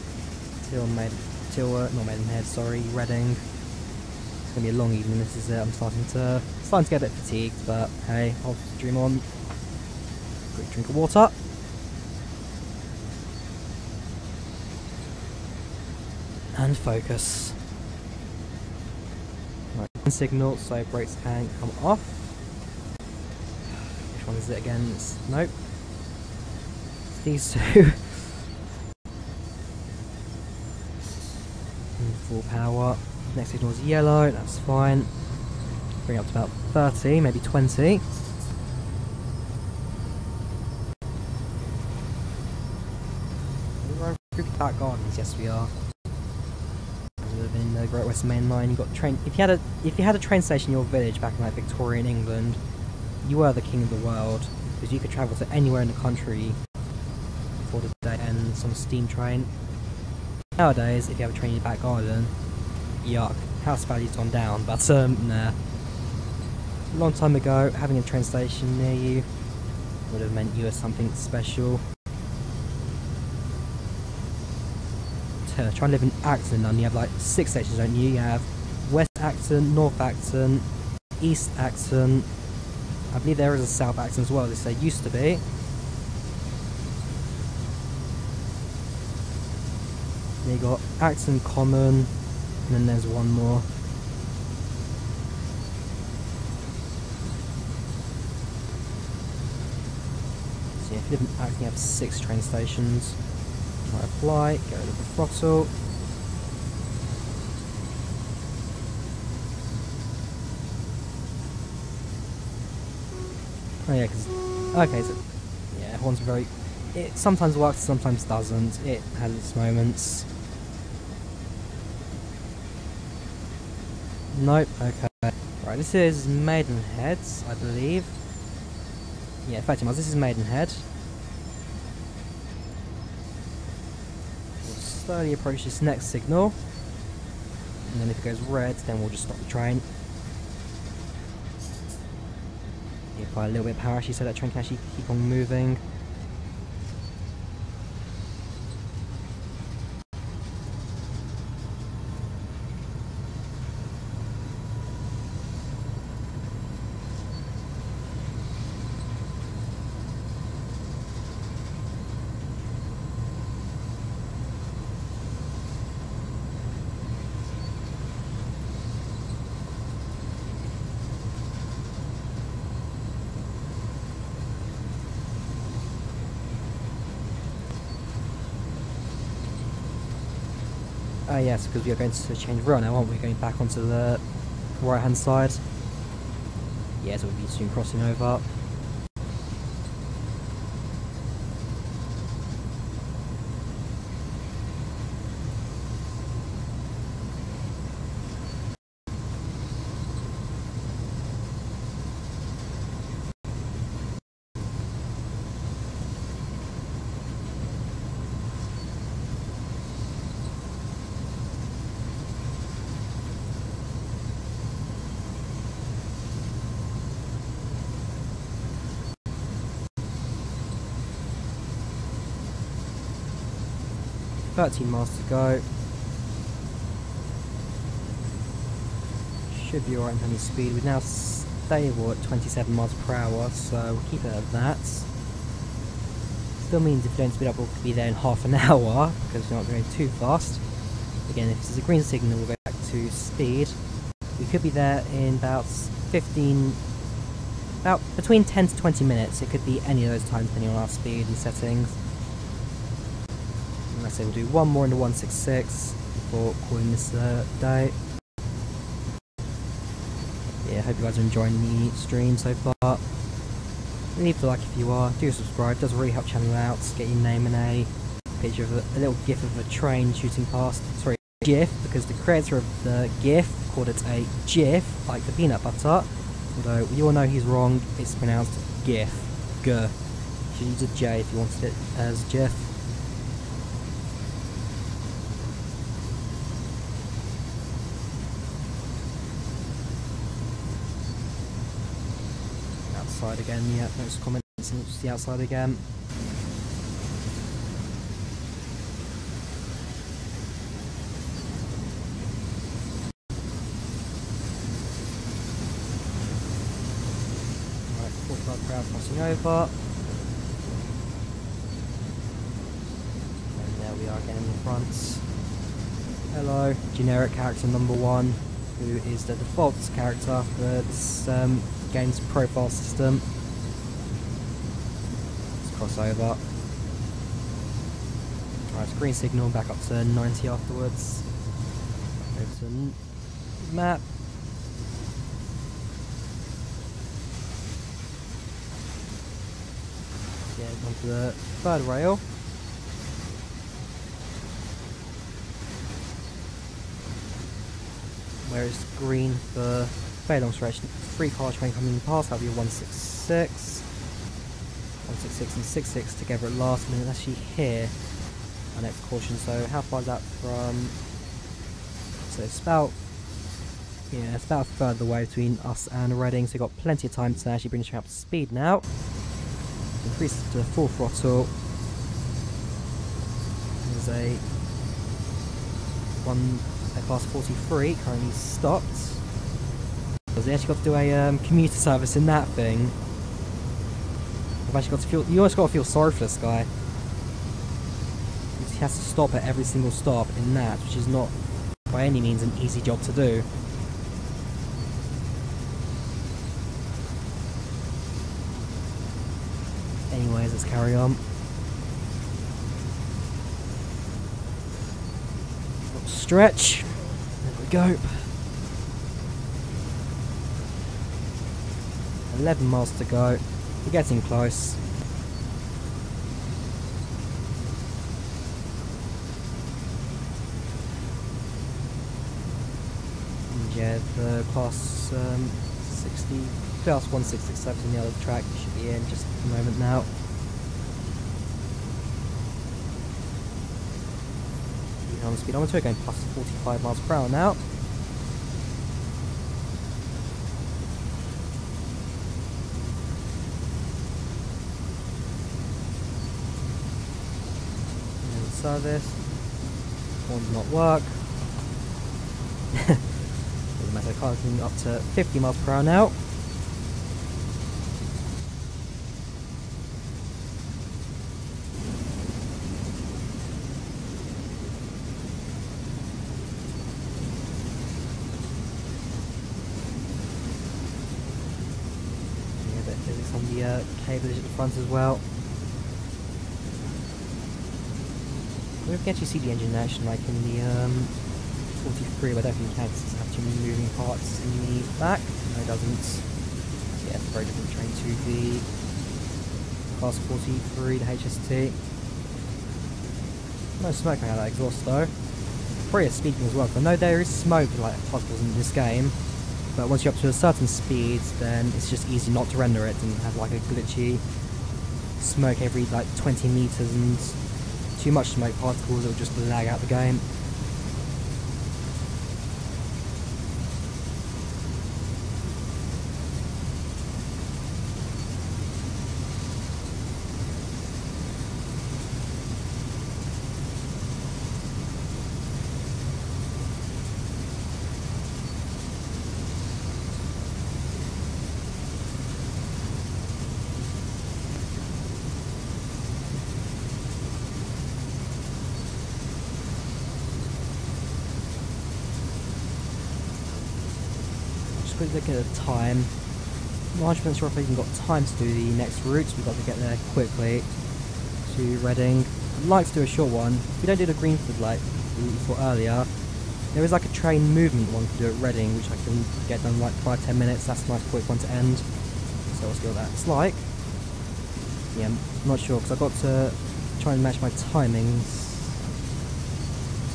till not Maidenhead, sorry, Reading. It's gonna be a long evening. This is it. I'm starting to get a bit fatigued, but hey, I'll dream on. Quick drink of water. And focus. Right, signal, so brakes can come off. Which one is it again? Nope. It's these two. Full power. Next signal is yellow, that's fine. Bring it up to about 30, maybe 20. We're through Park Gardens, yes we are. In the Great Western Main Line, you got train. If you had a train station in your village back in like Victorian England, you were the king of the world, because you could travel to anywhere in the country before the day ends on a steam train. Nowadays, if you have a train in your back garden, Yuck. House value's gone down, but nah. A long time ago, having a train station near you would have meant you were something special. Try and live in Acton, and you have like 6 stations, don't you? You have West Acton, North Acton, East Acton. I believe there is a South Acton as well, as there used to be. Then you got Acton Common, and then there's one more. So yeah, if you live in Acton, you have 6 train stations. Right, apply, get rid of the throttle. Oh yeah, because okay, so yeah, horns are very. It sometimes works, sometimes doesn't. It has its moments. Nope. Okay. Right, this is Maidenhead, I believe. Yeah, in fact, this is Maidenhead. We'll slowly approach this next signal, and then if it goes red, then we'll just stop the train. By a little bit of power actually, so that train can actually keep on moving. Yes, because we are going to change rail now, aren't we? Going back onto the right hand side. Yeah, so we'll be soon crossing over. $13 miles to go. Should be alright in terms of speed. We're now stable at 27 miles per hour, so we'll keep it at that. Still means if we don't speed up, we'll be there in half an hour, because we're not going too fast. Again, if there's a green signal, we'll go back to speed. We could be there in about between 10 to 20 minutes. It could be any of those times depending on our speed and settings. I say we'll do one more into 166 before calling this a day. Yeah, hope you guys are enjoying the stream so far. Leave a like if you are, do subscribe, does really help channel out, get your name in a picture of a little gif of a train shooting past. Sorry, GIF, because the creator of the GIF called it a GIF, like the peanut butter. Although you all know he's wrong, it's pronounced GIF. G. You should use a J if you wanted it as GIF. Outside again, yeah, no comments, and it's the outside again. Right, 45 per hour crossing over. And there we are again in the front. Hello, generic character number 1, who is the default character for this game's profile system. Let's cross over. Alright, it's green signal, back up to 90 afterwards. Go to map. Yeah, onto the third rail. Where it's green for very long stretch. 3 car train coming past, that'll be 166. 166 and 66 together at last minute. Actually here, our next caution. So how far is that from So it's about, yeah, it's about a third of the way between us and Reading, so we've got plenty of time to actually bring the train up to speed now. Increase it to full throttle. There's a class 43 currently stopped. Because they actually got to do a commuter service in that thing. I've actually got to feel, you almost got to feel sorry for this guy. He has to stop at every single stop in that, which is not by any means an easy job to do. Anyways, let's carry on. Little stretch. There we go. 11 miles to go. We're getting close. And yeah, the class 60, class 1667 on the other track should be in just a moment now. On the speedometer, going plus 45 miles per hour now. Service. Horn did not work. Doesn't matter, car's up to 50 miles per hour now. Yeah, a bit of physics on the cablage at the front as well. We can actually see the engine in action, like in the 43, but I don't think you can, because it's have too many moving parts in the back. No, it doesn't. So yeah, it's a very different train to the class 43, the HST. No smoke coming out of that exhaust though. Probably speaking as well, because I know there is smoke like particles in this game, but once you're up to a certain speed, then it's just easy not to render it and have like a glitchy smoke every like 20 meters, and too much smoke particles, it'll just lag out the game. Looking at the time, I'm not 100% sure if we've even got time to do the next route. We've got to get there quickly to Reading. I'd like to do a short one. If we don't do the Greenford like we thought earlier, there is like a train movement one to do at Reading, which I can get done in like 5-10 minutes. That's a nice quick one to end. So we'll see what that's like. Yeah, I'm not sure because I've got to try and match my timings.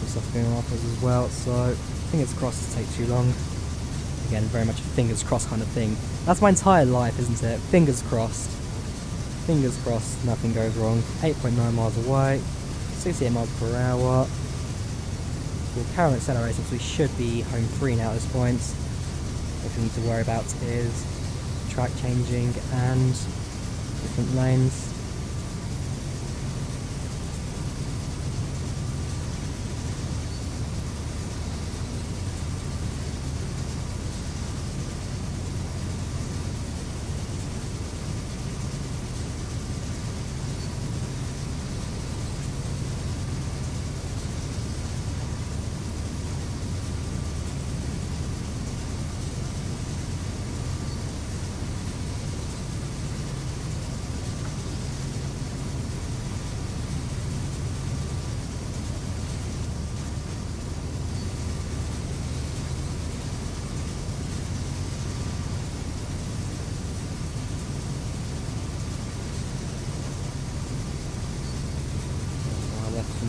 Some stuff going on afterwards as well, so fingers crossed to take too long. Again, very much a fingers crossed kind of thing. That's my entire life, isn't it? Fingers crossed. Fingers crossed, nothing goes wrong. 8.9 miles away, 68 miles per hour. We'll carry on accelerating, so we should be home free now at this point. What we need to worry about is track changing and different lanes.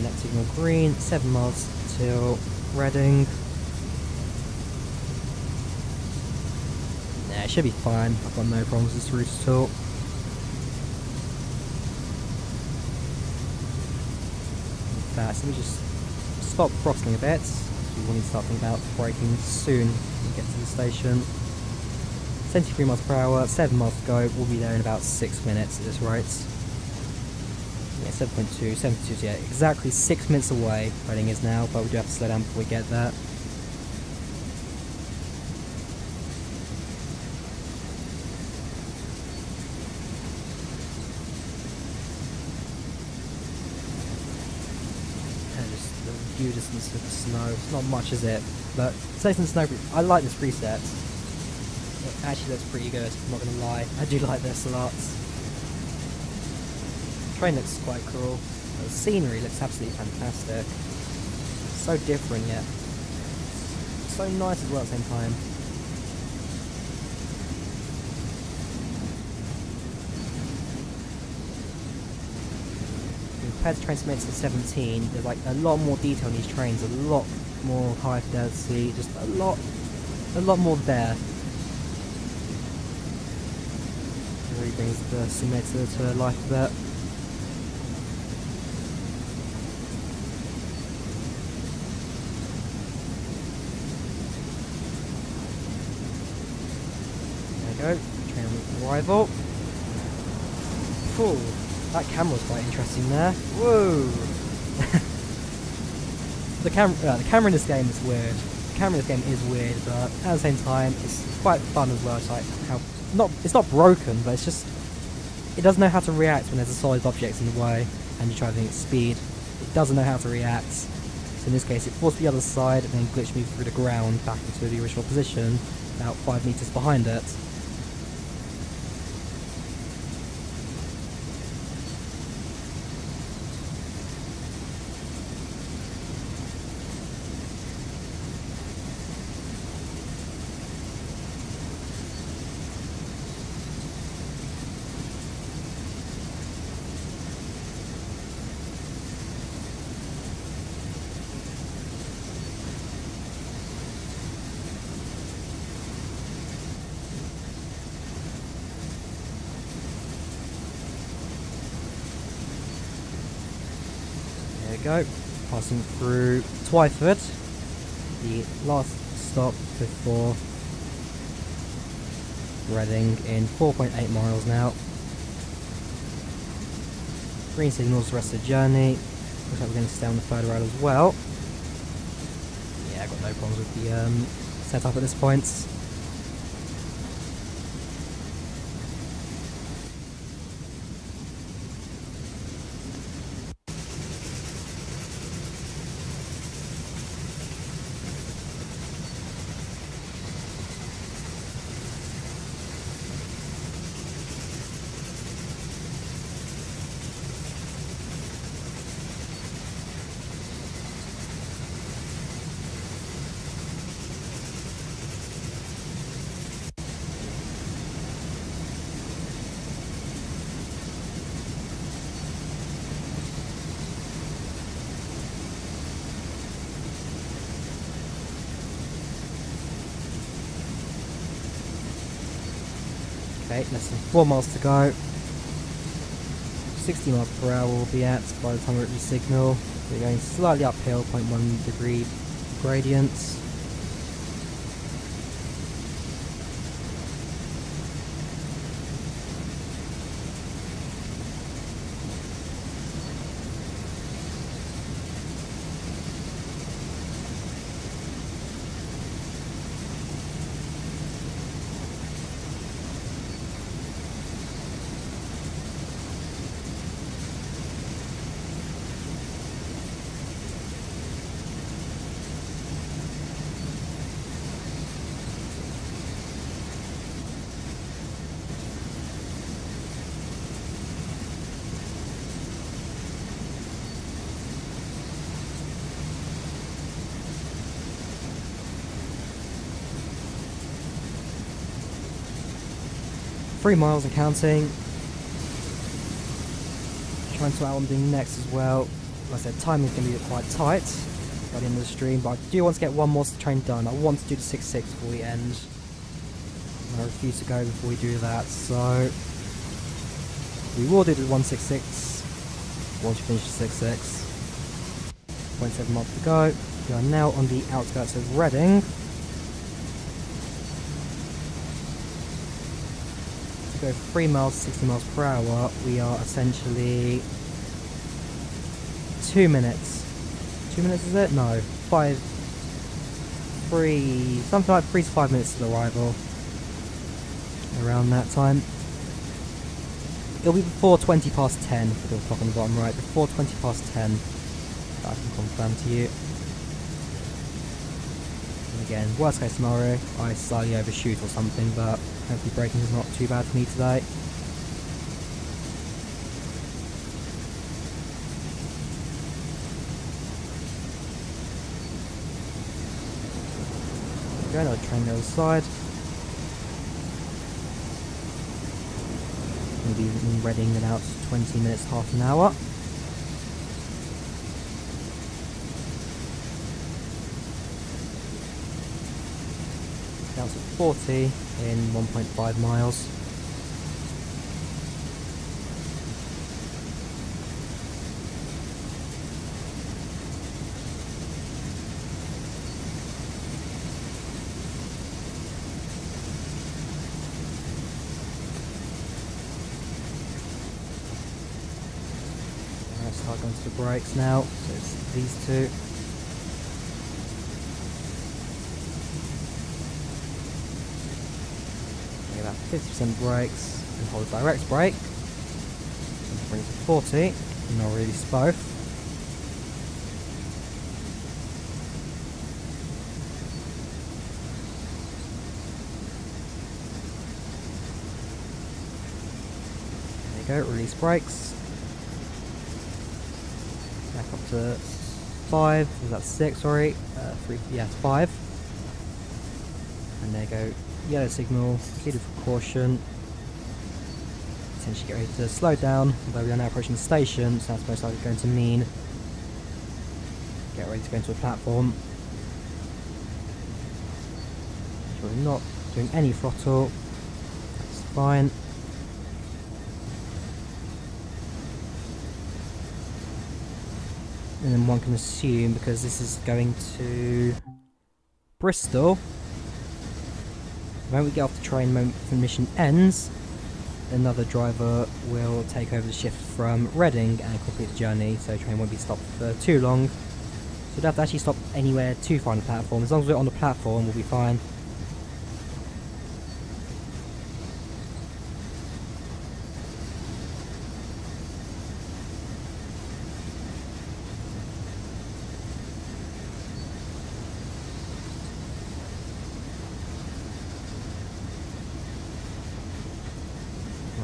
Next signal green, 7 miles till Reading. Nah, it should be fine. I've got no problems with this route at all. Fast. Let me just stop throttling a bit. we will need to start thinking about braking soon when we get to the station. 73 miles per hour, 7 miles to go, we'll be there in about 6 minutes at this rate. Yeah, 7.2, 7.2, yeah, exactly 6 minutes away Reading is now, but we do have to slow down before we get there. View distance of the snow. It's not much, is it? But safe in the snow. I like this preset. It actually looks pretty good. I'm not gonna lie. I do like this a lot. The train looks quite cool. The scenery looks absolutely fantastic. So different yet so nice as well at the same time. Compared to train estimates at 17, there's like a lot more detail in these trains, a lot more high fidelity, just a lot more there. It really brings the simulator to life a bit. There we go, train on arrival. Cool. That camera's quite interesting there. Whoa! the camera in this game is weird. The camera in this game is weird, but at the same time, it's quite fun as well. It's like how it's not broken, but it's just it doesn't know how to react when there's a solid object in the way and you're driving at speed. It doesn't know how to react. So in this case, it forced the other side and then glitched me through the ground back into the original position, about 5 meters behind it. There we go, passing through Twyford, the last stop before Reading in 4.8 miles now. Green signals the rest of the journey. Looks like we're going to stay on the third rail as well. Yeah, I've got no problems with the setup at this point. Okay, less than 4 miles to go. 60 miles per hour we'll be at by the time we're at the signal. We're going slightly uphill, 0.1 degree gradients. Three miles and counting. Trying to sort out what I'm doing next as well. Like I said, timing is going to be quite tight by the end of the stream, but I do want to get one more train done. I want to do the 6.6 before we end. I refuse to go before we do that, so we will do the 166 once we finish the 6.6. 0.7 miles to go. We are now on the outskirts of Reading. To go 3 miles, 60 miles per hour, we are essentially 2 minutes. 2 minutes is it? No. 3, something like 3 to 5 minutes to arrival. Around that time. It'll be before 20 past 10 for the clock on the bottom right. Before 20 past 10. That I can confirm to you. And again, worst case scenario, I slightly overshoot or something, but hopefully braking is not too bad for me today. There we go, another train on the other side. We'll be in Reading in about 20 minutes, half an hour. Down to 40 in 1.5 miles. Let's start going to the brakes now. So it's these two. About 50% brakes and hold a direct brake. Bring it to 40, and I'll release both. There you go, release brakes. Back up to 5, was that 6, sorry? 3, yeah, 5. And there you go. Yellow signal, proceeded for caution. Potentially get ready to slow down, although we are now approaching the station, so that's most likely going to mean get ready to go into a platform. So we're not doing any throttle, that's fine. And then one can assume, because this is going to Bristol, when we get off the train, the moment the mission ends, another driver will take over the shift from Reading and complete the journey, so the train won't be stopped for too long. So we don't have to actually stop anywhere too far on the platform. As long as we're on the platform, we'll be fine.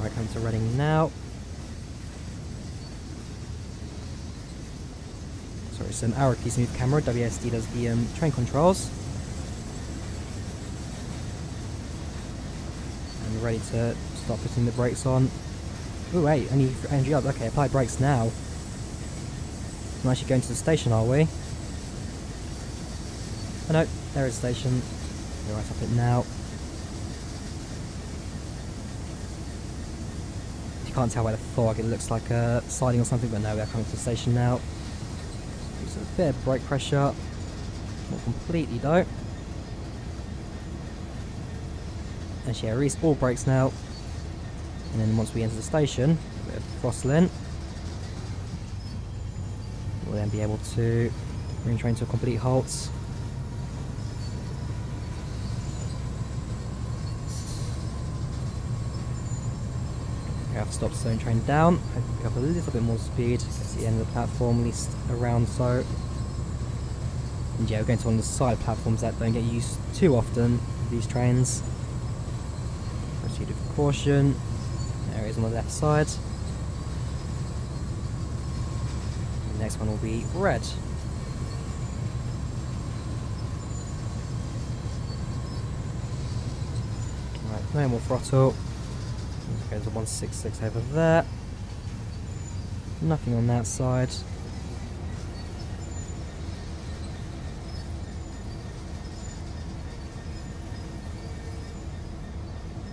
Right, coming to Reading now. Sorry, some arrow keys move camera. WSD does the train controls. And we're ready to start putting the brakes on. Oh wait, only energy up. Okay, apply brakes now. We're actually going to the station, are we? Oh no, there is the station. We're right up it now. Can't tell by the fog, it looks like a siding or something, but no, we're coming to the station now. Use a bit of brake pressure, not completely though. Actually, I release all brakes now, and then once we enter the station, a bit of throttle in, we'll then be able to bring the train to a complete halt. We have to stop slowing train down, pick up a little bit more speed, get to the end of the platform, at least around so. And yeah, we're going to one of the side platforms that don't get used too often, these trains. Proceed with caution. There it is on the left side. The next one will be red. Right, no more throttle. Goes to 166 over there. Nothing on that side.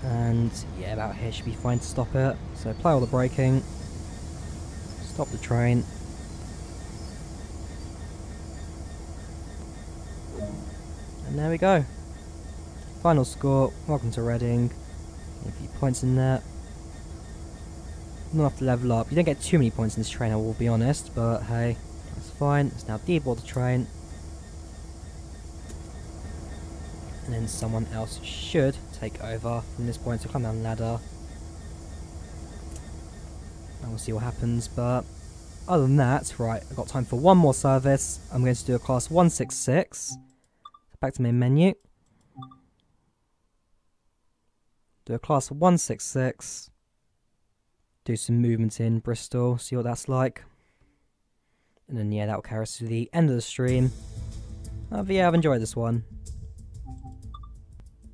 And yeah, about here should be fine to stop it. So apply all the braking. Stop the train. And there we go. Final score. Welcome to Reading. A few points in there. Not enough to level up. You don't get too many points in this train, I will be honest, but hey, that's fine. Let's now deboard the train. And then someone else should take over from this point, so climb down the ladder. And we'll see what happens, but other than that, right, I've got time for one more service. I'm going to do a class 166. Back to main menu. Do a class 166. Do some movement in Bristol, see what that's like. And then yeah, that will carry us to the end of the stream. But yeah, I've enjoyed this one.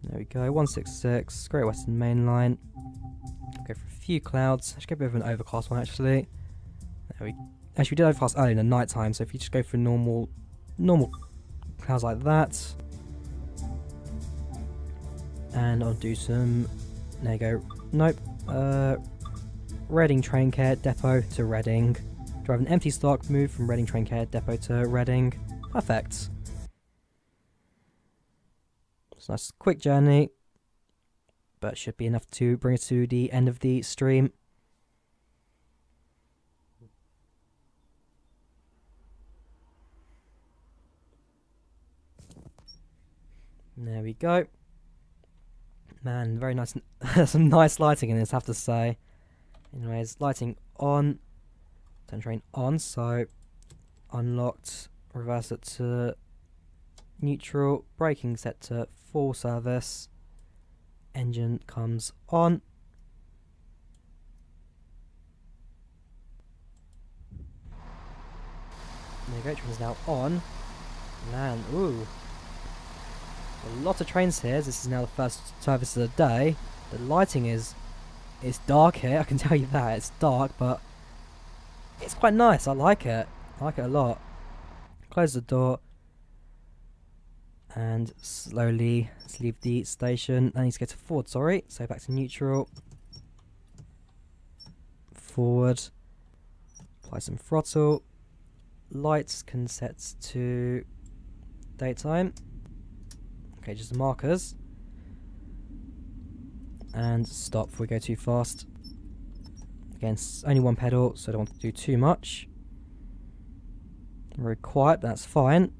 There we go, 166, Great Western Main Line. Go for a few clouds. I should go a bit of an overcast one actually. Actually, we did overcast earlier in the night time, so if you just go for normal clouds like that. And I'll do some, there you go, nope, Reading Train Care Depot to Reading. Drive an empty stock, move from Reading Train Care Depot to Reading. Perfect. It's a nice quick journey, but should be enough to bring us to the end of the stream. There we go. Man, very nice. Some nice lighting in this, I have to say. Anyways, lighting on. Turn train on, so unlocked. Reverse it to neutral. Braking set to full service. Engine comes on. There you go, train's now on. Man, ooh. A lot of trains here. This is now the first service of the day. The lighting it's dark here, I can tell you that. It's dark, but it's quite nice. I like it. I like it a lot. Close the door. And slowly let's leave the station. I need to go to forward, sorry. So back to neutral. Forward. Apply some throttle. Lights can set to daytime. Okay, just the markers. And stop if we go too fast. Again, it's only one pedal, so I don't want to do too much. Very quiet, but that's fine.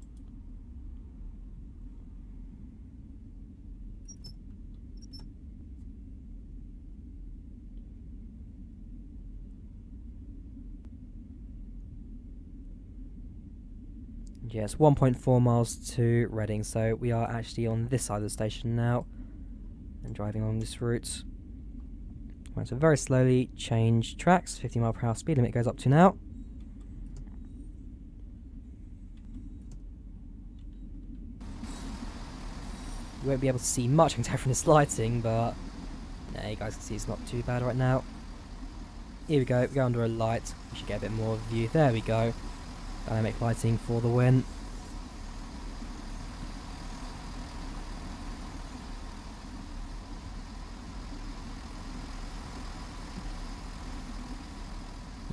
Yes, 1.4 miles to Reading, so we are actually on this side of the station now and driving on this route. Right, so very slowly change tracks, 50 mile per hour speed limit goes up to now. You won't be able to see much, I can tell from this lighting, but yeah, you guys can see it's not too bad right now. Here we go, under a light, we should get a bit more of a view, there we go. Dynamic lighting for the win.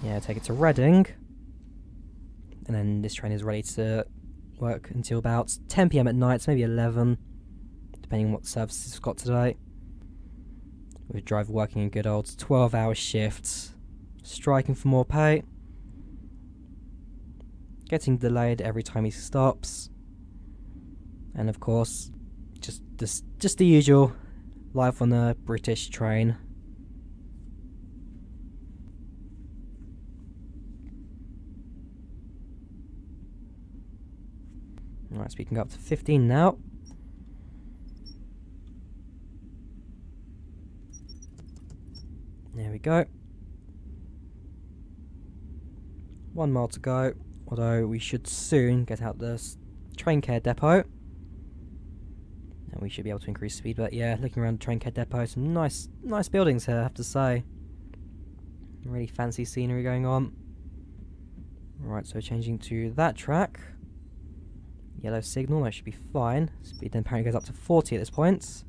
Yeah, take it to Reading. And then this train is ready to work until about 10 PM at night, maybe 11, depending on what service it's got today. With driver working in good old 12-hour shifts, striking for more pay. Getting delayed every time he stops, and of course, just the usual life on a British train. Alright, so we can go up to 15 now. There we go. 1 mile to go. Although we should soon get out the train care depot. And we should be able to increase speed, but yeah, looking around the train care depot, some nice buildings here, I have to say. Really fancy scenery going on. Right, so changing to that track. Yellow signal, that should be fine. Speed then apparently goes up to 40 at this point.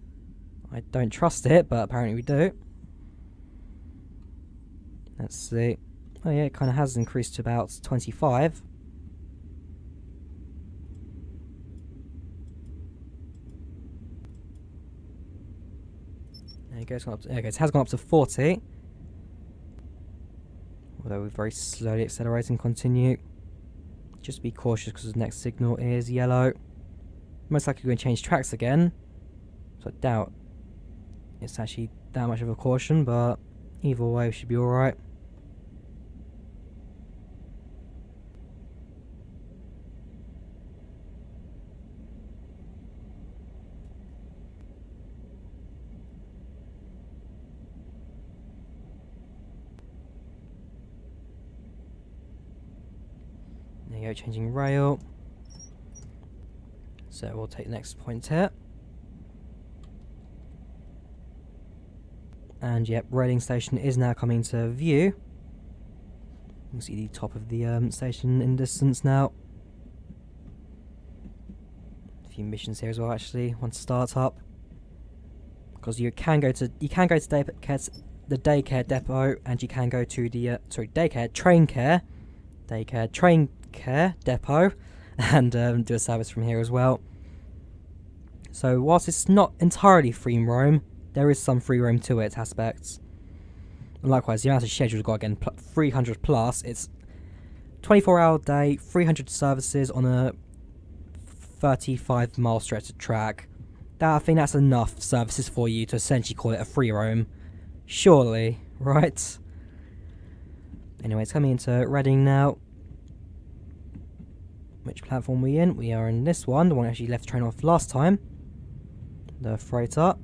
I don't trust it, but apparently we do. Let's see. Oh yeah, it kind of has increased to about 25. go, it's gone up to, okay, it has gone up to 40. Although we're very slowly accelerating, continue. Just be cautious because the next signal is yellow. Most likely we're going to change tracks again. So I doubt it's actually that much of a caution, but either way we should be alright. There you go, changing rail. So we'll take the next point here. And yep, railing station is now coming to view. You can see the top of the station in distance now. A few missions here as well actually, once start up. Because you can go to the daycare depot, and you can go to the train care depot, and do a service from here as well. So whilst it's not entirely free roam, there is some free roam to it aspects. And likewise, the amount of schedule we've got again, 300 plus. It's 24-hour day, 300 services on a 35-mile stretch of track. I think that's enough services for you to essentially call it a free roam. Surely, right? Anyway, it's coming into Reading now. Which platform are we in? We are in this one, the one that actually left the train off last time. The freighter.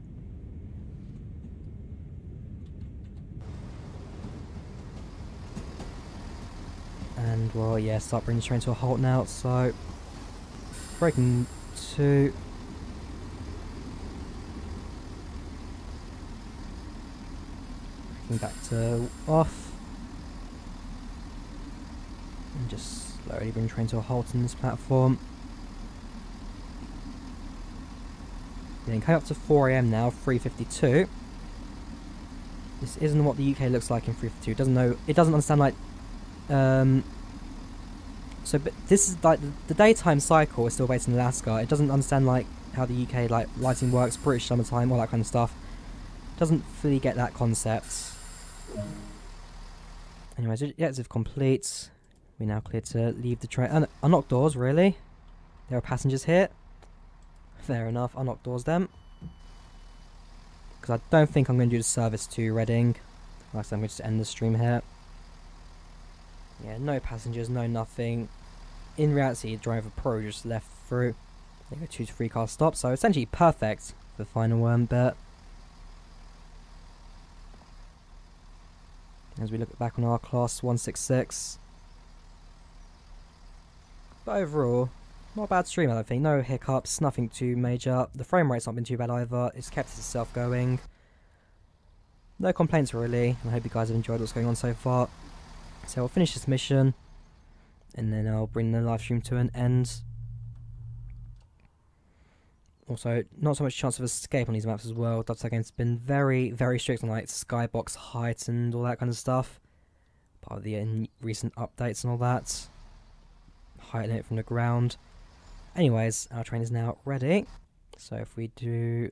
And, well, yeah, start bringing the train to a halt now, so... Braking 2... Braking back to off. And just slowly bring the train to a halt on this platform. Then coming up to 4 AM now, 3:52. This isn't what the UK looks like in 3:52. It doesn't understand like but this is like the daytime cycle is still based in Alaska. It doesn't understand like how the UK like lighting works, British summertime, all that kind of stuff. Doesn't fully get that concept. Anyways, objective complete. We're now clear to leave the train. Unlock doors, really? There are passengers here. Fair enough, unlock doors then. Because I don't think I'm going to do the service to Reading. Like I said, I'm going to just end the stream here. Yeah, no passengers, no nothing. In reality, the driver pro just left through. There go 2 to 3 car stops, so essentially perfect for the final bit. As we look back on our class 166. But overall, not a bad stream, I don't think. No hiccups, nothing too major. The frame rate's not been too bad either. It's kept itself going. No complaints really. I hope you guys have enjoyed what's going on so far. So I'll finish this mission, and then I'll bring the live stream to an end. Also, not so much chance of escape on these maps as well. Dovetail Games has been very, very strict on like skybox height and all that kind of stuff. Part of the recent updates and all that. Height limit from the ground. Anyways, our train is now ready. So if we do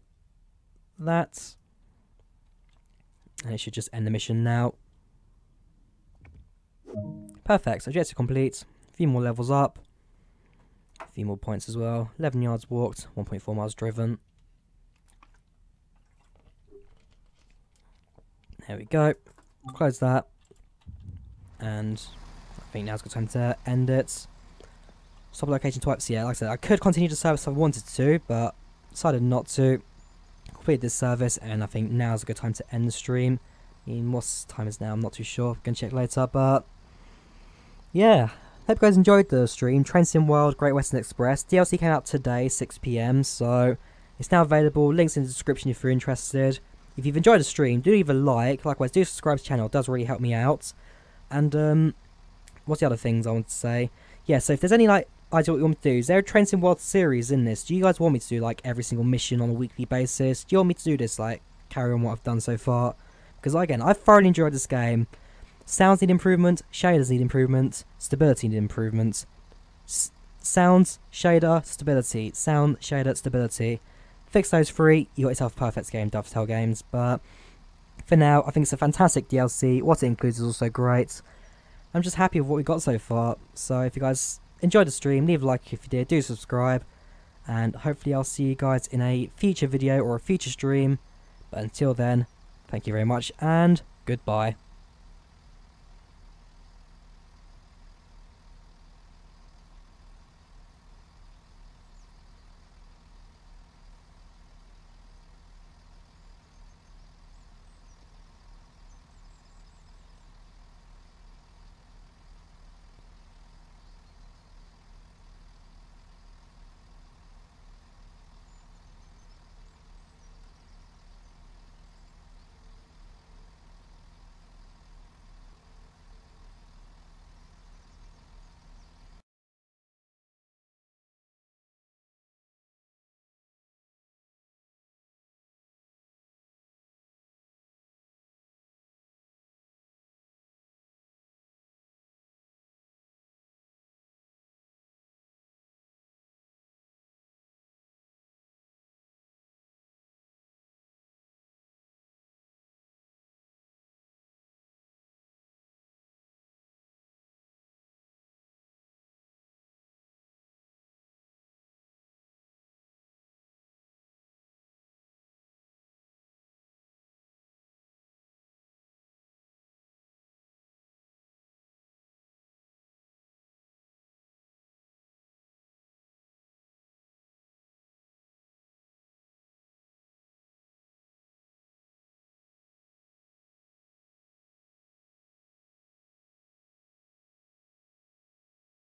that, and it should just end the mission now. Perfect, so objective complete. A few more levels up. A few more points as well. 11 yards walked, 1.4 miles driven. There we go. Close that. And I think now's a good time to end it. Stop location twice. Yeah, like I said, I could continue the service if I wanted to, but decided not to. Completed this service, and I think now's a good time to end the stream. I mean, what time is now? I'm not too sure. Gonna check later, but yeah. Hope you guys enjoyed the stream. Train Sim World, Great Western Express. DLC came out today, 6 PM, so it's now available. Links in the description if you're interested. If you've enjoyed the stream, do leave a like. Likewise, do subscribe to the channel. It does really help me out. And what's the other things I want to say? Yeah, so if there's any like idea what you want me to do, is there a Train Sim World series in this? Do you guys want me to do like every single mission on a weekly basis? Do you want me to do this, like carry on what I've done so far? Because again, I've thoroughly enjoyed this game. Sounds need improvement, shaders need improvement, stability need improvement. Sounds, shader, stability. Sound, shader, stability. Fix those 3, you got yourself a perfect game, Dovetail Games. But for now, I think it's a fantastic DLC. What it includes is also great. I'm just happy with what we got so far. So if you guys enjoyed the stream, leave a like if you did, do subscribe. And hopefully I'll see you guys in a future video or a future stream. But until then, thank you very much and goodbye.